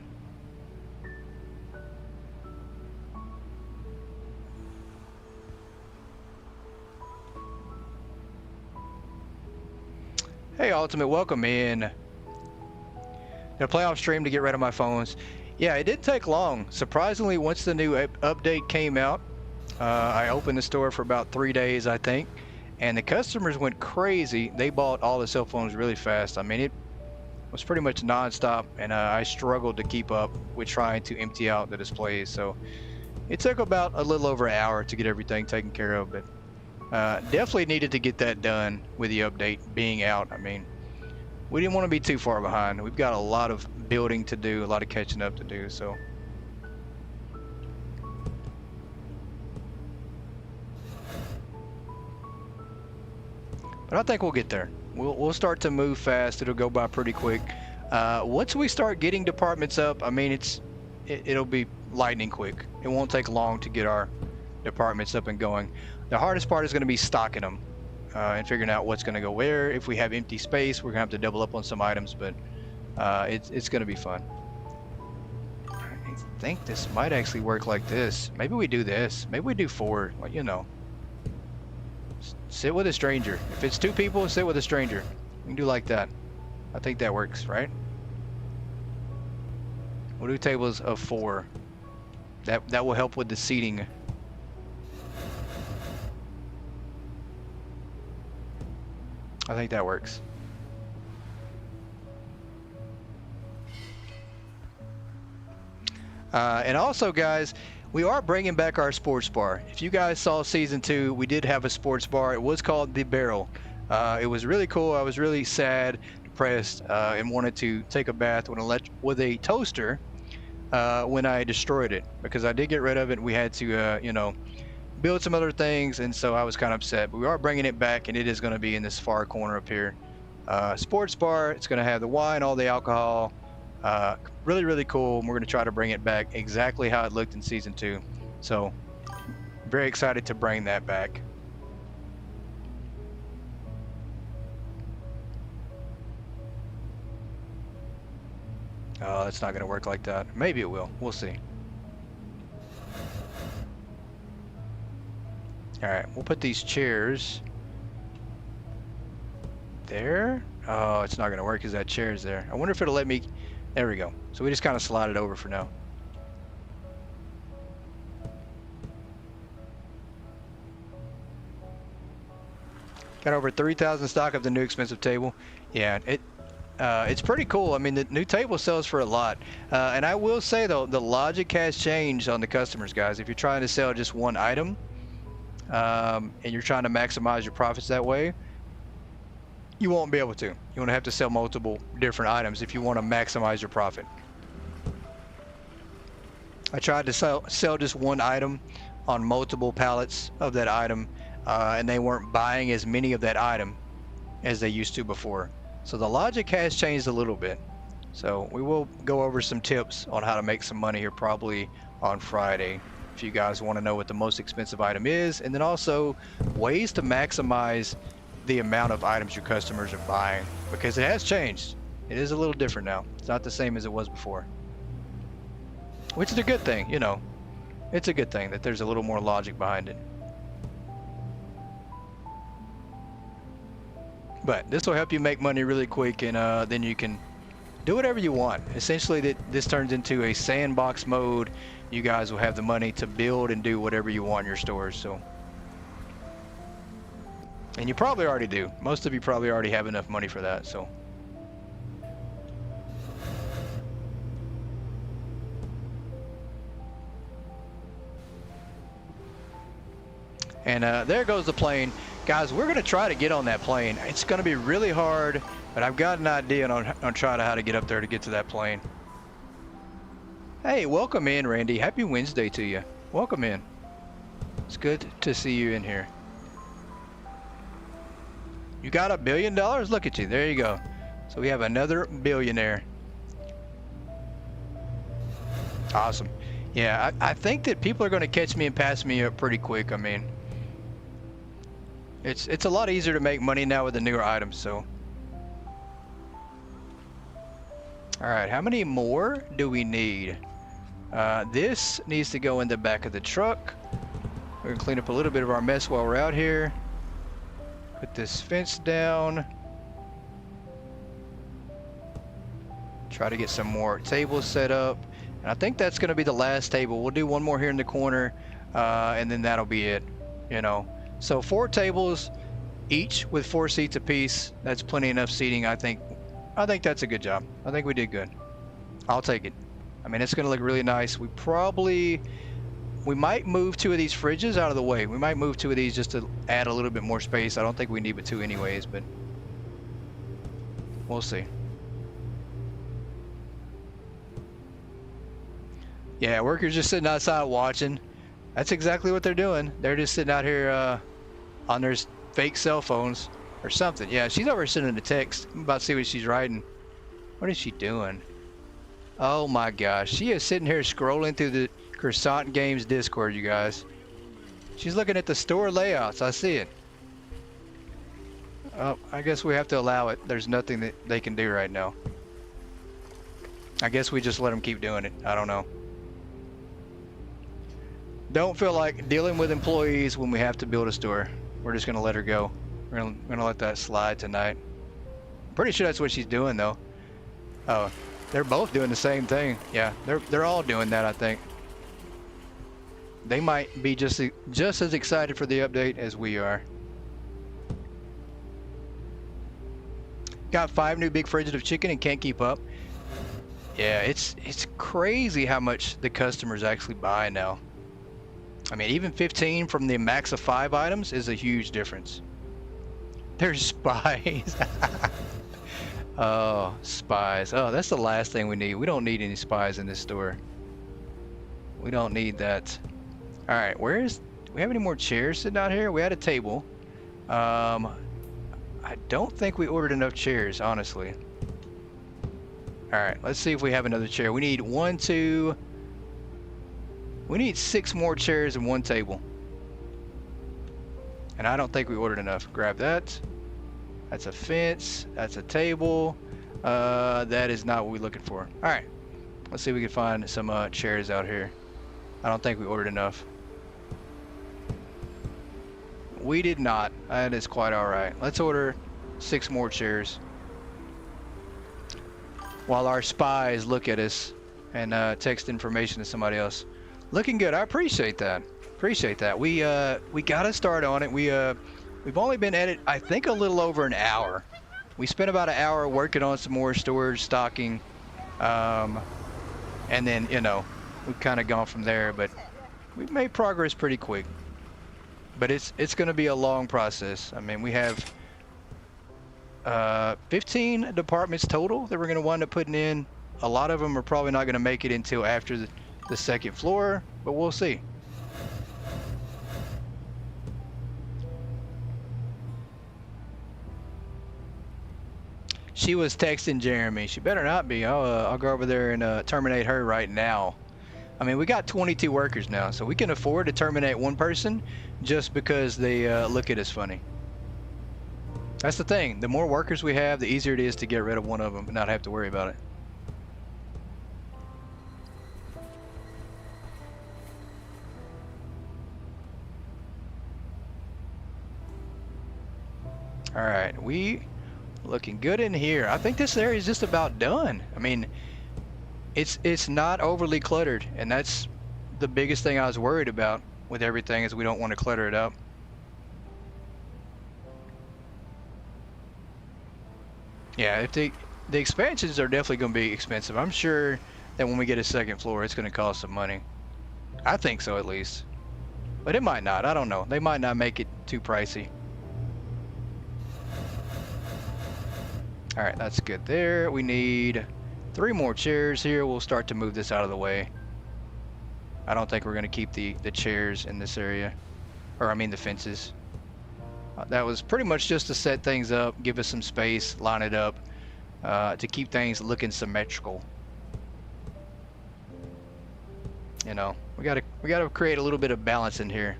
Hey, Ultimate, welcome in. Gonna play off stream to get rid of my phones. Yeah, it didn't take long. Surprisingly, once the new update came out, I opened the store for about 3 days, I think, and the customers went crazy. They bought all the cell phones really fast. I mean, it was pretty much non-stop, and I struggled to keep up with trying to empty out the displays. So it took about a little over an hour to get everything taken care of, but definitely needed to get that done with the update being out. I mean, we didn't want to be too far behind. We've got a lot of building to do, a lot of catching up to do, so. But I think we'll get there. We'll start to move fast. It'll go by pretty quick. Once we start getting departments up, I mean, it'll be lightning quick. It won't take long to get our departments up and going. The hardest part is going to be stocking them and figuring out what's going to go where. If we have empty space, we're going to have to double up on some items, but it's going to be fun. I think this might actually work like this. Maybe we do this. Maybe we do 4, well, you know. Sit with a stranger. If it's 2 people, sit with a stranger. We can do like that. I think that works, right? We'll do tables of 4. That will help with the seating. I think that works. And also, guys, we are bringing back our sports bar. If you guys saw season 2, we did have a sports bar. It was called The Barrel. It was really cool. I was really sad, depressed, and wanted to take a bath with a toaster when I destroyed it, because I did get rid of it. We had to, you know, build some other things, and so I was kind of upset. But we are bringing it back, and it is going to be in this far corner up here. Sports bar. It's going to have the wine, all the alcohol. Really, really cool. And we're going to try to bring it back exactly how it looked in season 2. So, very excited to bring that back. Oh, that's not going to work like that. Maybe it will. We'll see. All right, we'll put these chairs there. Oh, it's not going to work because that chair is there. I wonder if it'll let me. There we go. So we just kind of slide it over for now. Got over 3,000 stock of the new expensive table. Yeah, it's pretty cool. I mean, the new table sells for a lot. And I will say, though, the logic has changed on the customers, guys. If you're trying to sell just one item, and you're trying to maximize your profits that way, you won't be able to. You want to have to sell multiple different items if you want to maximize your profit. I tried to sell just one item on multiple pallets of that item, and they weren't buying as many of that item as they used to before. So the logic has changed a little bit. So we will go over some tips on how to make some money here probably on Friday, if you guys want to know what the most expensive item is, and then also ways to maximize the amount of items your customers are buying, because it has changed. It is a little different now. It's not the same as it was before, which is a good thing. You know, it's a good thing that there's a little more logic behind it. But this will help you make money really quick, and then you can do whatever you want. Essentially, this turns into a sandbox mode. You guys will have the money to build and do whatever you want in your stores. So, and you probably already do. Most of you probably already have enough money for that. So, and there goes the plane. Guys, we're going to try to get on that plane. It's going to be really hard, but I've got an idea on trying to how to get up there to get to that plane. Hey, welcome in, Randy. Happy Wednesday to you. Welcome in. It's good to see you in here. You got $1 billion? Look at you. There you go. So we have another billionaire. Awesome. Yeah, I think that people are going to catch me and pass me up pretty quick. I mean, It's a lot easier to make money now with the newer items. So, all right, how many more do we need? This needs to go in the back of the truck. We're gonna clean up a little bit of our mess while we're out here. Put this fence down. Try to get some more tables set up. And I think that's gonna be the last table. We'll do one more here in the corner, and then that'll be it, you know. So 4 tables, each with 4 seats apiece. That's plenty enough seating, I think. I think that's a good job. I think we did good. I'll take it. I mean, it's gonna look really nice. We might move 2 of these fridges out of the way. We might move 2 of these just to add a little bit more space. I don't think we need but 2 anyways, but we'll see. Yeah, workers just sitting outside watching. That's exactly what they're doing. They're just sitting out here on their fake cell phones or something. Yeah, she's over sending a text. I'm about to see what she's writing. What is she doing? Oh my gosh, she is sitting here scrolling through the Croissant Games Discord, you guys. She's looking at the store layouts. I see it. Oh, I guess we have to allow it. There's nothing that they can do right now. I guess we just let them keep doing it. I don't know. Don't feel like dealing with employees when we have to build a store. We're just gonna let her go. We're gonna let that slide tonight. Pretty sure that's what she's doing though. Oh, they're both doing the same thing. Yeah, they're all doing that, I think. They might be just as excited for the update as we are. Got 5 new big fridges of chicken and can't keep up. Yeah, it's crazy how much the customers actually buy now. I mean, even 15 from the max of 5 items is a huge difference. There's spies. Oh, spies. Oh, that's the last thing we need. We don't need any spies in this store. We don't need that. All right, do we have any more chairs sitting out here? We had a table. I don't think we ordered enough chairs, honestly. All right, let's see if we have another chair. We need 1, 2. We need 6 more chairs and 1 table. And I don't think we ordered enough. Grab that. That's a fence. That's a table. That is not what we're looking for. All right, let's see if we can find some chairs out here. I don't think we ordered enough. We did not. That is quite all right. Let's order 6 more chairs while our spies look at us and text information to somebody else. Looking good. I appreciate that. Appreciate that. We got to start on it. We've only been at it, I think, a little over an hour. We spent about an hour working on some more storage, stocking, and then, you know, we've kind of gone from there, but we've made progress pretty quick. But it's going to be a long process. I mean, we have 15 departments total that we're going to wind up putting in. A lot of them are probably not going to make it until after the 2nd floor, but we'll see. She was texting Jeremy. She better not be. I'll go over there and terminate her right now. I mean, we got 22 workers now, so we can afford to terminate 1 person just because they look at us funny. That's the thing. The more workers we have, the easier it is to get rid of one of them and not have to worry about it. All right, we looking good in here. I think this area is just about done. I mean, it's not overly cluttered, and that's the biggest thing I was worried about with everything, is we don't want to clutter it up. Yeah, if the expansions are definitely going to be expensive. I'm sure that when we get a 2nd floor, it's going to cost some money. I think so, at least. But it might not. I don't know. They might not make it too pricey. All right, that's good there. We need 3 more chairs here. We'll start to move this out of the way. I don't think we're going to keep the chairs in this area. Or, I mean, the fences. That was pretty much just to set things up, give us some space, line it up, to keep things looking symmetrical. You know, we gotta create a little bit of balance in here.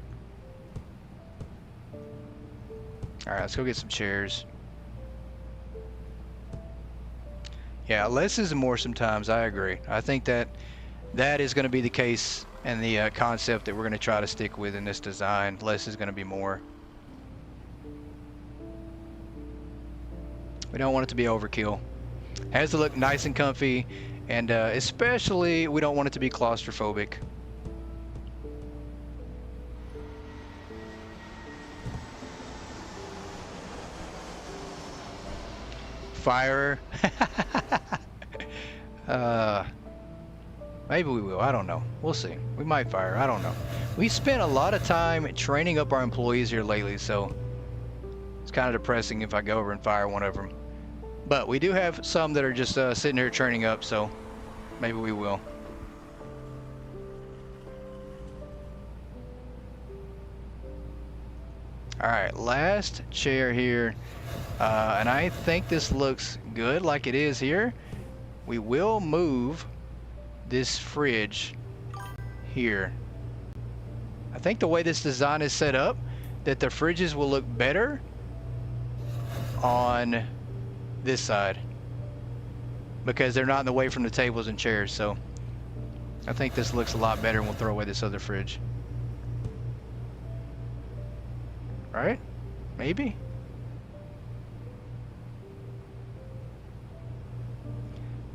All right, let's go get some chairs. Yeah, less is more sometimes. I agree. I think that is going to be the case and the concept that we're going to try to stick with in this design. Less is going to be more. We don't want it to be overkill. It has to look nice and comfy, and especially we don't want it to be claustrophobic. Fire. Maybe we will. I don't know. We'll see. We might fire. I don't know. We spent a lot of time training up our employees here lately, so it's kind of depressing if I go over and fire one of them. But we do have some that are just sitting here training up, so maybe we will. All right, last chair here, and I think this looks good like it is here. We will move this fridge here. I think the way this design is set up, that the fridges will look better on this side because they're not in the way from the tables and chairs. So I think this looks a lot better, and we'll throw away this other fridge. Right? Maybe?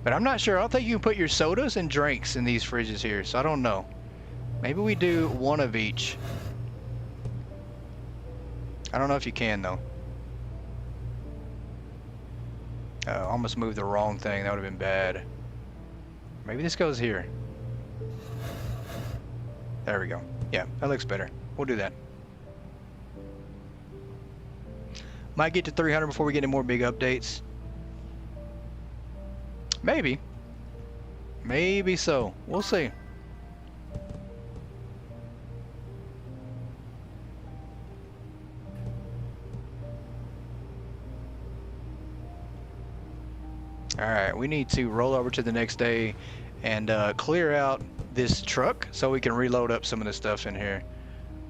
But I'm not sure. I don't think you can put your sodas and drinks in these fridges here, so I don't know. Maybe we do one of each. I don't know if you can, though. Almost moved the wrong thing. That would have been bad. Maybe this goes here. There we go. Yeah, that looks better. We'll do that. Might get to 300 before we get any more big updates. Maybe. Maybe so. We'll see. Alright, we need to roll over to the next day and clear out this truck so we can reload up some of the stuff in here.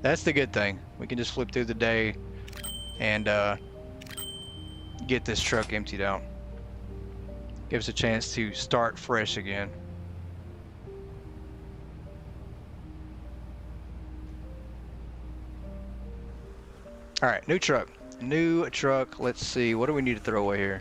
That's the good thing. We can just flip through the day and get this truck emptied out. Give us a chance to start fresh again. Alright, new truck. New truck. Let's see. What do we need to throw away here?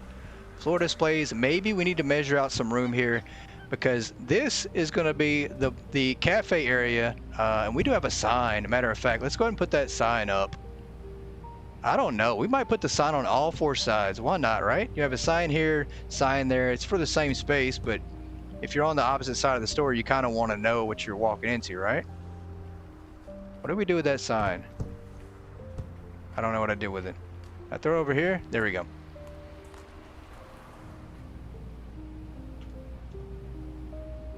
Floor displays. Maybe we need to measure out some room here because this is going to be the cafe area. And we do have a sign. Matter of fact, let's go ahead and put that sign up. I don't know. We might put the sign on all four sides. Why not, right? You have a sign here, sign there. It's for the same space, but if you're on the opposite side of the store, you kind of want to know what you're walking into, right? What do we do with that sign? I don't know what I did with it. I throw it over here. There we go.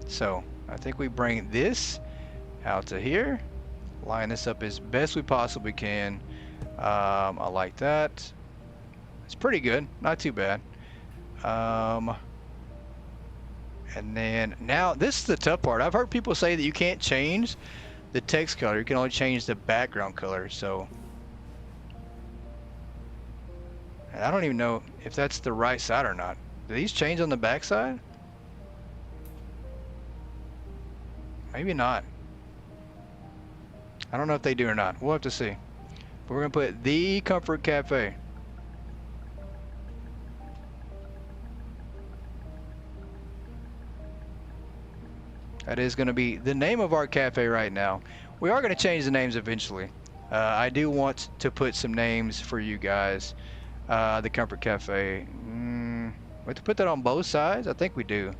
So I think we bring this out to here, line this up as best we possibly can. I like that. It's pretty good, not too bad. And then now this is the tough part. I've heard people say that you can't change the text color. You can only change the background color. So and I don't even know if that's the right side or not. Do these change on the back side? Maybe not. I don't know if they do or not. We'll have to see. But we're going to put the Comfort Cafe. That is going to be the name of our cafe right now. We are going to change the names eventually. I do want to put some names for you guys. The Comfort Cafe. We have to put that on both sides? I think we do.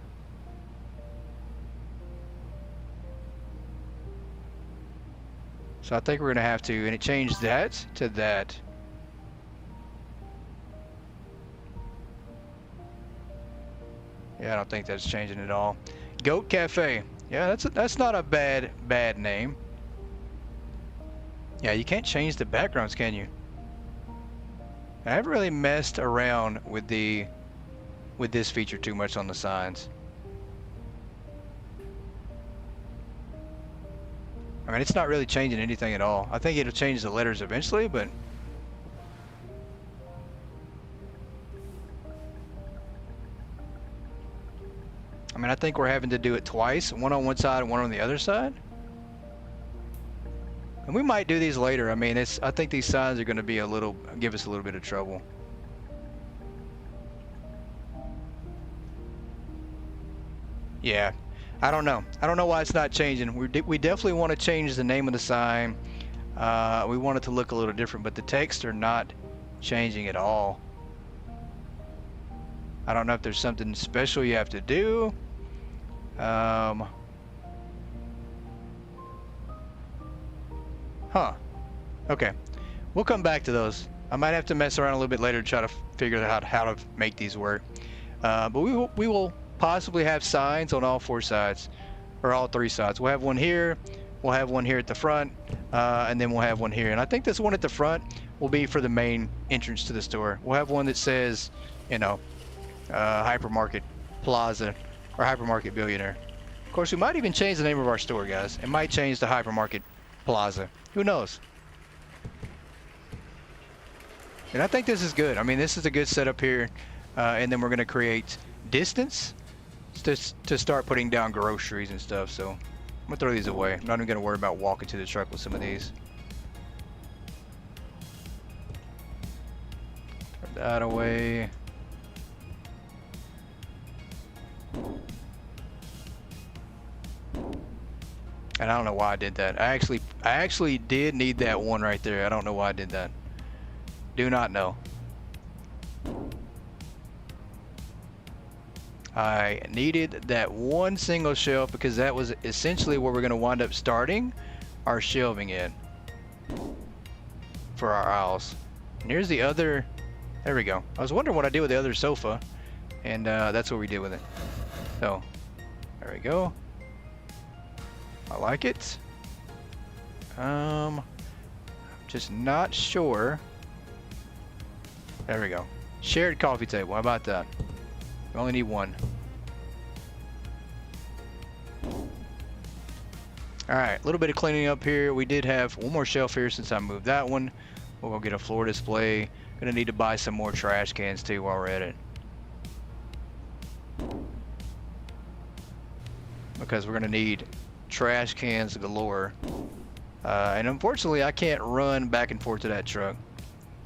So I think we're gonna have to, and it changed that to that. Yeah, I don't think that's changing at all. Goat Cafe. Yeah, that's not a bad name. Yeah, you can't change the backgrounds, can you? I haven't really messed around with this feature too much on the signs. I mean, it's not really changing anything at all. I think it'll change the letters eventually, but I mean, I think we're having to do it twice, one on one side and one on the other side. And we might do these later. I mean, I think these signs are going to be give us a little bit of trouble. Yeah, I don't know. I don't know why it's not changing. We definitely want to change the name of the sign. We want it to look a little different, but the text are not changing at all. I don't know if there's something special you have to do. Huh. Okay. We'll come back to those. I might have to mess around a little bit later to try to figure out how to make these work. But we will possibly have signs on all four sides, or all three sides. We'll have one here, we'll have one here at the front, and then we'll have one here. And I think this one at the front will be for the main entrance to the store. We'll have one that says, you know, Hypermarket Plaza or Hypermarket Billionaire. Of course, we might even change the name of our store, guys. It might change to Hypermarket Plaza. Who knows? And I think this is good. I mean, this is a good setup here. And then we're going to create distance to start putting down groceries and stuff. So I'm going to throw these away. I'm not even going to worry about walking to the truck with some of these. Put that away. And I don't know why I did that. I actually did need that one right there. I don't know why I did that. Do not know. I needed that one single shelf because that was essentially where we're going to wind up starting our shelving in for our aisles. And here's the other. There we go. I was wondering what I did with the other sofa, and that's what we did with it. So there we go. I like it. Just not sure. There we go. Shared coffee table. How about that? We only need one. Alright, a little bit of cleaning up here. We did have one more shelf here since I moved that one. We'll go get a floor display. Gonna need to buy some more trash cans too while we're at it. Because we're gonna need trash cans galore. And unfortunately I can't run back and forth to that truck.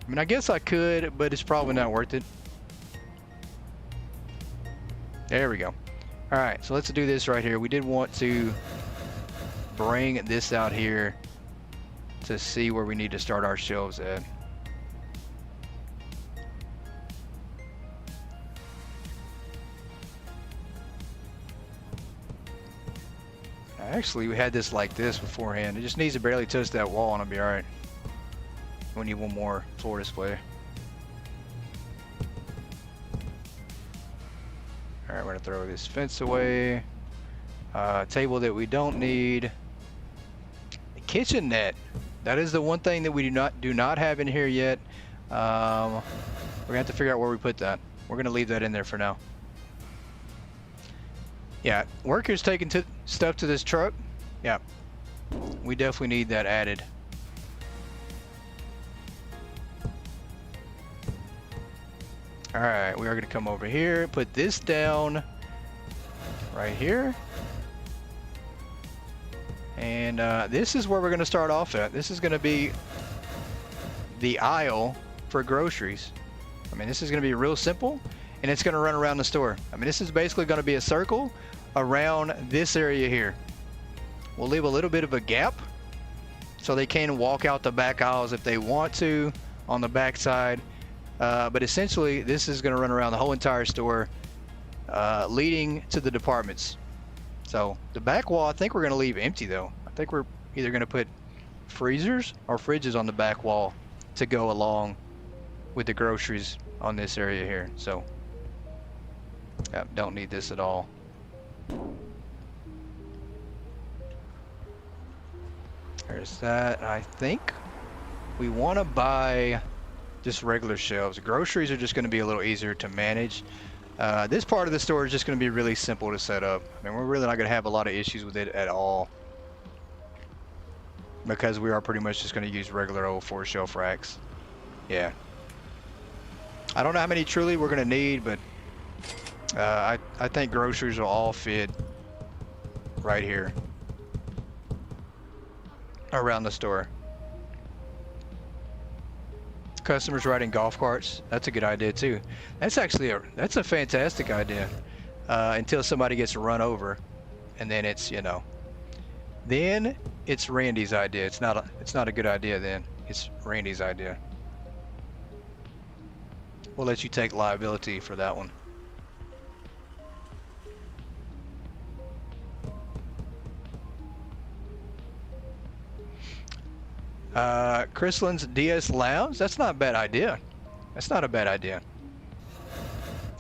I mean, I guess I could, but it's probably not worth it. There we go. Alright, so let's do this right here. We did want to bring this out here to see where we need to start our shelves at. Actually, we had this like this beforehand. It just needs to barely touch that wall and it'll be alright. We need one more floor display. Alright, we're gonna throw this fence away. Table that we don't need. The kitchen net. That is the one thing that we do not have in here yet. We're gonna have to figure out where we put that. We're gonna leave that in there for now. Yeah, workers taking stuff to this truck. Yeah, we definitely need that added. Alright, we are going to come over here, put this down right here. And this is where we're going to start off at. This is going to be the aisle for groceries. I mean, this is going to be real simple, and it's going to run around the store. I mean, this is basically going to be a circle around this area here. We'll leave a little bit of a gap so they can walk out the back aisles if they want to on the back side. But essentially, this is going to run around the whole entire store, leading to the departments. So the back wall, I think we're going to leave empty though. I think we're either going to put freezers or fridges on the back wall to go along with the groceries on this area here. So don't need this at all. There's that. I think we want to buy just regular shelves. Groceries are just going to be a little easier to manage. This part of the store is just going to be really simple to set up. I mean, we're really not going to have a lot of issues with it at all, because we are pretty much just going to use regular old 4-shelf racks. Yeah. I don't know how many truly we're going to need, but I think groceries will all fit right here around the store. Customers riding golf carts. That's a good idea too. That's actually that's a fantastic idea. Until somebody gets run over, and then it's then it's Randy's idea. It's not a good idea then. It's Randy's idea. We'll let you take liability for that one. Chryslin's DS Lounge? That's not a bad idea. That's not a bad idea.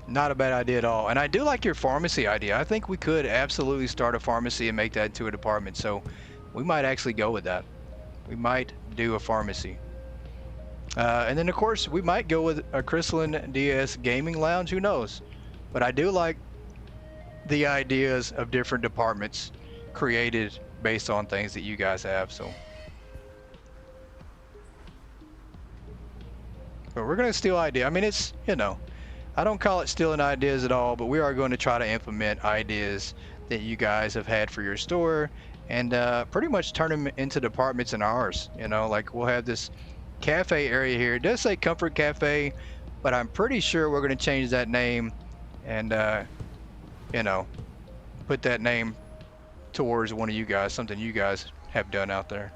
Not a bad idea at all. And I do like your pharmacy idea. I think we could absolutely start a pharmacy and make that into a department. So we might actually go with that. We might do a pharmacy. And then of course we might go with a Chryslin DS Gaming Lounge. Who knows? But I do like the ideas of different departments created based on things that you guys have. So. But we're going to steal ideas. I mean, it's, I don't call it stealing ideas at all, but we are going to try to implement ideas that you guys have had for your store and pretty much turn them into departments in ours. Like we'll have this cafe area here. It does say Comfort Cafe, but I'm pretty sure we're going to change that name and, put that name towards one of you guys, something you guys have done out there.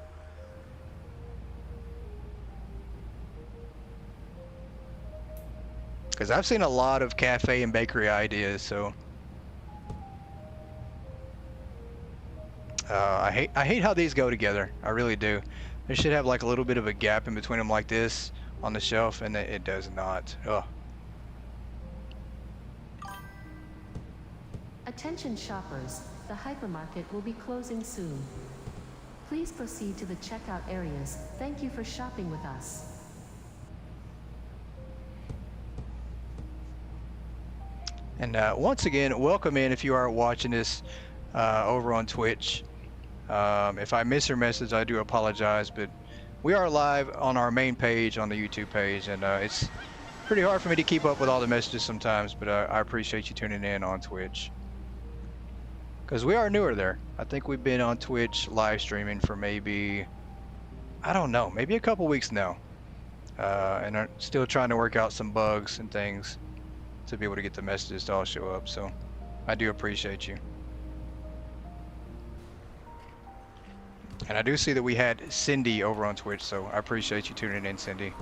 Because I've seen a lot of cafe and bakery ideas, so I hate how these go together. I really do. They should have like a little bit of a gap in between them like this on the shelf, and it does not. Ugh. Attention shoppers, the hypermarket will be closing soon. Please proceed to the checkout areas. Thank you for shopping with us. And once again, welcome in if you are watching this over on Twitch. If I miss your message, I do apologize, but we are live on our main page on the YouTube page, and it's pretty hard for me to keep up with all the messages sometimes, but I appreciate you tuning in on Twitch. Because we are newer there. I think we've been on Twitch live streaming for maybe, I don't know, maybe a couple weeks now. And are still trying to work out some bugs and things to be able to get the messages to all show up, so I do appreciate you. And I do see that we had Cindy over on Twitch, so I appreciate you tuning in, Cindy.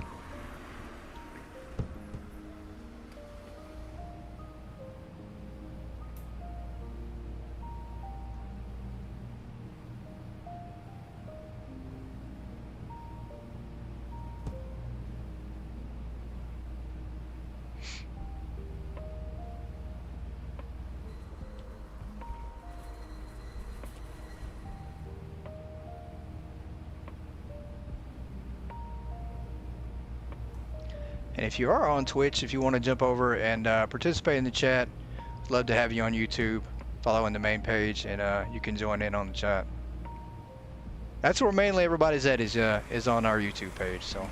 And if you are on Twitch, if you want to jump over and participate in the chat, I'd love to have you on YouTube, following the main page, and you can join in on the chat. That's where mainly everybody's at, is on our YouTube page. So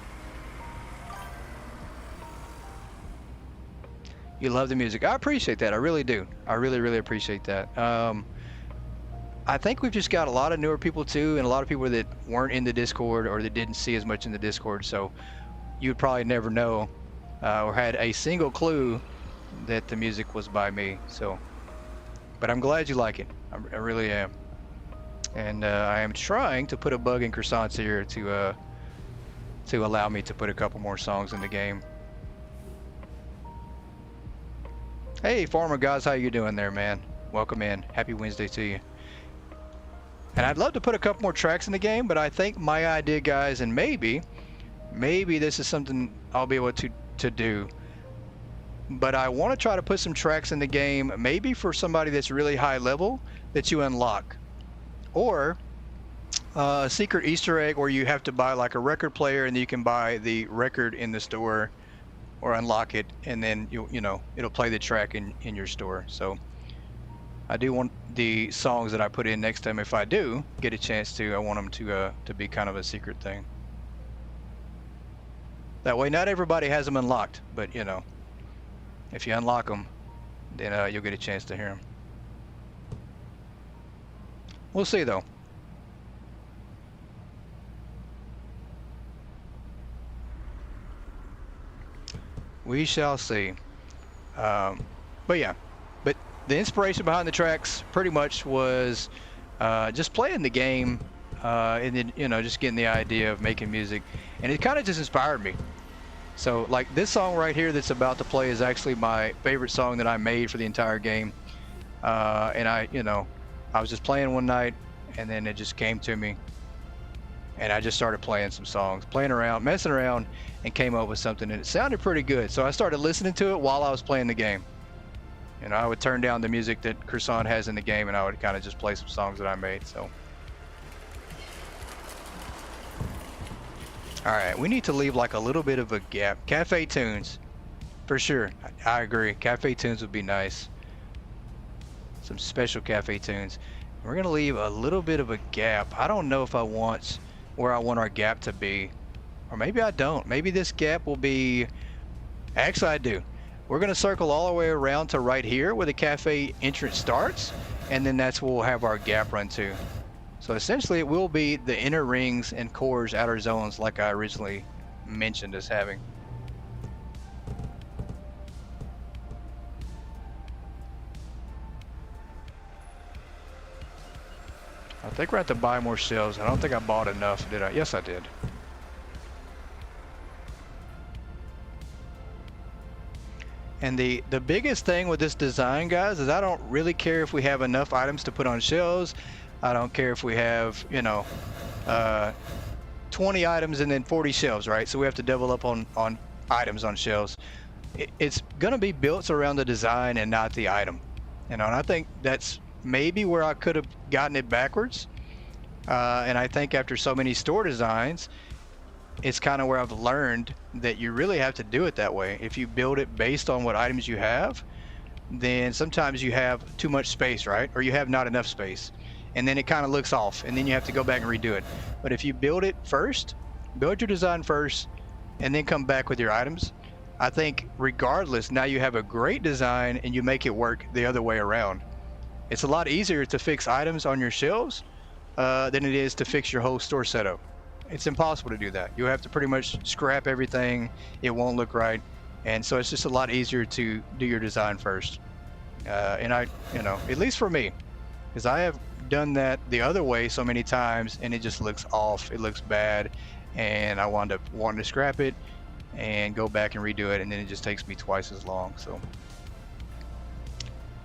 you love the music. I appreciate that. I really do. I really, really appreciate that. I think we've just got a lot of newer people too, and a lot of people that weren't in the Discord or that didn't see as much in the Discord. So you'd probably never know or had a single clue that the music was by me. So, but I'm glad you like it. I really am. And I am trying to put a bug in croissants here to allow me to put a couple more songs in the game. Hey, Farmer Guys, how you doing there, man? Welcome in. Happy Wednesday to you. And I'd love to put a couple more tracks in the game, but I think my idea, guys, and maybe this is something I'll be able to do, but I want to try to put some tracks in the game, maybe for somebody that's really high level that you unlock, or a secret Easter egg where you have to buy like a record player and you can buy the record in the store or unlock it, and then it'll play the track in your store. So I do want the songs that I put in next time, if I do get a chance to, I want them to be kind of a secret thing. That way, not everybody has them unlocked, but if you unlock them, then you'll get a chance to hear them. We'll see though. We shall see. But yeah, but the inspiration behind the tracks pretty much was just playing the game and then, you know, just getting the idea of making music, and it kind of just inspired me. So like this song right here that's about to play is actually my favorite song that I made for the entire game. And I was just playing one night and then it just came to me and I just started playing some songs, playing around, messing around, and came up with something and it sounded pretty good. So I started listening to it while I was playing the game. You know, I would turn down the music that Croissant has in the game and I would kind of just play some songs that I made. So all right, we need to leave like a little bit of a gap. Cafe tunes, for sure. I agree. Cafe tunes would be nice. Some special cafe tunes. We're gonna leave a little bit of a gap. I don't know if I want where I want our gap to be, or maybe I don't. Maybe this gap will be. Actually, I do. We're gonna circle all the way around to right here where the cafe entrance starts, and then that's where we'll have our gap run to. So essentially it will be the inner rings and cores outer zones like I originally mentioned as having. I think we're going to have to buy more shelves. I don't think I bought enough, did I? Yes, I did. And the biggest thing with this design, guys, is I don't really care if we have enough items to put on shelves. I don't care if we have, you know, 20 items and then 40 shelves, right? So we have to double up on items on shelves. It's going to be built around the design and not the item. You know, and I think that's maybe where I could have gotten it backwards. And I think after so many store designs, it's kind of where I've learned that you really have to do it that way. If you build it based on what items you have, then sometimes you have too much space, right? Or you have not enough space. And then it kind of looks off, and then you have to go back and redo it. But if you build it first, build your design first, and then come back with your items, I think regardless, now you have a great design and you make it work the other way around. It's a lot easier to fix items on your shelves than it is to fix your whole store setup. It's impossible to do that. You have to pretty much scrap everything. It won't look right. And so it's just a lot easier to do your design first. And I, you know, at least for me, because I have done that the other way so many times and it just looks off, it looks bad, and I wound up wanting to scrap it and go back and redo it, and then it just takes me twice as long. So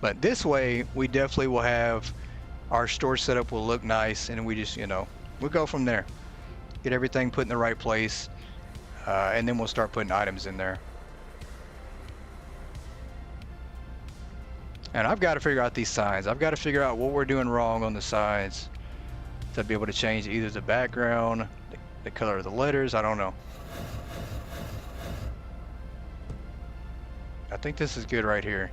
but this way we definitely will have our store setup will look nice, and we just, you know, we'll go from there, get everything put in the right place, and then we'll start putting items in there. And I've got to figure out these signs. I've got to figure out what we're doing wrong on the signs to be able to change either the background, the color of the letters. I don't know. I think this is good right here.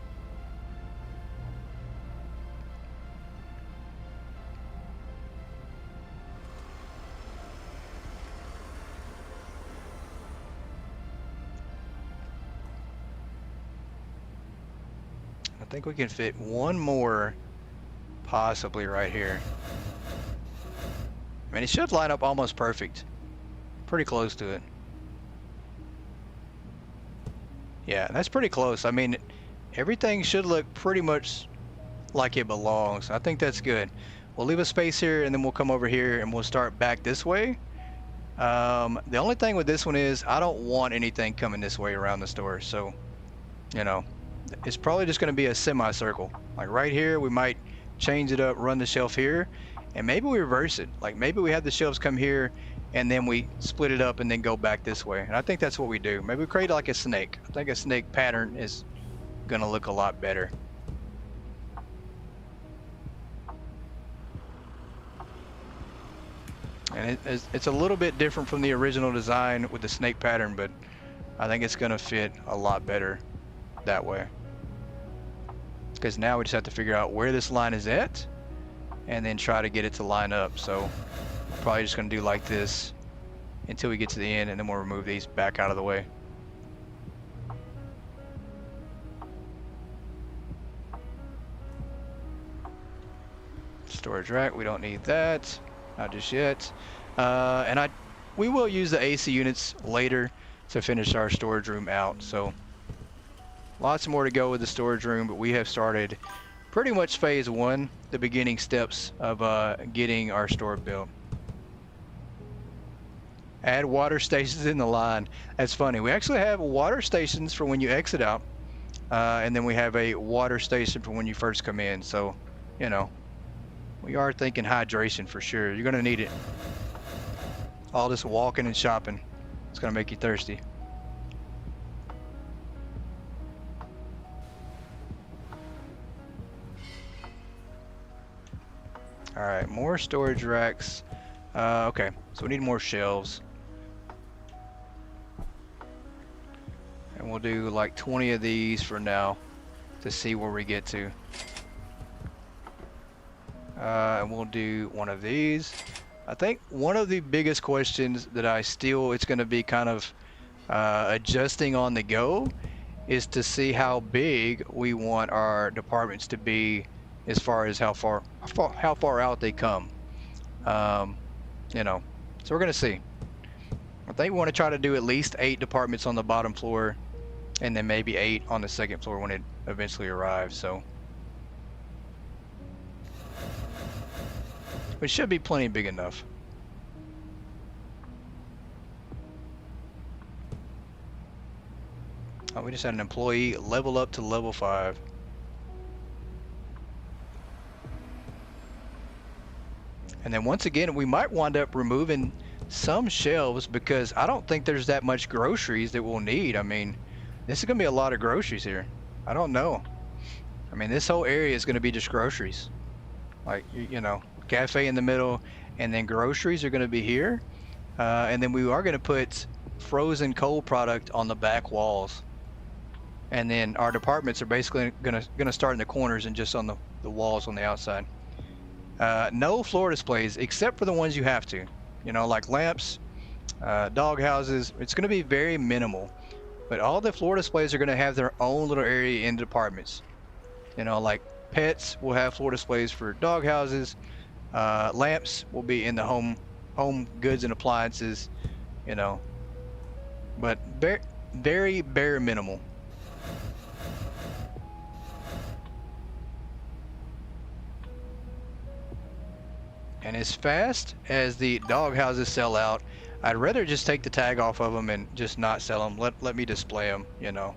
I think we can fit one more possibly right here. I mean, it should line up almost perfect. Pretty close to it. Yeah, that's pretty close. I mean, everything should look pretty much like it belongs. I think that's good. We'll leave a space here and then we'll come over here and we'll start back this way. The only thing with this one is I don't want anything coming this way around the store. So, you know, it's probably just going to be a semicircle. Like right here, we might change it up, run the shelf here, and maybe we reverse it. Like maybe we have the shelves come here and then we split it up and then go back this way. And I think that's what we do. Maybe we create like a snake. I think a snake pattern is going to look a lot better. And it's a little bit different from the original design with the snake pattern, but I think it's going to fit a lot better that way. Because now we just have to figure out where this line is at and then try to get it to line up. So I'm probably just going to do like this until we get to the end, and then we'll remove these back out of the way. Storage rack, we don't need that. Not just yet. We will use the AC units later to finish our storage room out. So lots more to go with the storage room, but we have started pretty much phase one, the beginning steps of getting our store built. Add water stations in the line. That's funny. We actually have water stations for when you exit out, and then we have a water station for when you first come in. So, you know, we are thinking hydration for sure. You're gonna need it. All this walking and shopping, it's gonna make you thirsty. All right, more storage racks. Okay, so we need more shelves. And we'll do like 20 of these for now to see where we get to. And we'll do one of these. I think one of the biggest questions that it's going to be kind of adjusting on the go is to see how big we want our departments to be as far as how far out they come. You know, so we're going to see. I think we want to try to do at least 8 departments on the bottom floor, and then maybe 8 on the second floor when it eventually arrives. So it should be plenty big enough. Oh, we just had an employee level up to level 5. And then once again, we might wind up removing some shelves because I don't think there's that much groceries that we'll need. I mean, this is gonna be a lot of groceries here. I don't know. I mean, this whole area is gonna be just groceries. Like, you know, cafe in the middle, and then groceries are gonna be here. And then we are gonna put frozen cold product on the back walls. And then our departments are basically gonna start in the corners and just on the walls on the outside. No floor displays except for the ones you have to. You know, like lamps, dog houses. It's gonna be very minimal. But all the floor displays are going to have their own little area in the departments. You know, like pets will have floor displays for dog houses. Lamps will be in the home goods and appliances. You know, but very bare minimal. And as fast as the dog houses sell out, I'd rather just take the tag off of them and just not sell them. Let me display them, you know.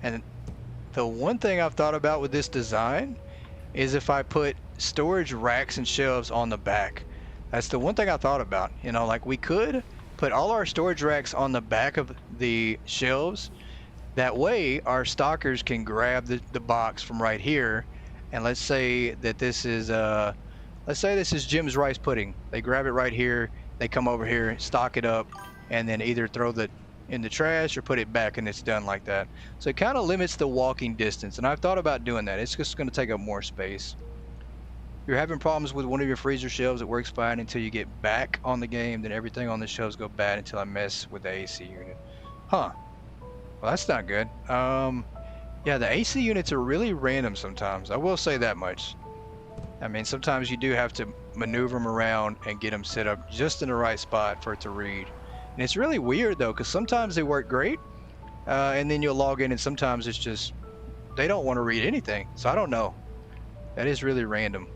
And the one thing I've thought about with this design is if I put storage racks and shelves on the back. That's the one thing I thought about. You know, like we could put all our storage racks on the back of the shelves. That way our stockers can grab the box from right here, and let's say that this is Jim's rice pudding. They grab it right here, they come over here, stock it up, and then either throw it in the trash or put it back, and it's done like that. So it kind of limits the walking distance, and I've thought about doing that. It's just going to take up more space. You're having problems with one of your freezer shelves, it works fine until you get back on the game, then everything on the shelves go bad until I mess with the AC unit. Huh. Well, that's not good. Yeah, the AC units are really random sometimes. I will say that much. I mean, sometimes you do have to maneuver them around and get them set up just in the right spot for it to read. And it's really weird though, because sometimes they work great, and then you'll log in and sometimes it's just, they don't want to read anything. So I don't know. That is really random.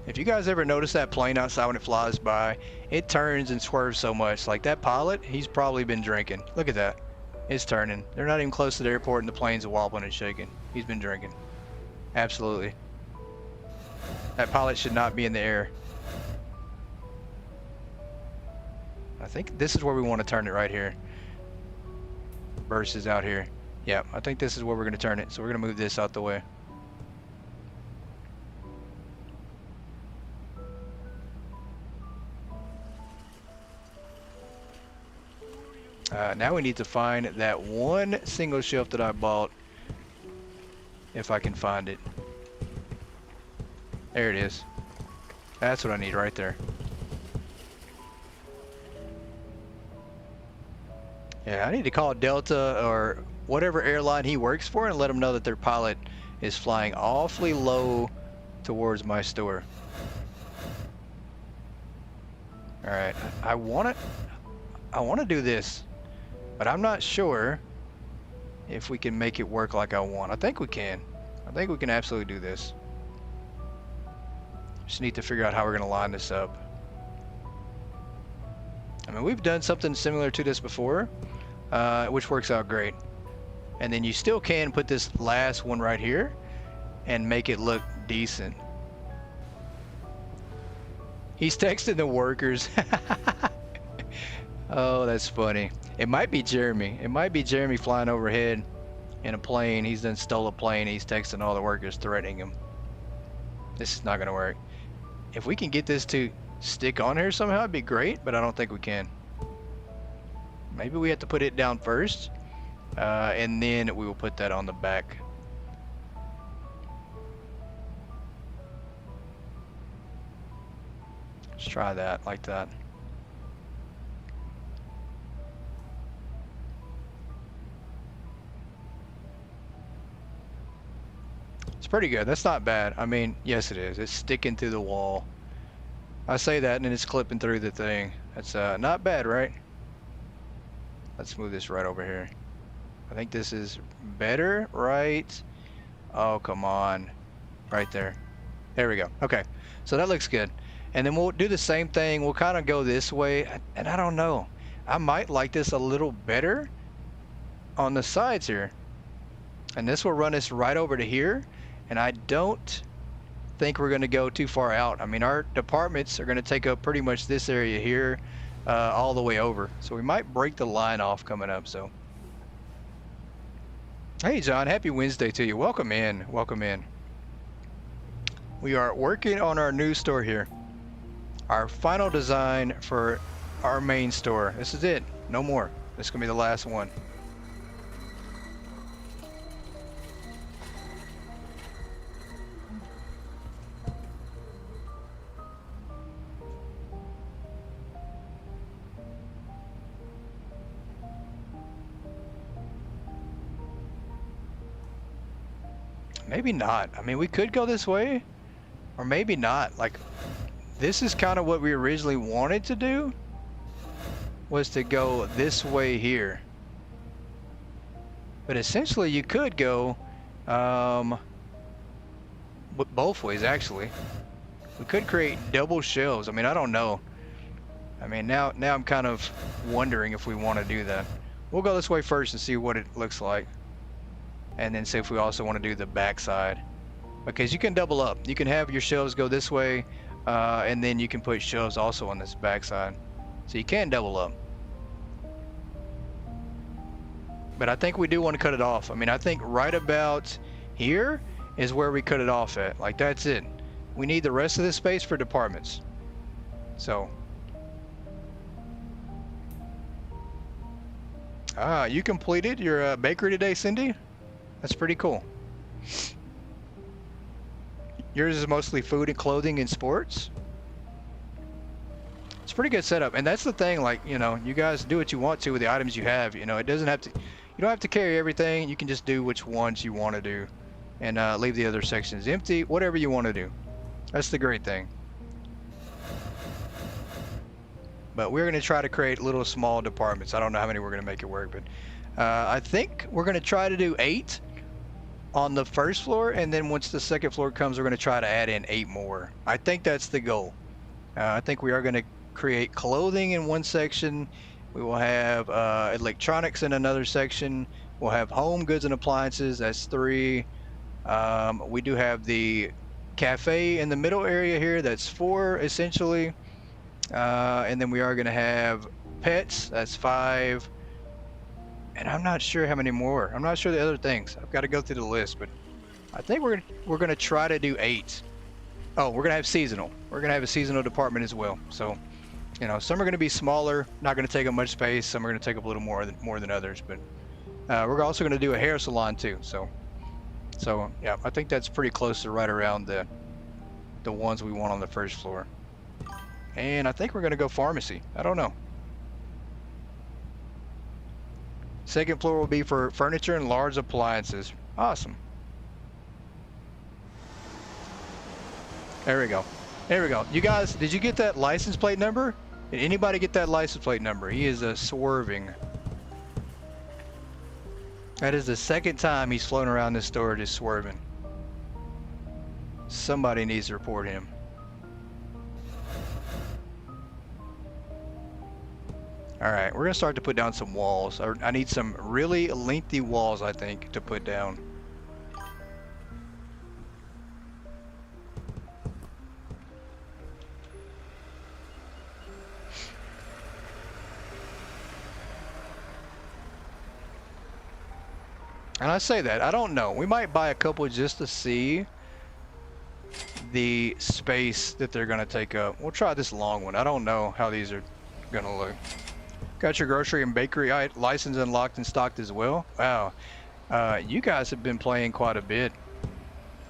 If you guys ever notice that plane outside when it flies by, it turns and swerves so much. Like that pilot, he's probably been drinking. Look at that. It's turning. They're not even close to the airport and the plane's wobbling and shaking. He's been drinking. Absolutely. That pilot should not be in the air. I think this is where we want to turn it right here. Versus out here. Yeah, I think this is where we're going to turn it. So we're going to move this out the way. Now we need to find that one single shelf that I bought, if I can find it. There it is. That's what I need right there. Yeah, I need to call Delta or whatever airline he works for and let them know that their pilot is flying awfully low towards my store. All right, I want to do this, but I'm not sure if we can make it work like I want. I think we can. I think we can absolutely do this. Just need to figure out how we're going to line this up. I mean, we've done something similar to this before, which works out great. And then you still can put this last one right here and make it look decent. He's texting the workers. Oh, that's funny. It might be Jeremy. It might be Jeremy flying overhead in a plane. He's done stole a plane. He's texting all the workers, threatening him. This is not going to work. If we can get this to stick on here somehow, it'd be great, but I don't think we can. Maybe we have to put it down first, and then we will put that on the back. Let's try that, like that. It's pretty good. That's not bad. I mean, yes it is. It's sticking to the wall. I say that and then it's clipping through the thing. That's not bad, right? Let's move this right over here. I think this is better, right? Oh, come on. Right there. There we go. Okay. So that looks good. And then we'll do the same thing. We'll kind of go this way. And I don't know. I might like this a little better on the sides here. And this will run us right over to here. And I don't think we're going to go too far out. I mean, our departments are going to take up pretty much this area here all the way over. So we might break the line off coming up. So, hey, John, happy Wednesday to you. Welcome in. Welcome in. We are working on our new store here. Our final design for our main store. This is it. No more. This is going to be the last one. Maybe not. I mean, we could go this way, or maybe not. Like, this is kind of what we originally wanted to do, was to go this way here. But essentially, you could go both ways, actually. We could create double shelves. I mean, I don't know. I mean, now I'm kind of wondering if we want to do that. We'll go this way first and see what it looks like. And then see if we also want to do the back side. Because you can double up. You can have your shelves go this way, and then you can put shelves also on this back side. So you can double up. But I think we do want to cut it off. I mean, I think right about here is where we cut it off at. Like, that's it. We need the rest of this space for departments. So. You completed your bakery today, Cindy? That's pretty cool. Yours is mostly food and clothing and sports. It's a pretty good setup. And that's the thing, like, you know, you guys do what you want to with the items you have. You know, it doesn't have to, you don't have to carry everything. You can just do which ones you want to do and leave the other sections empty, whatever you want to do. That's the great thing. But we're going to try to create little small departments. I don't know how many we're going to make it work, but I think we're going to try to do 8 on the first floor, and then once the second floor comes, we're going to try to add in 8 more. I think that's the goal. I think we are going to create clothing in one section. We will have electronics in another section. We'll have home goods and appliances. That's 3. We do have the cafe in the middle area here. That's 4 essentially. And then we are going to have pets. That's 5. And I'm not sure how many more. I'm not sure the other things. I've got to go through the list, but I think we're going to try to do 8. Oh, we're going to have seasonal. We're going to have a seasonal department as well. So You know, some are going to be smaller, not going to take up much space. Some are going to take up a little more than others. But we're also going to do a hair salon too. So yeah, I think that's pretty close to right around the ones we want on the first floor. And I think we're going to go pharmacy. I don't know. Second floor will be for furniture and large appliances. Awesome. There we go. There we go. You guys, did you get that license plate number? Did anybody get that license plate number? He is swerving. That is the second time he's flown around this store just swerving. Somebody needs to report him. Alright, we're going to start to put down some walls. I need some really lengthy walls, I think, to put down. And I say that, I don't know. We might buy a couple just to see the space that they're going to take up. We'll try this long one. I don't know how these are going to look. Got your grocery and bakery license unlocked and stocked as well. Wow. You guys have been playing quite a bit.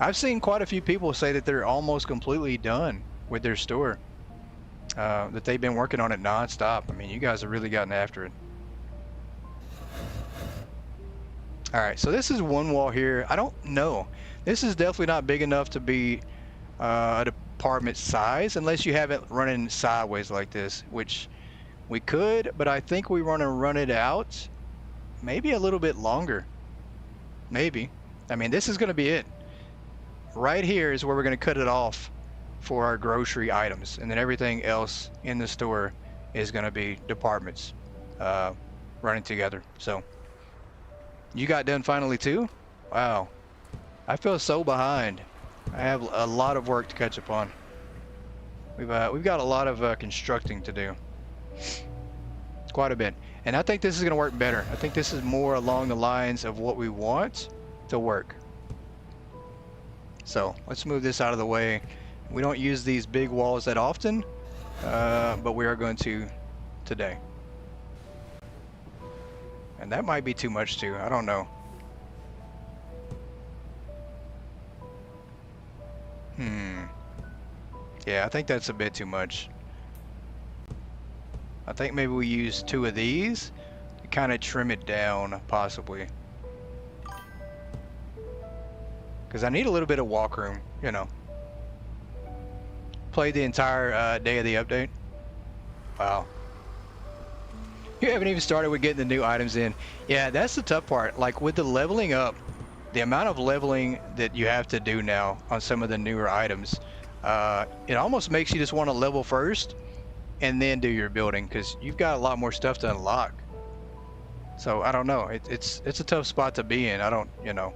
I've seen quite a few people say that they're almost completely done with their store. That they've been working on it non-stop. I mean, you guys have really gotten after it. Alright, so this is one wall here. I don't know. This is definitely not big enough to be a department size unless you have it running sideways like this, which we could, but I think we want to run it out maybe a little bit longer. Maybe. I mean, this is going to be it. Right here is where we're going to cut it off for our grocery items, and then everything else in the store is going to be departments running together. So you got done finally too? Wow. I feel so behind. I have a lot of work to catch up on. We've got a lot of constructing to do. Quite a bit. And I think this is going to work better. I think this is more along the lines of what we want to work. So let's move this out of the way. We don't use these big walls that often, but we are going to today. And that might be too much too. I don't know. Yeah, I think that's a bit too much. I think maybe we use 2 of these to kind of trim it down, possibly. Because I need a little bit of walk room, you know. Played the entire day of the update. Wow. You haven't even started with getting the new items in. Yeah, that's the tough part. Like with the leveling up, the amount of leveling that you have to do now on some of the newer items, it almost makes you just want to level first and then do your building, because you've got a lot more stuff to unlock. So I don't know. It's a tough spot to be in. I don't, you know.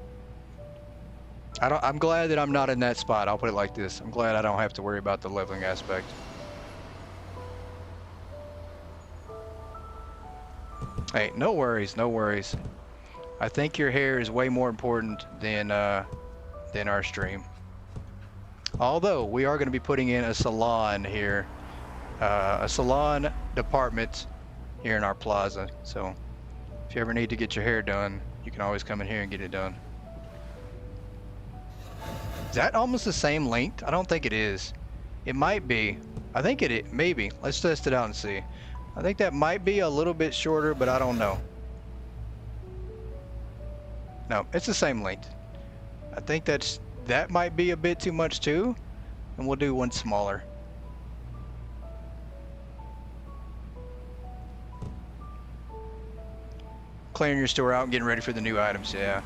I'm glad that I'm not in that spot. I'll put it like this. I'm glad I don't have to worry about the leveling aspect. Hey, no worries, no worries. I think your hair is way more important than our stream. Although we are going to be putting in a salon here, a salon department here in our plaza. So if you ever need to get your hair done, you can always come in here and get it done. Is that almost the same length? I don't think it is. It might be. I think it maybe. Let's test it out and see. I think that might be a little bit shorter, but I don't know. No, it's the same length. I think that might be a bit too much too, and we'll do one smaller. Clearing your store out and getting ready for the new items, yeah.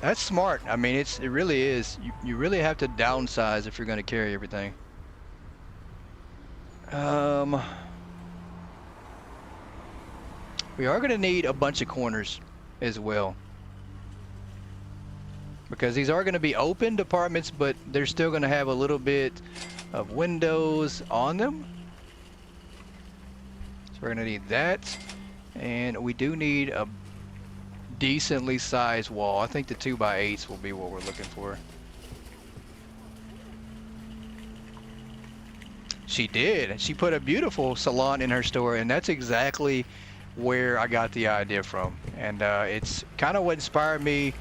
That's smart. I mean, it really is. You really have to downsize if you're going to carry everything. We are going to need a bunch of corners as well, because these are going to be open departments, but they're still going to have a little bit of windows on them. So we're going to need that, and we do need a decently sized wall. I think the 2x8s will be what we're looking for. She did. She put a beautiful salon in her store, and that's exactly where I got the idea from. And it's kind of what inspired me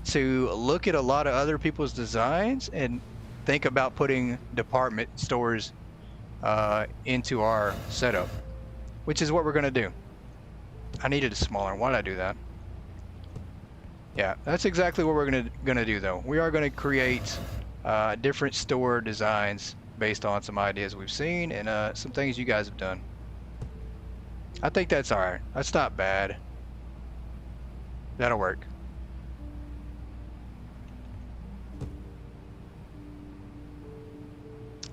to look at a lot of other people's designs and think about putting department stores into our setup, which is what we're going to do. I needed a smaller one. Why did I do that? Yeah, that's exactly what we're gonna do though. We are gonna create different store designs based on some ideas we've seen and some things you guys have done. I think that's all right. That's not bad. That'll work.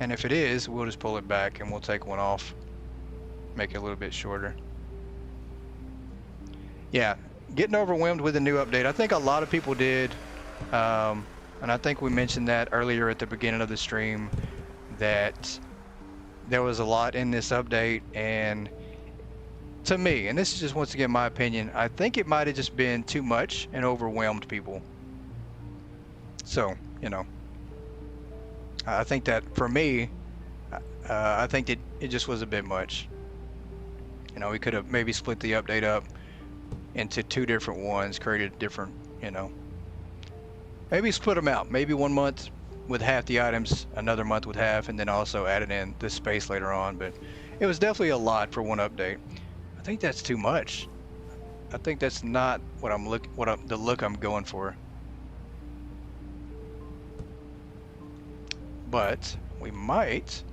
And if it is, we'll just pull it back and we'll take one off, make it a little bit shorter. Yeah, getting overwhelmed with the new update. I think a lot of people did, and I think we mentioned that earlier at the beginning of the stream, that there was a lot in this update, and to me, and this is just once again my opinion, I think it might have just been too much and overwhelmed people. So, you know, I think that for me, I think that it just was a bit much. You know, we could have maybe split the update up into 2 different ones, created different, you know, maybe split them out, maybe 1 month with half the items, another month with half, and then also added in the space later on. But it was definitely a lot for one update. I think that's too much. I think that's not what the look I'm going for. But we might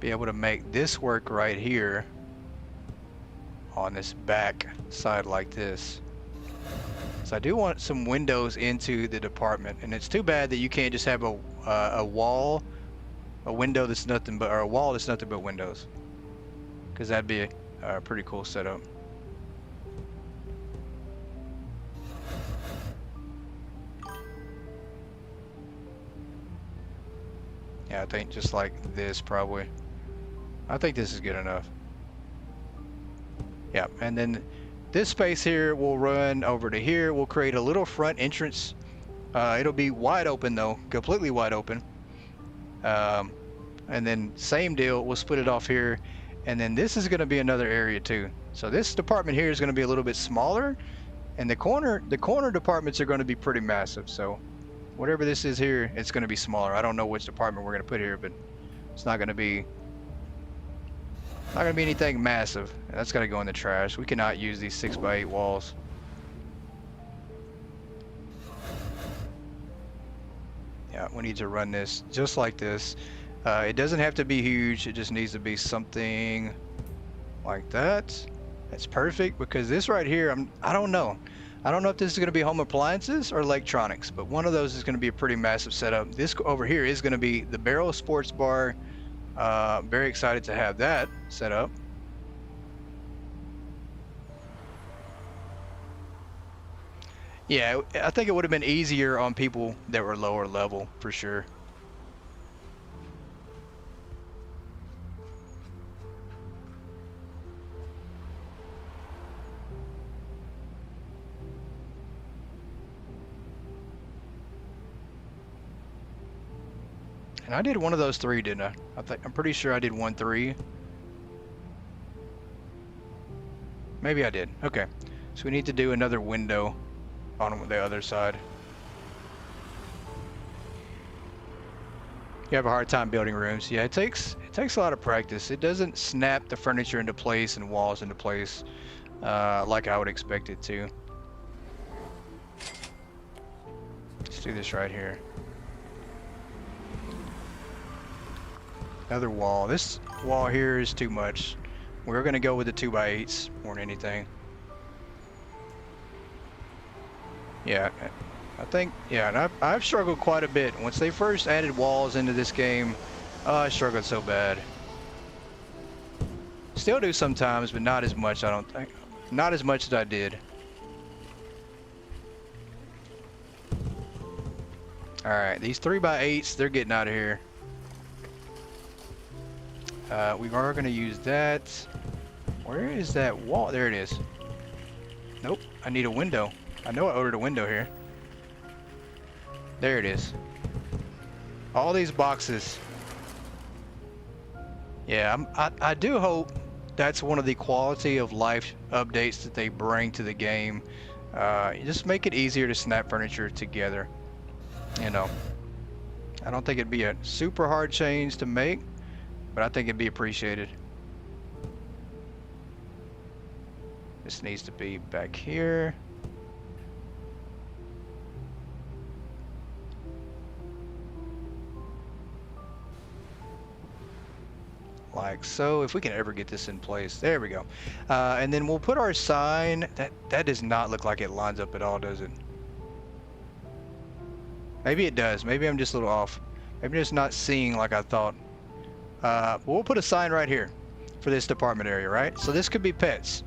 be able to make this work right here on this back side like this. So I do want some windows into the department, and it's too bad that you can't just have a wall, a window that's nothing but, or a wall that's nothing but windows, because that'd be a pretty cool setup. Yeah, I think just like this probably. I think this is good enough. Yeah, and then this space here will run over to here. We'll create a little front entrance. It'll be wide open though, completely wide open. And then same deal, we'll split it off here. And then this is gonna be another area too. So this department here is gonna be a little bit smaller, and the corner departments are gonna be pretty massive. So whatever this is here, it's gonna be smaller. I don't know which department we're gonna put here, but it's not gonna be anything massive. That's got to go in the trash. We cannot use these 6x8 walls. Yeah, we need to run this just like this. It doesn't have to be huge. It just needs to be something like that. That's perfect, because this right here, I don't know. I don't know if this is going to be home appliances or electronics, but one of those is going to be a pretty massive setup. This over here is going to be the Barrel Sports Bar. Very excited to have that set up. Yeah, I think it would have been easier on people that were lower level for sure. And I did one of those 3, didn't I? I'm pretty sure I did 1, 3. Maybe I did. Okay. So we need to do another window on the other side. You have a hard time building rooms. Yeah, it takes a lot of practice. It doesn't snap the furniture into place and walls into place like I would expect it to. Let's do this right here. Another wall. This wall here is too much. We're gonna go with the 2x8s more than anything. Yeah, I think, yeah, and I've struggled quite a bit. Once they first added walls into this game, I struggled so bad. Still do sometimes, but not as much, I don't think. Not as much as I did. Alright, these 3x8s, they're getting out of here. We are going to use that. Where is that wall? There it is. Nope, I need a window. I know I ordered a window here. There it is. All these boxes. Yeah, I do hope that's one of the quality of life updates that they bring to the game. Just make it easier to snap furniture together. You know, I don't think it'd be a super hard change to make, but I think it'd be appreciated. This needs to be back here. Like so. If we can ever get this in place. There we go. And then we'll put our sign. That does not look like it lines up at all, does it? Maybe it does. Maybe I'm just a little off. Maybe I'm just not seeing like I thought. But we'll put a sign right here for this department area, right? So this could be pets.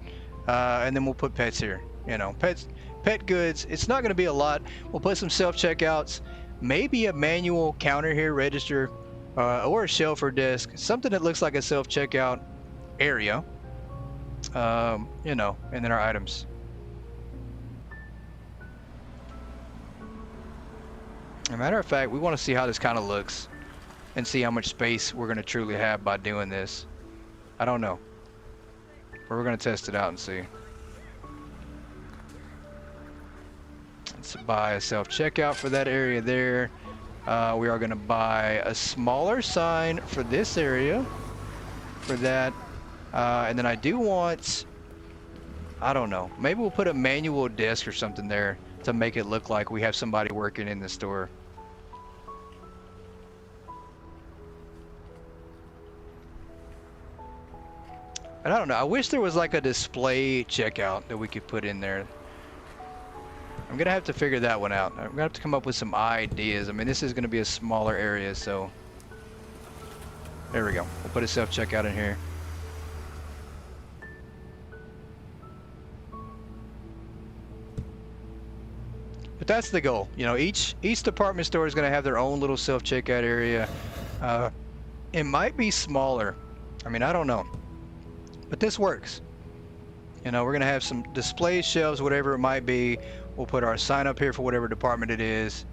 And then we'll put pets here. You know, pet goods. It's not going to be a lot. We'll put some self-checkouts. Maybe a manual counter here, register. Or a shelf or desk, something that looks like a self-checkout area, you know, and then our items. As a matter of fact, we want to see how this kind of looks and see how much space we're going to truly have by doing this. I don't know, but we're going to test it out and see. Let's buy a self-checkout for that area there. We are going to buy a smaller sign for this area, for that, and then I do want, I don't know, maybe we'll put a manual desk or something there to make it look like we have somebody working in the store. And I don't know, I wish there was like a display checkout that we could put in there. I'm gonna have to figure that one out. I'm gonna have to come up with some ideas. I mean, this is gonna be a smaller area, so there we go. We'll put a self-checkout in here. But that's the goal. You know, each department store is gonna have their own little self-checkout area. It might be smaller. I mean, I don't know, but this works. You know, we're gonna have some display shelves, whatever it might be. We'll put our sign up here for whatever department it is.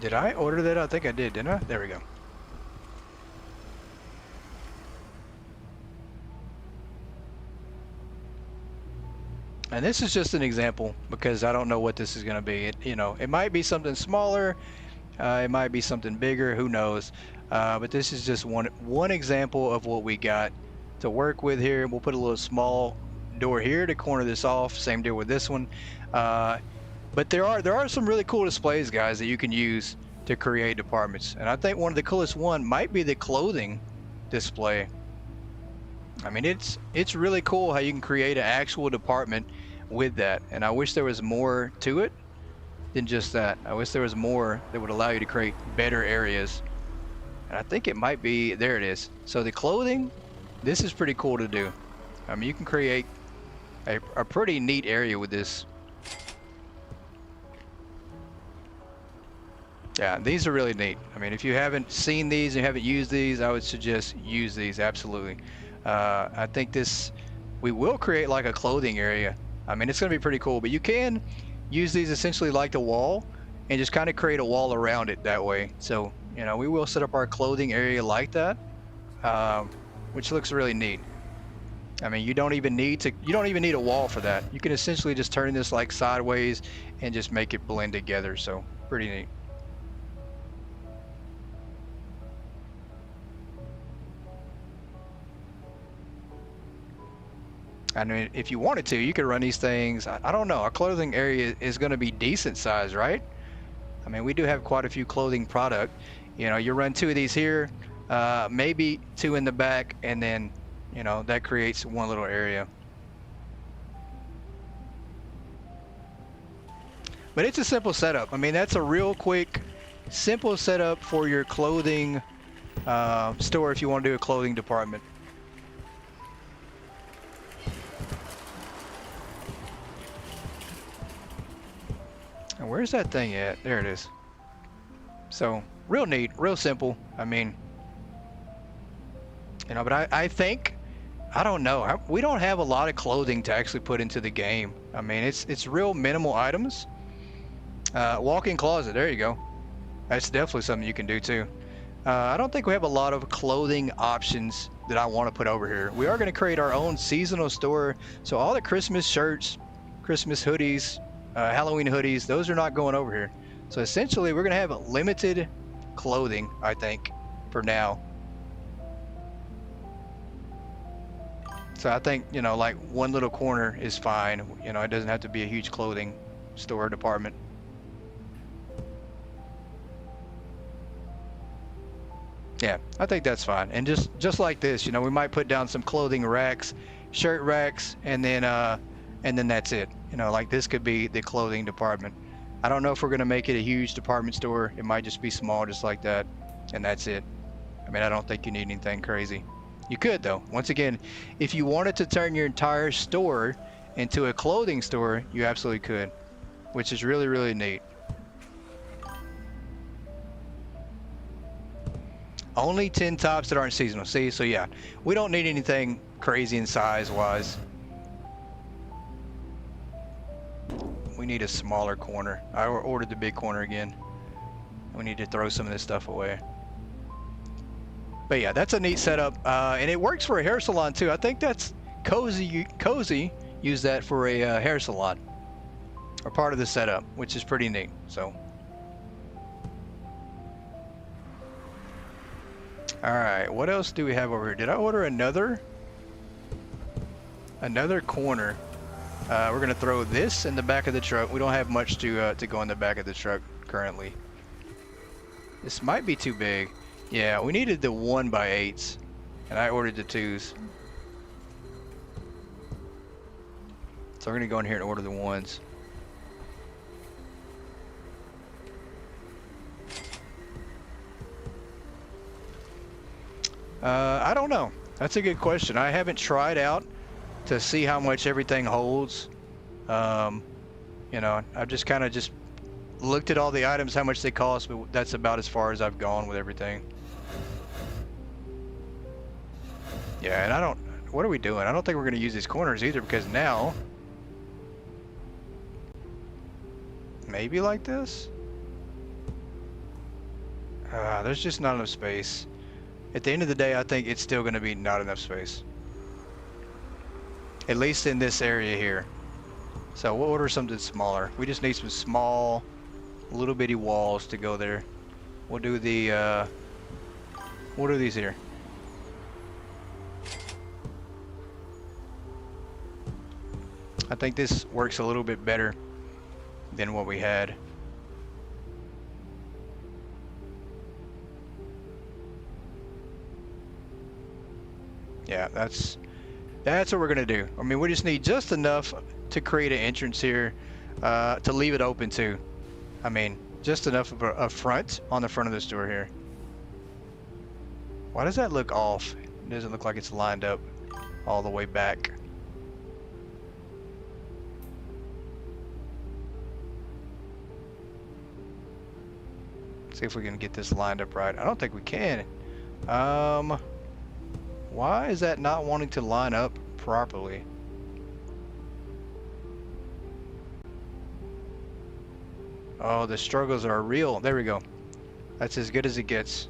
Did I order that? I think I did, didn't I? There we go. And this is just an example because I don't know what this is going to be. You know, it might be something smaller, it might be something bigger, who knows. But this is just one example of what we got to work with here. We'll put a little small door here to corner this off. Same deal with this one. But there are some really cool displays, guys, that you can use to create departments. And I think one of the coolest one might be the clothing display. I mean, it's really cool how you can create an actual department with that. And I wish there was more to it than just that. I wish there was more that would allow you to create better areas. And I think it might be, there it is. So the clothing, this is pretty cool to do. I mean, you can create a pretty neat area with this. Yeah, these are really neat. I mean, if you haven't seen these and haven't used these, I would suggest use these, absolutely. I think we will create like a clothing area. I mean, it's going to be pretty cool, but you can use these essentially like the wall and just kind of create a wall around it that way. So, you know, we will set up our clothing area like that, which looks really neat. I mean, you don't even need a wall for that. You can essentially just turn this like sideways and just make it blend together. So pretty neat. I mean, if you wanted to, you could run these things. I don't know. Our clothing area is going to be decent size, right? I mean, we do have quite a few clothing product. You know, you run 2 of these here, maybe 2 in the back, and then, you know, that creates one little area. But it's a simple setup. I mean, that's a real quick, simple setup for your clothing store if you want to do a clothing department. And where's that thing at? There it is. So real neat, real simple. I mean, You know, but I think, I don't know. We don't have a lot of clothing to actually put into the game. I mean, it's real minimal items. Walk-in closet, there you go. That's definitely something you can do too. I don't think we have a lot of clothing options that I want to put over here. We are going to create our own seasonal store. So all the Christmas shirts, Christmas hoodies, Halloween hoodies, those are not going over here. So essentially we're going to have limited clothing, I think, for now. So I think, you know, like one little corner is fine. You know, it doesn't have to be a huge clothing store department. Yeah, I think that's fine. And just like this, you know, we might put down some clothing racks, shirt racks, and then that's it. You know, like this could be the clothing department. I don't know if we're gonna make it a huge department store. It might just be small, just like that, and that's it. I mean, I don't think you need anything crazy. You could though. Once again, if you wanted to turn your entire store into a clothing store, you absolutely could, which is really, really neat. Only 10 tops that aren't seasonal. See, so yeah, we don't need anything crazy in size wise. We need a smaller corner. I ordered the big corner again. We need to throw some of this stuff away. But yeah, that's a neat setup, and it works for a hair salon too. I think that's Cozy used that for a hair salon, or part of the setup, which is pretty neat. So. Alright, what else do we have over here? Did I order another corner? We're gonna throw this in the back of the truck. We don't have much to go in the back of the truck currently. This might be too big. Yeah, we needed the 1x8s, and I ordered the 2s. So we're gonna go in here and order the 1s. I don't know. That's a good question. I haven't tried out to see how much everything holds. You know, I've just kind of just looked at all the items, how much they cost, but that's about as far as I've gone with everything. Yeah, and I don't, what are we doing? I don't think we're going to use these corners either, because now, maybe like this? There's just not enough space. At the end of the day, I think it's still going to be not enough space. At least in this area here. So we'll order something smaller. We just need some small, little bitty walls to go there. We'll do the, we'll do these here. I think this works a little bit better than what we had. Yeah, that's what we're gonna do. I mean, we just need just enough to create an entrance here, to leave it open too. I mean, just enough of a front on the front of the store here. Why does that look off? It doesn't look like it's lined up all the way back. See if we can get this lined up right. I don't think we can. Why is that not wanting to line up properly? Oh, the struggles are real. There we go. That's as good as it gets.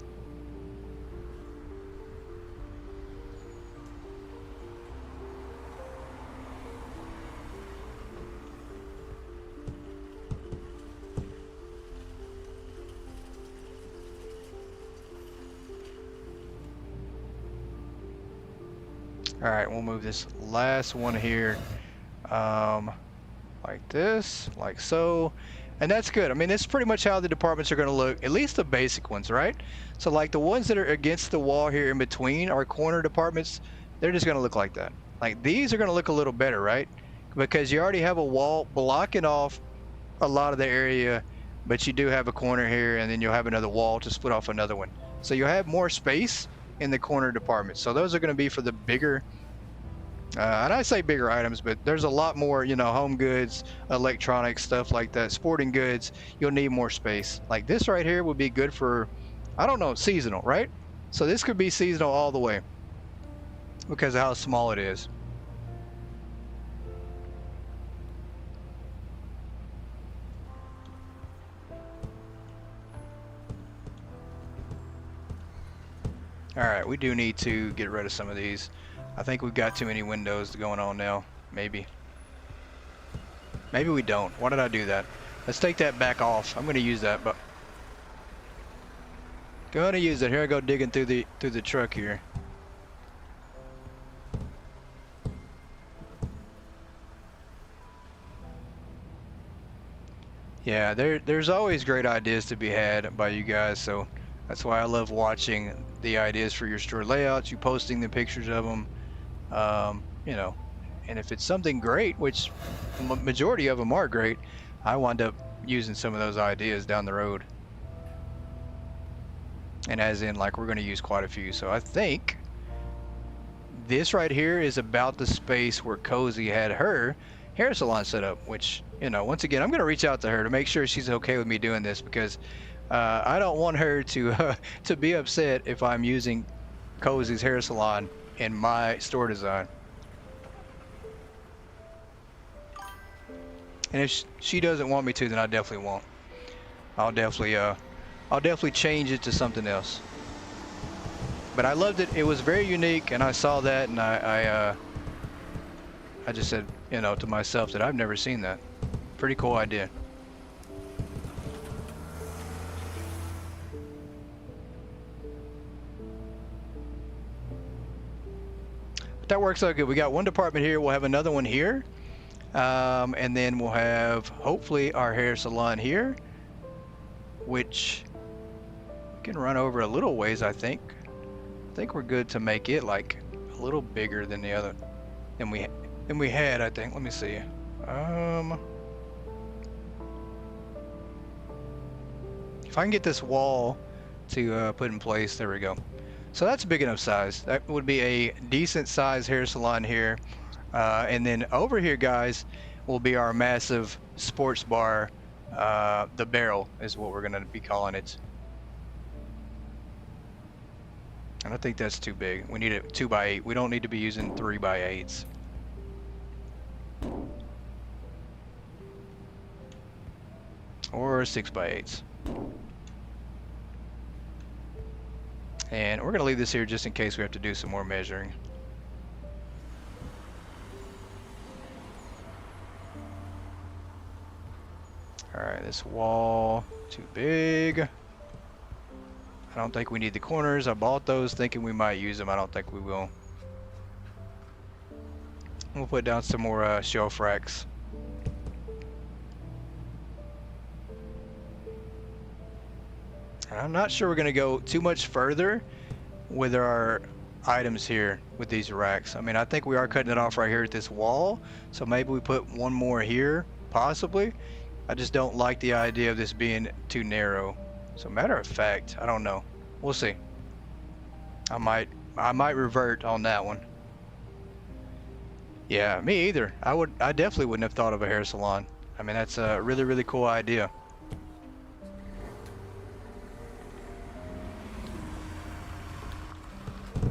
All right, we'll move this last one here, like this, like so, and that's good. I mean, that's pretty much how the departments are going to look, at least the basic ones, right? So like the ones that are against the wall here in between our corner departments, they're just going to look like that. Like these are going to look a little better, right? Because you already have a wall blocking off a lot of the area, but you do have a corner here, and then you'll have another wall to split off another one. So you'll have more space in the corner department. So those are going to be for the bigger, and I say bigger items, but there's a lot more, you know, home goods, electronics, stuff like that, sporting goods. You'll need more space. Like this right here would be good for, I don't know, seasonal, right? So this could be seasonal all the way. because of how small it is. Alright, we do need to get rid of some of these. I think we've got too many windows going on now. Maybe. Maybe we don't. Why did I do that? Let's take that back off. I'm going to use that, but gonna use it. Here I go digging through the truck here. Yeah, there's always great ideas to be had by you guys, so that's why I love watching the ideas for your store layouts, you posting the pictures of them, you know, and if it's something great, which majority of them are great, I wind up using some of those ideas down the road. And as in, like, we're going to use quite a few. So I think this right here is about the space where Cozy had her hair salon set up, which, you know, once again, I'm going to reach out to her to make sure she's okay with me doing this, because I don't want her to to be upset if I'm using Cozy's hair salon in my store design. And if she doesn't want me to, then I definitely won't. I'll definitely change it to something else. But I loved it. It was very unique, and I saw that, and I just said, you know, to myself that I've never seen that. Pretty cool idea. But that works out good. We got one department here. We'll have another one here. And then we'll have, hopefully, our hair salon here, which we can run over a little ways, I think. I think we're good to make it like a little bigger than the other, than we had, I think. Let me see. If I can get this wall to put in place, there we go. So that's a big enough size. That would be a decent size hair salon here. And then over here, guys, will be our massive sports bar. The barrel is what we're going to be calling it. And I think that's too big. We need it 2x8. We don't need to be using 3x8s. Or 6x8s. And we're going to leave this here just in case we have to do some more measuring. Alright, this wall, too big. I don't think we need the corners. I bought those thinking we might use them. I don't think we will. We'll put down some more shelf racks. And I'm not sure we're going to go too much further with our items here with these racks. I mean, I think we are cutting it off right here at this wall. So maybe we put one more here, possibly. I just don't like the idea of this being too narrow. So matter of fact, I don't know. We'll see. I might revert on that one. Yeah, me either. I definitely wouldn't have thought of a hair salon. I mean, that's a really, really cool idea.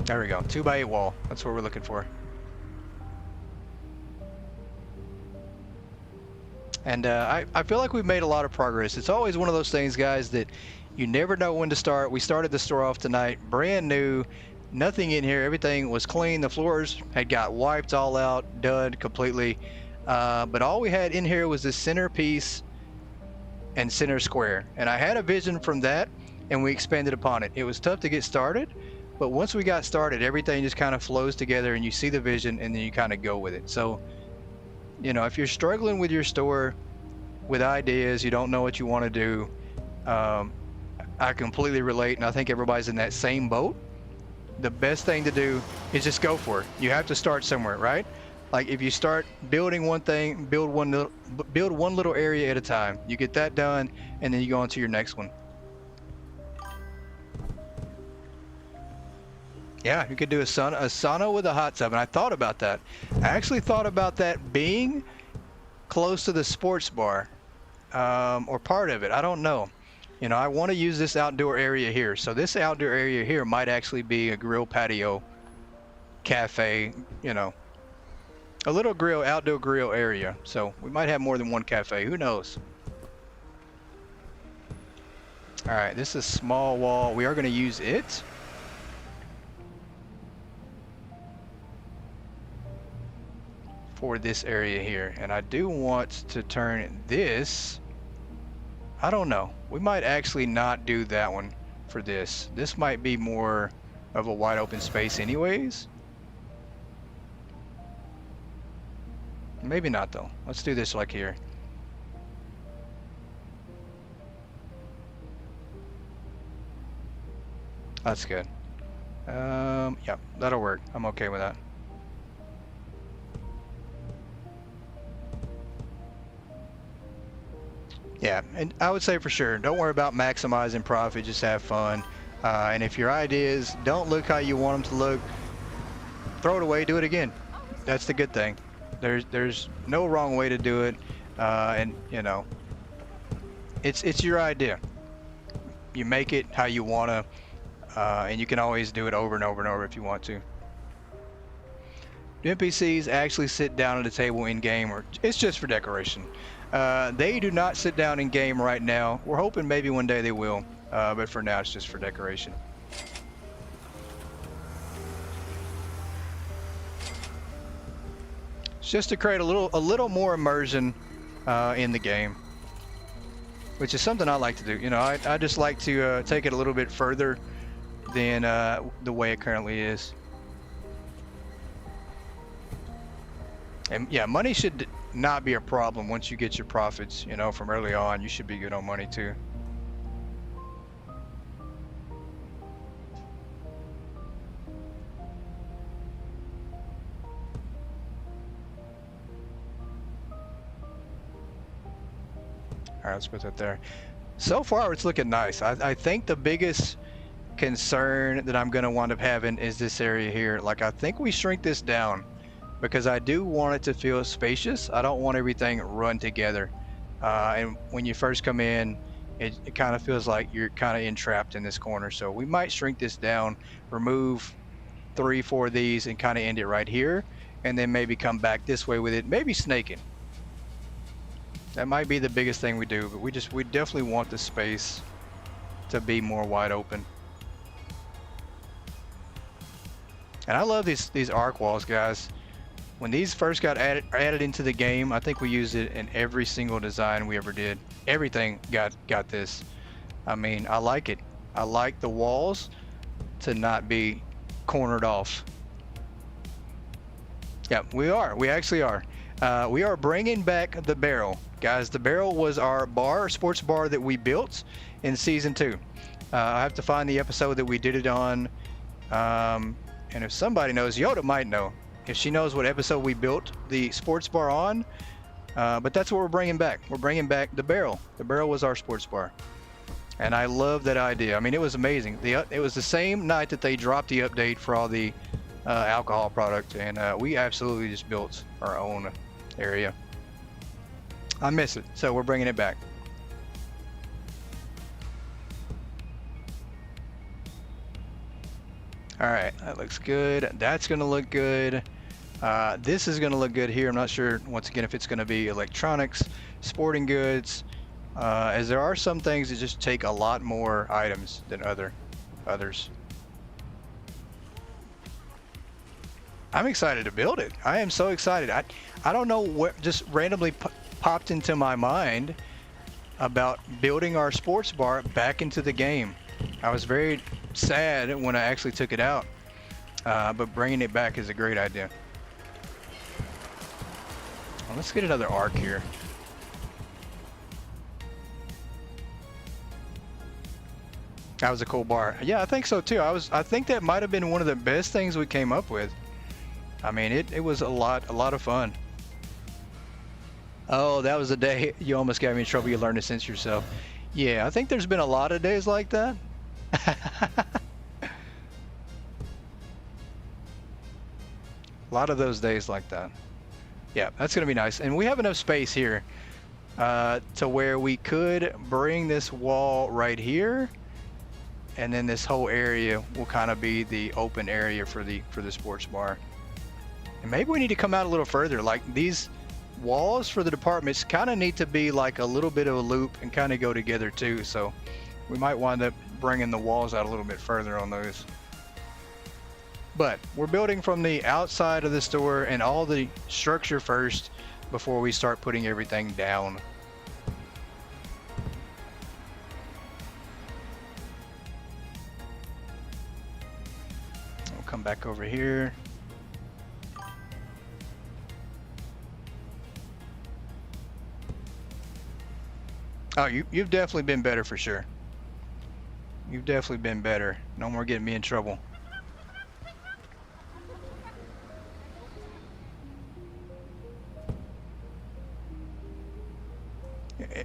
There we go. 2x8 wall. That's what we're looking for. And I feel like we've made a lot of progress. It's always one of those things, guys, that you never know when to start. We started the store off tonight, brand new, nothing in here. Everything was clean. The floors had got wiped all out, done completely. But all we had in here was this centerpiece and center square. And I had a vision from that, and we expanded upon it. It was tough to get started, but once we got started, everything just kind of flows together, and you see the vision, and then you kind of go with it. So, you know, if you're struggling with your store, with ideas, you don't know what you want to do, I completely relate, and I think everybody's in that same boat. The best thing to do is just go for it. You have to start somewhere, right? Like, if you start building one thing, build one little area at a time. You get that done, and then you go on to your next one. Yeah, you could do a sauna with a hot tub, and I thought about that. I actually thought about that being close to the sports bar, or part of it. I don't know. You know, I want to use this outdoor area here. So this outdoor area here might actually be a grill patio cafe, you know, a little grill, outdoor grill area. So we might have more than one cafe. Who knows? All right, this is small wall. We are going to use it. For this area here, and I do want to turn this. I don't know. We might actually not do that one for this. This might be more of a wide open space anyways. Maybe not though. Let's do this like here. That's good. Yeah, that'll work. I'm okay with that. Yeah, and I would say for sure, don't worry about maximizing profit, just have fun. And if your ideas don't look how you want them to look, throw it away, do it again. That's the good thing. There's no wrong way to do it, and you know, it's your idea. You make it how you want to, and you can always do it over and over and over if you want to. Do NPCs actually sit down at a table in game, or it's just for decoration? They do not sit down in game right now. We're hoping maybe one day they will, but for now it's just for decoration. It's just to create a little more immersion in the game, which is something I like to do. You know, I just like to take it a little bit further than the way it currently is. And yeah, money should not be a problem once you get your profits, you know, from early on. You should be good on money too. All right, let's put that there. So far, it's looking nice. I think the biggest concern that I'm going to wind up having is this area here. Like, I think we shrink this down, because I do want it to feel spacious. I don't want everything run together. And when you first come in, it kind of feels like you're kind of entrapped in this corner. So we might shrink this down, remove 3-4 of these, and kind of end it right here. And then maybe come back this way with it, maybe snaking. That might be the biggest thing we do, but we definitely want the space to be more wide open. And I love these arc walls, guys. When these first got added into the game, I think we used it in every single design we ever did. Everything got this. I mean, I like it. I like the walls to not be cornered off. Yeah, we are. We actually are. We are bringing back the barrel. Guys, the barrel was our sports bar that we built in Season 2. I have to find the episode that we did it on. And if somebody knows, Yoda might know. If she knows what episode we built the sports bar on, but that's what we're bringing back. We're bringing back the barrel. The barrel was our sports bar, and I love that idea. I mean, it was amazing. It was the same night that they dropped the update for all the alcohol product, and we absolutely just built our own area. I miss it, so we're bringing it back. All right, that looks good. That's gonna look good. This is gonna look good here. I'm not sure, once again, if it's gonna be electronics, sporting goods, as there are some things that just take a lot more items than others. I'm excited to build it. I am so excited. I don't know what just randomly popped into my mind about building our sports bar back into the game. I was very sad when I actually took it out, but bringing it back is a great idea. Well, let's get another arc here. That was a cool bar. Yeah, I think so too. I think that might have been one of the best things we came up with. I mean, it was a lot of fun. Oh, that was the day you almost got me in trouble. You learned to censor yourself. Yeah, I think there's been a lot of days like that. A lot of those days like that. Yeah, that's gonna be nice. And we have enough space here to where we could bring this wall right here and then this whole area will kind of be the open area for the sports bar. And maybe we need to come out a little further. Like these walls for the departments kind of need to be like a little bit of a loop and kind of go together too. So we might wind up bringing the walls out a little bit further on those. But we're building from the outside of the store and all the structure first before we start putting everything down. We'll come back over here. Oh, you've definitely been better for sure. You've definitely been better. No more getting me in trouble.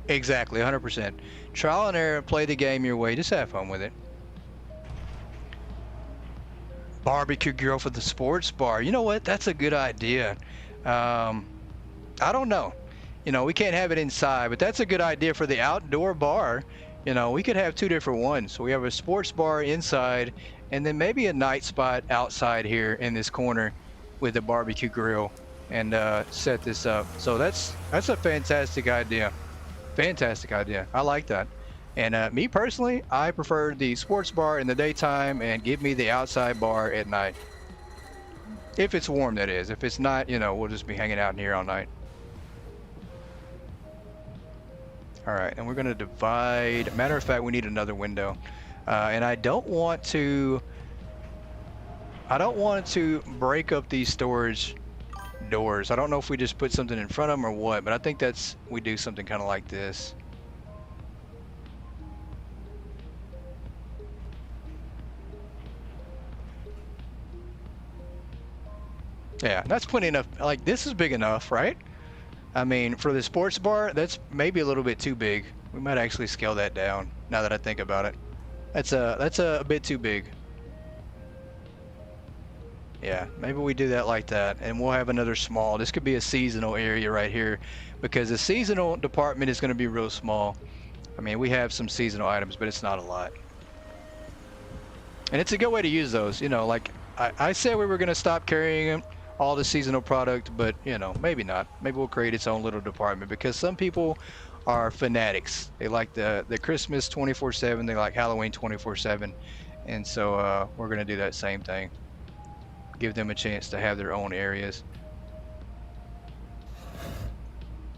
Exactly, 100%. Trial and error, play the game your way, just have fun with it. Barbecue grill for the sports bar. You know what? That's a good idea. I don't know. You know, we can't have it inside, but that's a good idea for the outdoor bar. You know, we could have two different ones. So we have a sports bar inside and then maybe a night spot outside here in this corner with a barbecue grill and set this up. So that's a fantastic idea. Fantastic idea. I like that. And me personally, I prefer the sports bar in the daytime and give me the outside bar at night. If it's warm, that is. If it's not, you know, we'll just be hanging out in here all night. All right, and we're going to divide. Matter of fact, we need another window. And I don't want to break up these storage doors. I don't know if we just put something in front of them or what, but I think we do something kind of like this. Yeah, that's plenty enough. Like, this is big enough, right? I mean, for the sports bar, that's maybe a little bit too big. We might actually scale that down now that I think about it. That's a bit too big. Yeah, maybe we do that like that, and we'll have another small. This could be a seasonal area right here, because the seasonal department is going to be real small. I mean, we have some seasonal items, but it's not a lot. And it's a good way to use those. You know, like I said we were going to stop carrying all the seasonal product, but you know, maybe not. Maybe we'll create its own little department, because some people are fanatics. They like the Christmas 24/7. They like Halloween 24/7, and so we're going to do that same thing. Give them a chance to have their own areas.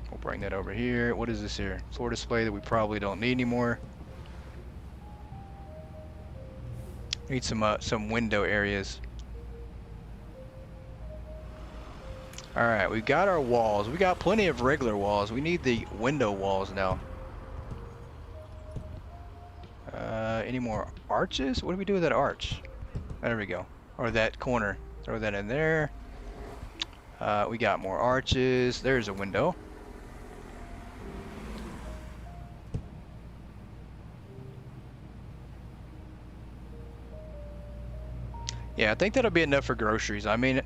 We'll bring that over here. What is this here? Floor display that we probably don't need anymore. Need some window areas. All right, we've got our walls. We got plenty of regular walls. We need the window walls now. Any more arches? What do we do with that arch? There we go. Or that corner. Throw that in there. We got more arches. There's a window. Yeah, I think that'll be enough for groceries. I mean,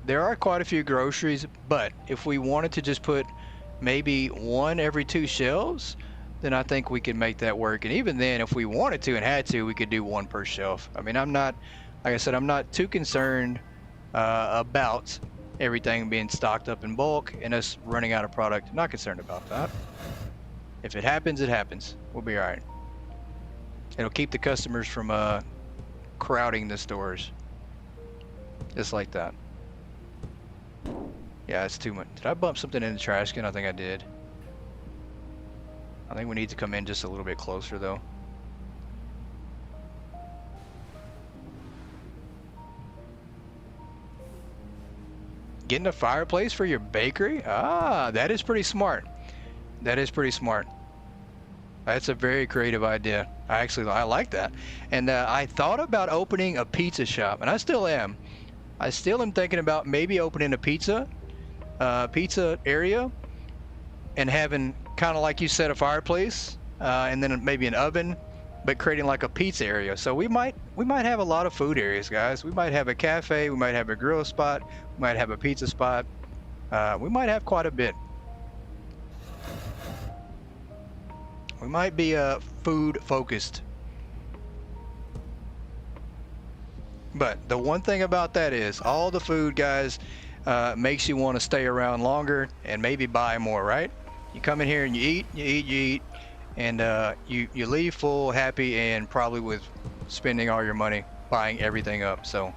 there are quite a few groceries, but if we wanted to just put maybe one every 2 shelves, then I think we could make that work. And even then, if we wanted to and had to, we could do 1 per shelf. I mean, like I said, I'm not too concerned about everything being stocked up in bulk and us running out of product. Not concerned about that. If it happens, it happens. We'll be all right. It'll keep the customers from crowding the stores. Just like that. Yeah, it's too much. Did I bump something in the trash can? I think I did. I think we need to come in just a little bit closer though. Getting a fireplace for your bakery? Ah, that is pretty smart. That is pretty smart. That's a very creative idea. I like that. And I thought about opening a pizza shop, and I still am. I still am thinking about maybe opening a pizza area and having kind of like you said, a fireplace, and then maybe an oven, but creating like a pizza area. So we might have a lot of food areas, guys. We might have a cafe, we might have a grill spot, we might have a pizza spot. We might have quite a bit. We might be food focused. But the one thing about that is all the food, guys, makes you want to stay around longer and maybe buy more, right? You come in here and you eat, you eat, you eat, and you leave full, happy, and probably with spending all your money buying everything up. So,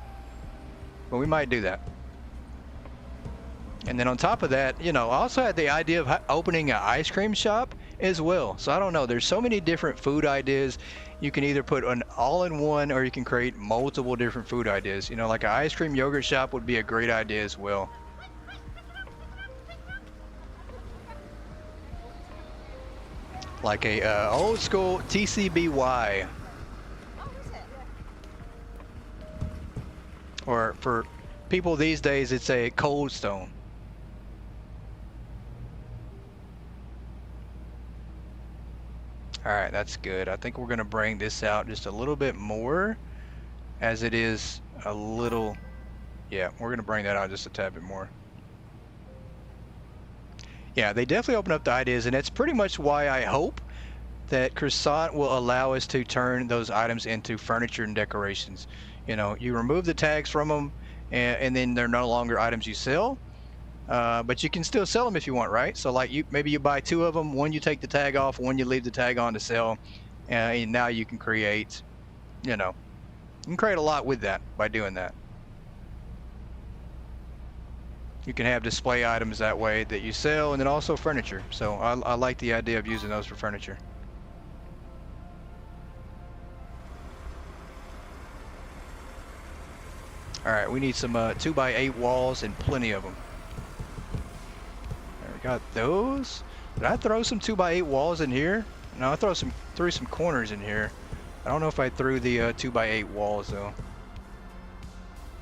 but we might do that. And then on top of that, you know, I also had the idea of opening an ice cream shop as well. So I don't know, there's so many different food ideas. You can either put an all-in-one or you can create multiple different food ideas. You know, like an ice cream yogurt shop would be a great idea as well. Like a old school TCBY. Or for people these days, it's a Cold Stone. All right, that's good. I think we're gonna bring this out just a little bit more, as it is a little, yeah, we're gonna bring that out just a tad bit more. Yeah, they definitely open up the ideas, and it's pretty much why I hope that Croissant will allow us to turn those items into furniture and decorations. You know, you remove the tags from them, and then they're no longer items you sell. But you can still sell them if you want, right? So like maybe you buy 2 of them, one you take the tag off, one you leave the tag on to sell, and now you can create, you know, you can create a lot with that by doing that. You can have display items that way that you sell, and then also furniture. So I like the idea of using those for furniture. All right, we need some 2x8 walls and plenty of them. Got those. Did I throw some 2x8 walls in here? No, I threw some corners in here. I don't know if I threw the 2x8 walls though.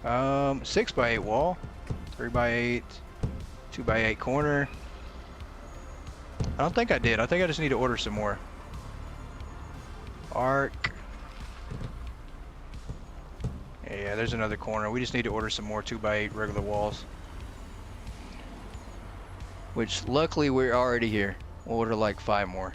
6x8 wall, 3x8, 2x8 corner. I don't think I did. I think I just need to order some more. Arc. Yeah, there's another corner. We just need to order some more 2x8 regular walls. Which luckily we're already here. We'll order like 5 more.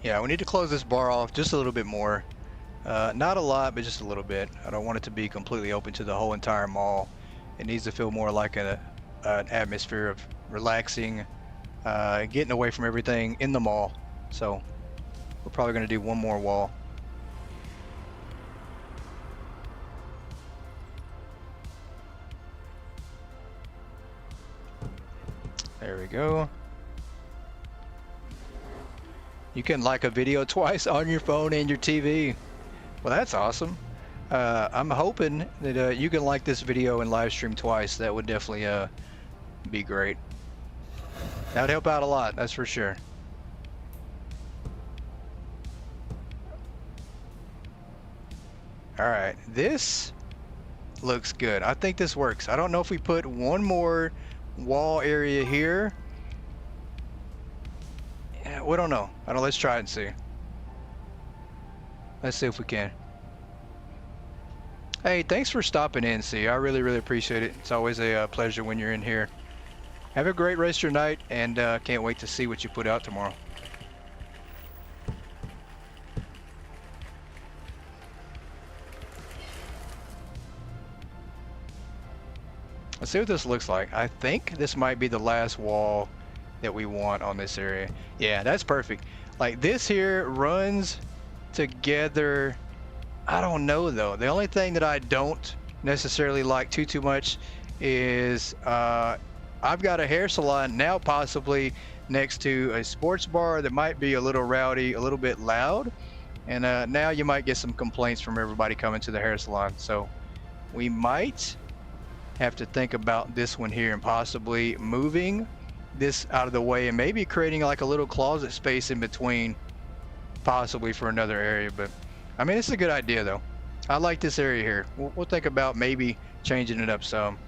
Yeah, we need to close this bar off just a little bit more. Not a lot, but just a little bit. I don't want it to be completely open to the whole entire mall. It needs to feel more like an atmosphere of relaxing, getting away from everything in the mall. So we're probably going to do one more wall. There we go. You can like a video twice on your phone and your TV. Well, that's awesome. I'm hoping that you can like this video and live stream twice. That would definitely be great. That would help out a lot, that's for sure. All right, this looks good. I think this works. I don't know if we put one more wall area here. Yeah, we don't know. Let's try it and see. Let's see if we can. Hey, thanks for stopping in, C. I really, really appreciate it. It's always a pleasure when you're in here. Have a great rest of your night, and can't wait to see what you put out tomorrow. Let's see what this looks like. I think this might be the last wall that we want on this area. Yeah, that's perfect. Like this here runs together. I don't know though. The only thing that I don't necessarily like too much is I've got a hair salon now possibly next to a sports bar that might be a little rowdy, a little bit loud, and now you might get some complaints from everybody coming to the hair salon. So we might have to think about this one here and possibly moving this out of the way and maybe creating like a little closet space in between, possibly for another area. But I mean, it's a good idea though. I like this area here. We'll think about maybe changing it up some.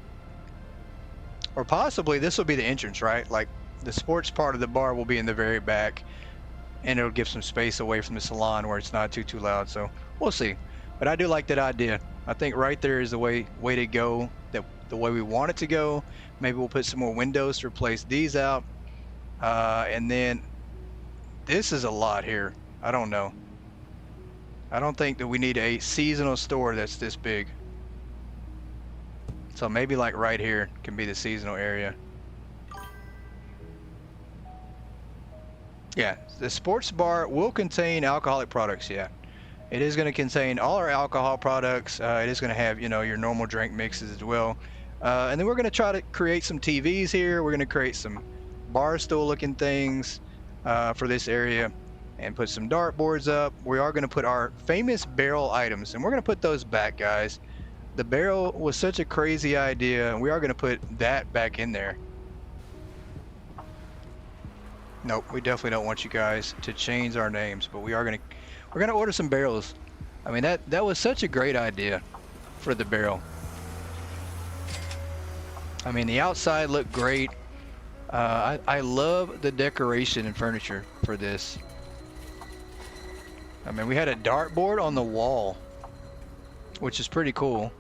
Or possibly this will be the entrance, right? Like the sports part of the bar will be in the very back, and it'll give some space away from the salon where it's not too loud. So we'll see. But I do like that idea. I think right there is the way to go, that the way we want it to go. Maybe we'll put some more windows to replace these out. And then this is a lot here. I don't know. I don't think that we need a seasonal store that's this big. So maybe like right here can be the seasonal area. Yeah, the sports bar will contain alcoholic products, yeah. It is going to contain all our alcohol products. It is going to have, you know, your normal drink mixes as well. And then we're going to try to create some TVs here. We're going to create some bar stool looking things for this area and put some dartboards up. We are going to put our famous barrel items, and we're going to put those back, guys. The barrel was such a crazy idea, and we are going to put that back in there. Nope, we definitely don't want you guys to change our names, but we're gonna order some barrels. I mean, that was such a great idea for the barrel. I mean, the outside looked great. I love the decoration and furniture for this. I mean, we had a dartboard on the wall, which is pretty cool.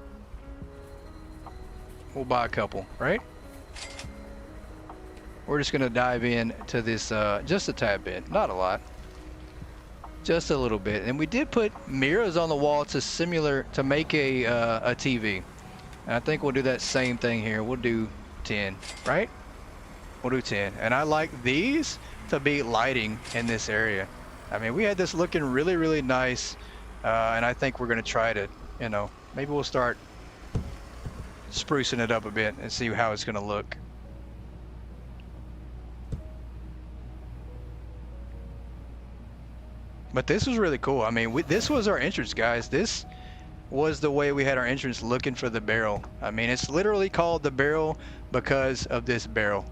We'll buy a couple, right? We're just gonna dive in to this just a tad bit, not a lot, just a little bit. And we did put mirrors on the wall to make a TV. And I think we'll do that same thing here. We'll do 10, right? We'll do 10. And I like these to be lighting in this area. I mean, we had this looking really, really nice, and I think we're gonna try to, you know, maybe we'll start sprucing it up a bit and see how it's gonna look. But this was really cool. I mean, this was our entrance, guys. This was the way we had our entrance looking for the barrel. I mean, it's literally called the barrel because of this barrel.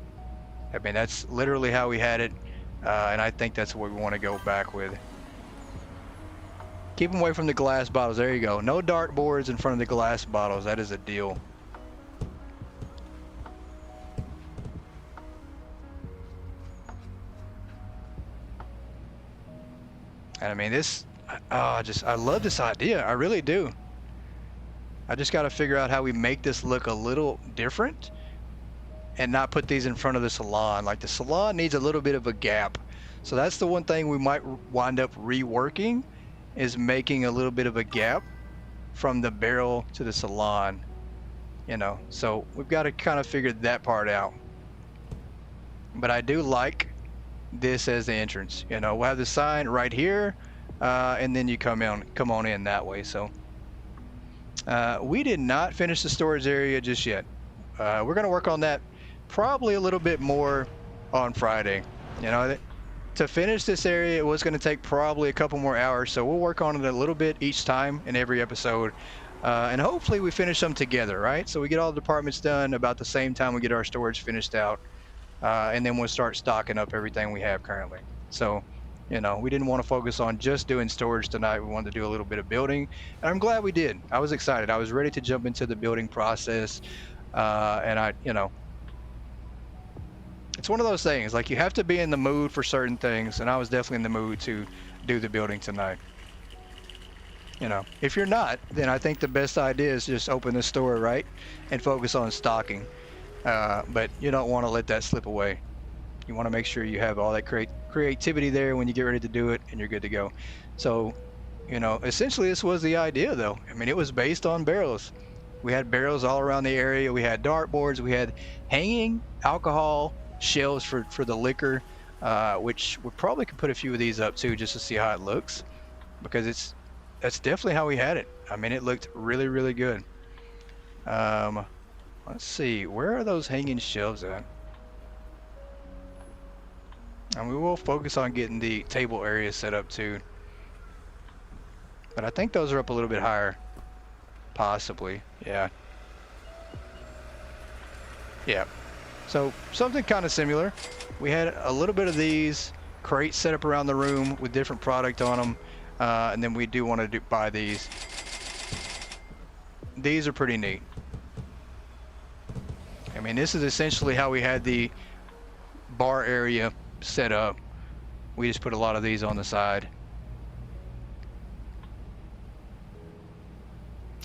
I mean, that's literally how we had it. And I think that's what we want to go back with. Keep them away from the glass bottles. There you go. No dartboards in front of the glass bottles. That is a deal. And I mean, this, I love this idea. I really do. I just got to figure out how we make this look a little different and not put these in front of the salon. Like, the salon needs a little bit of a gap. So that's the one thing we might wind up reworking, is making a little bit of a gap from the barrel to the salon, you know. So we've got to kind of figure that part out. But I do like this as the entrance. You know, we'll have the sign right here, and then you come on in that way. So we did not finish the storage area just yet. We're going to work on that probably a little bit more on Friday. You know, to finish this area, it was going to take probably a couple more hours, so we'll work on it a little bit each time in every episode, and hopefully we finish them together, right? So we get all the departments done about the same time we get our storage finished out. And then we'll start stocking up everything we have currently. So, you know, we didn't want to focus on just doing storage tonight. We wanted to do a little bit of building, and I'm glad we did. I was excited. I was ready to jump into the building process, and you know, it's one of those things, like, you have to be in the mood for certain things, and I was definitely in the mood to do the building tonight. You know, if you're not, then I think the best idea is just open the store, right, and focus on stocking. But you don't want to let that slip away. You want to make sure you have all that creativity there when you get ready to do it, and you're good to go. So, you know, essentially this was the idea, though. I mean, it was based on barrels. We had barrels all around the area. We had dartboards. We had hanging alcohol shelves for the liquor, which we probably could put a few of these up too, just to see how it looks, because that's definitely how we had it. I mean, it looked really, really good. Let's see, where are those hanging shelves at? And we will focus on getting the table area set up too. But I think those are up a little bit higher. Possibly, yeah. Yeah. So something kind of similar. We had a little bit of these crates set up around the room with different product on them. And then we do want to buy these. These are pretty neat. I mean, this is essentially how we had the bar area set up. We just put a lot of these on the side.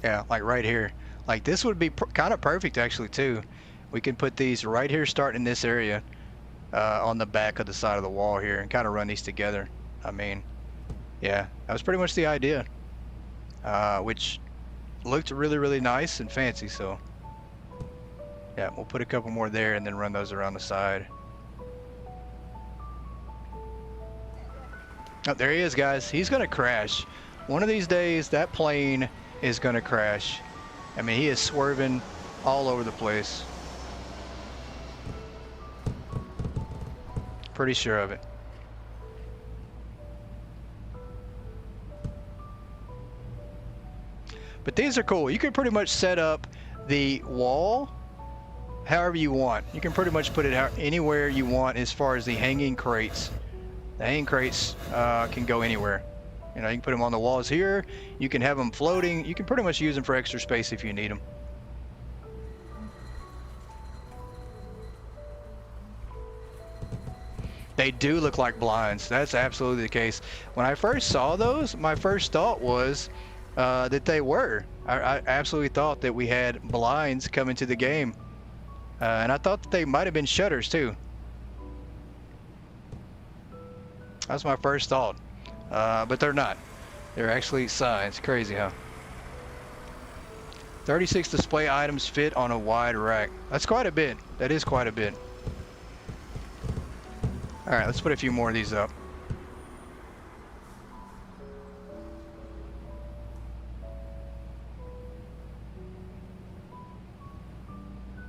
Yeah, like right here. Like this would be kind of perfect actually too. We can put these right here starting in this area on the back of the side of the wall here and kind of run these together. I mean, yeah, that was pretty much the idea, which looked really, really nice and fancy. So yeah, we'll put a couple more there and then run those around the side. Oh, there he is, guys. He's gonna crash. One of these days, that plane is gonna crash. I mean, he is swerving all over the place. Pretty sure of it. But these are cool. You can pretty much set up the wall however you want. You can pretty much put it anywhere you want as far as the hanging crates. The hanging crates can go anywhere. You know, you can put them on the walls here. You can have them floating. You can pretty much use them for extra space if you need them. They do look like blinds. That's absolutely the case. When I first saw those, my first thought was that they were. I absolutely thought that we had blinds coming to the game. And I thought that they might have been shutters too. That's my first thought. But they're not. They're actually signs. Crazy, huh? 36 display items fit on a wide rack. That's quite a bit. That is quite a bit. All right, let's put a few more of these up.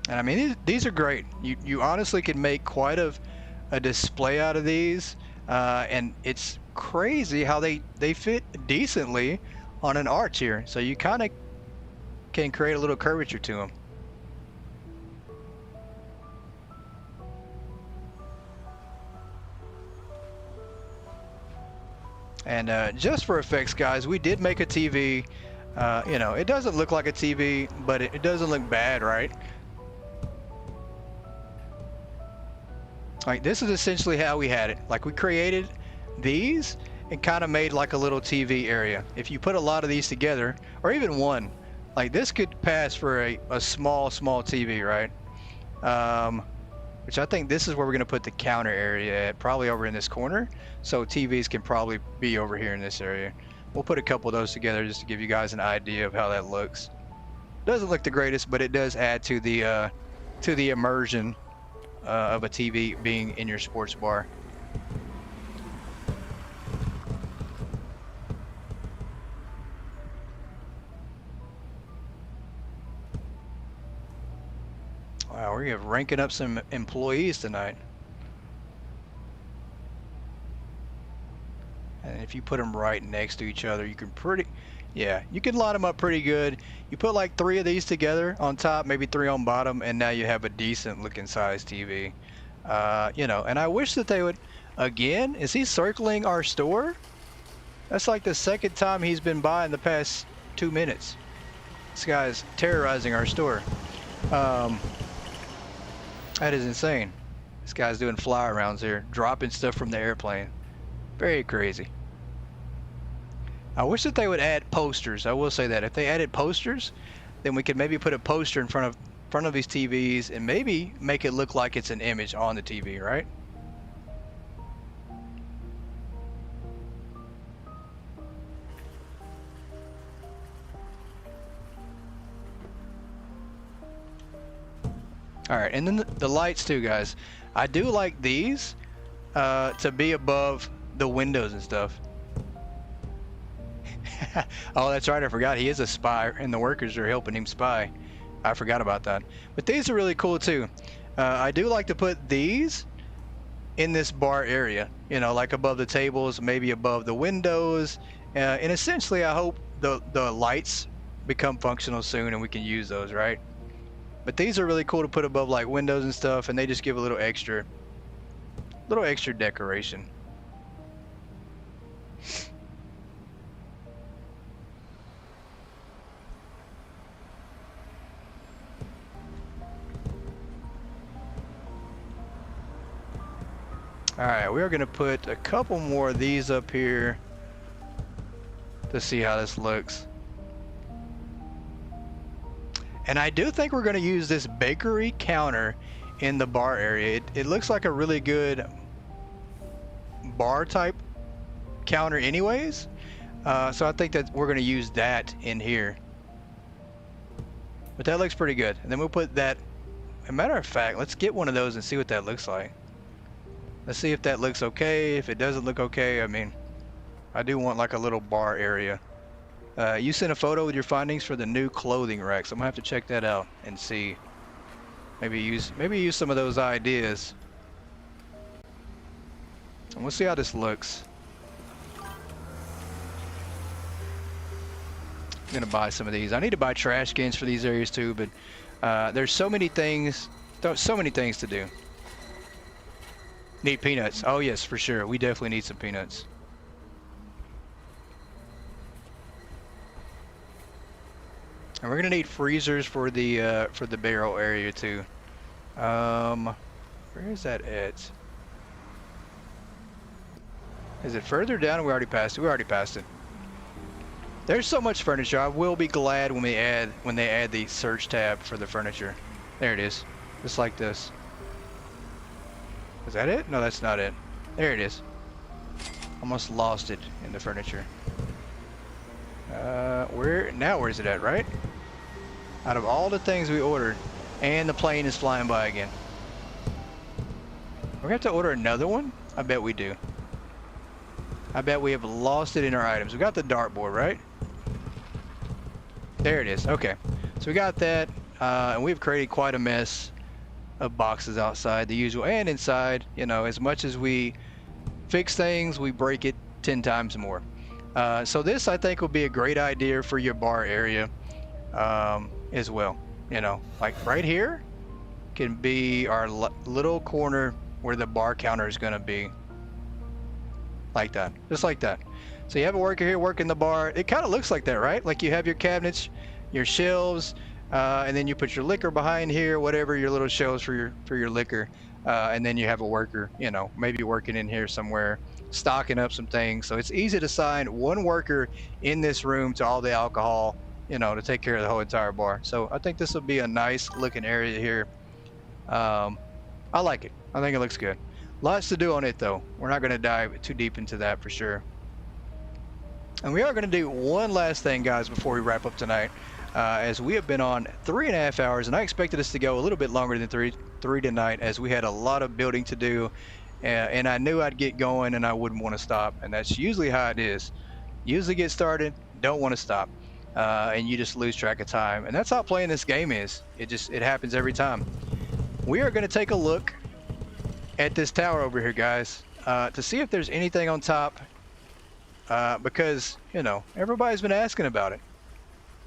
And I mean, these are great. You honestly can make quite a display out of these. And it's crazy how they fit decently on an arch here. So you kind of can create a little curvature to them. And just for effects, guys, we did make a TV. You know, it doesn't look like a TV, but it doesn't look bad, right? Like, this is essentially how we had it. Like, we created these and kind of made like a little TV area. If you put a lot of these together, or even one, like this could pass for a small TV, right? Which I think this is where we're gonna put the counter area at, probably over in this corner. So TVs can probably be over here in this area. We'll put a couple of those together just to give you guys an idea of how that looks. Doesn't look the greatest, but it does add to the immersion of a TV being in your sports bar. Wow, we're ranking up some employees tonight. And if you put them right next to each other, you can you can line them up pretty good. You put like 3 of these together on top, maybe 3 on bottom, and now you have a decent looking size TV. You know, and I wish that they would, again, is he circling our store? That's like the second time he's been by in the past 2 minutes. This guy's terrorizing our store. That is insane. This guy's doing fly arounds here, dropping stuff from the airplane. Very crazy. I wish that they would add posters. I will say that if they added posters, then we could maybe put a poster in front of these TVs and maybe make it look like it's an image on the TV, right? All right, and then the lights too, guys. I do like these to be above the windows and stuff. Oh, that's right, I forgot he is a spy and the workers are helping him spy. I forgot about that. But these are really cool too. I do like to put these in this bar area, you know, like above the tables, maybe above the windows. And essentially I hope the lights become functional soon and we can use those, right? But these are really cool to put above like windows and stuff, and they just give a little extra decoration. All right, we are gonna put a couple more of these up here to see how this looks. And I do think we're going to use this bakery counter in the bar area. It looks like a really good bar type counter anyways. So I think that we're going to use that in here. But that looks pretty good. And then we'll put that, as a matter of fact, let's get one of those and see what that looks like. Let's see if that looks okay. If it doesn't look okay, I mean, I do want like a little bar area. You sent a photo with your findings for the new clothing racks. I'm gonna have to check that out and see. Maybe use some of those ideas. And we'll see how this looks. I'm gonna buy some of these. I need to buy trash cans for these areas too, but there's so many things to do. Need peanuts. Oh yes, for sure. We definitely need some peanuts. And we're gonna need freezers for the barrel area too. Where is that at? Is it further down? We already passed it. We already passed it. There's so much furniture. I will be glad when they add the search tab for the furniture. There it is. Just like this. Is that it? No, that's not it. There it is. Almost lost it in the furniture. Where's it at, right? Out of all the things we ordered, and the plane is flying by again. We're gonna have to order another one? I bet we do. I bet we have lost it in our items. We got the dartboard, right? There it is. Okay. So we got that, and we've created quite a mess of boxes outside, the usual, and inside. You know, as much as we fix things, we break it 10 times more. So this, I think, will be a great idea for your bar area as well. You know, like right here can be our little corner where the bar counter is going to be. Like that, just like that. So you have a worker here working the bar. It kind of looks like that, right? Like you have your cabinets, your shelves, and then you put your liquor behind here, whatever your little shelves for your liquor, and then you have a worker, you know, maybe working in here somewhere, stocking up some things. So it's easy to assign one worker in this room to all the alcohol, you know, to take care of the whole entire bar. So I think this will be a nice looking area here. I like it. I think it looks good. Lots to do on it though. We're not going to dive too deep into that for sure. And we are going to do one last thing, guys, before we wrap up tonight, as we have been on 3.5 hours, and I expected us to go a little bit longer than three tonight, as we had a lot of building to do, and I knew I'd get going and I wouldn't want to stop, and that's usually how it is. Usually get started, don't want to stop, and you just lose track of time, and that's how playing this game is. It happens every time. We are going to take a look at this tower over here, guys, to see if there's anything on top, because, you know, everybody's been asking about it.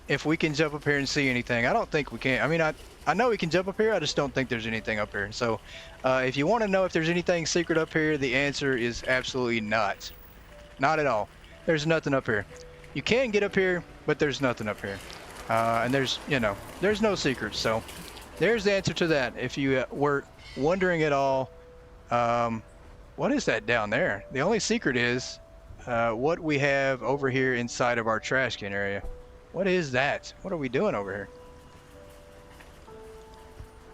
If we can jump up here and see anything. I don't think we can. I mean, I know we can jump up here, I just don't think there's anything up here. So if you want to know if there's anything secret up here, the answer is absolutely not. Not at all. There's nothing up here. You can get up here, but there's nothing up here. And there's, you know, there's no secrets. So there's the answer to that. If you were wondering at all, what is that down there? The only secret is what we have over here inside of our trash can area. What is that? What are we doing over here?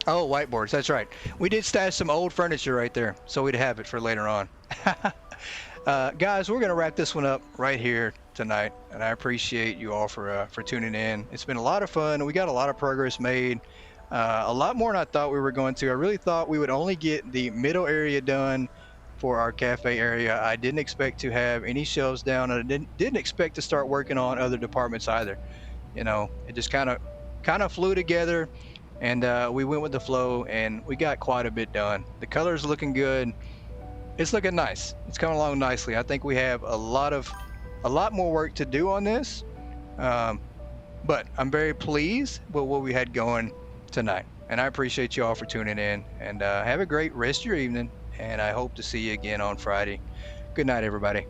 Oh, whiteboards. That's right. We did stash some old furniture right there, so we'd have it for later on. Guys, we're going to wrap this one up right here tonight, and I appreciate you all for tuning in. It's been a lot of fun. We got a lot of progress made. A lot more than I thought we were going to. I really thought we would only get the middle area done for our cafe area. I didn't expect to have any shelves down, and I didn't expect to start working on other departments either. You know, it just kind of flew together, and we went with the flow, and we got quite a bit done. The color's looking good. It's looking nice. It's coming along nicely. I think we have a lot more work to do on this, but I'm very pleased with what we had going tonight, and I appreciate you all for tuning in, and have a great rest of your evening, and I hope to see you again on Friday. Good night, everybody.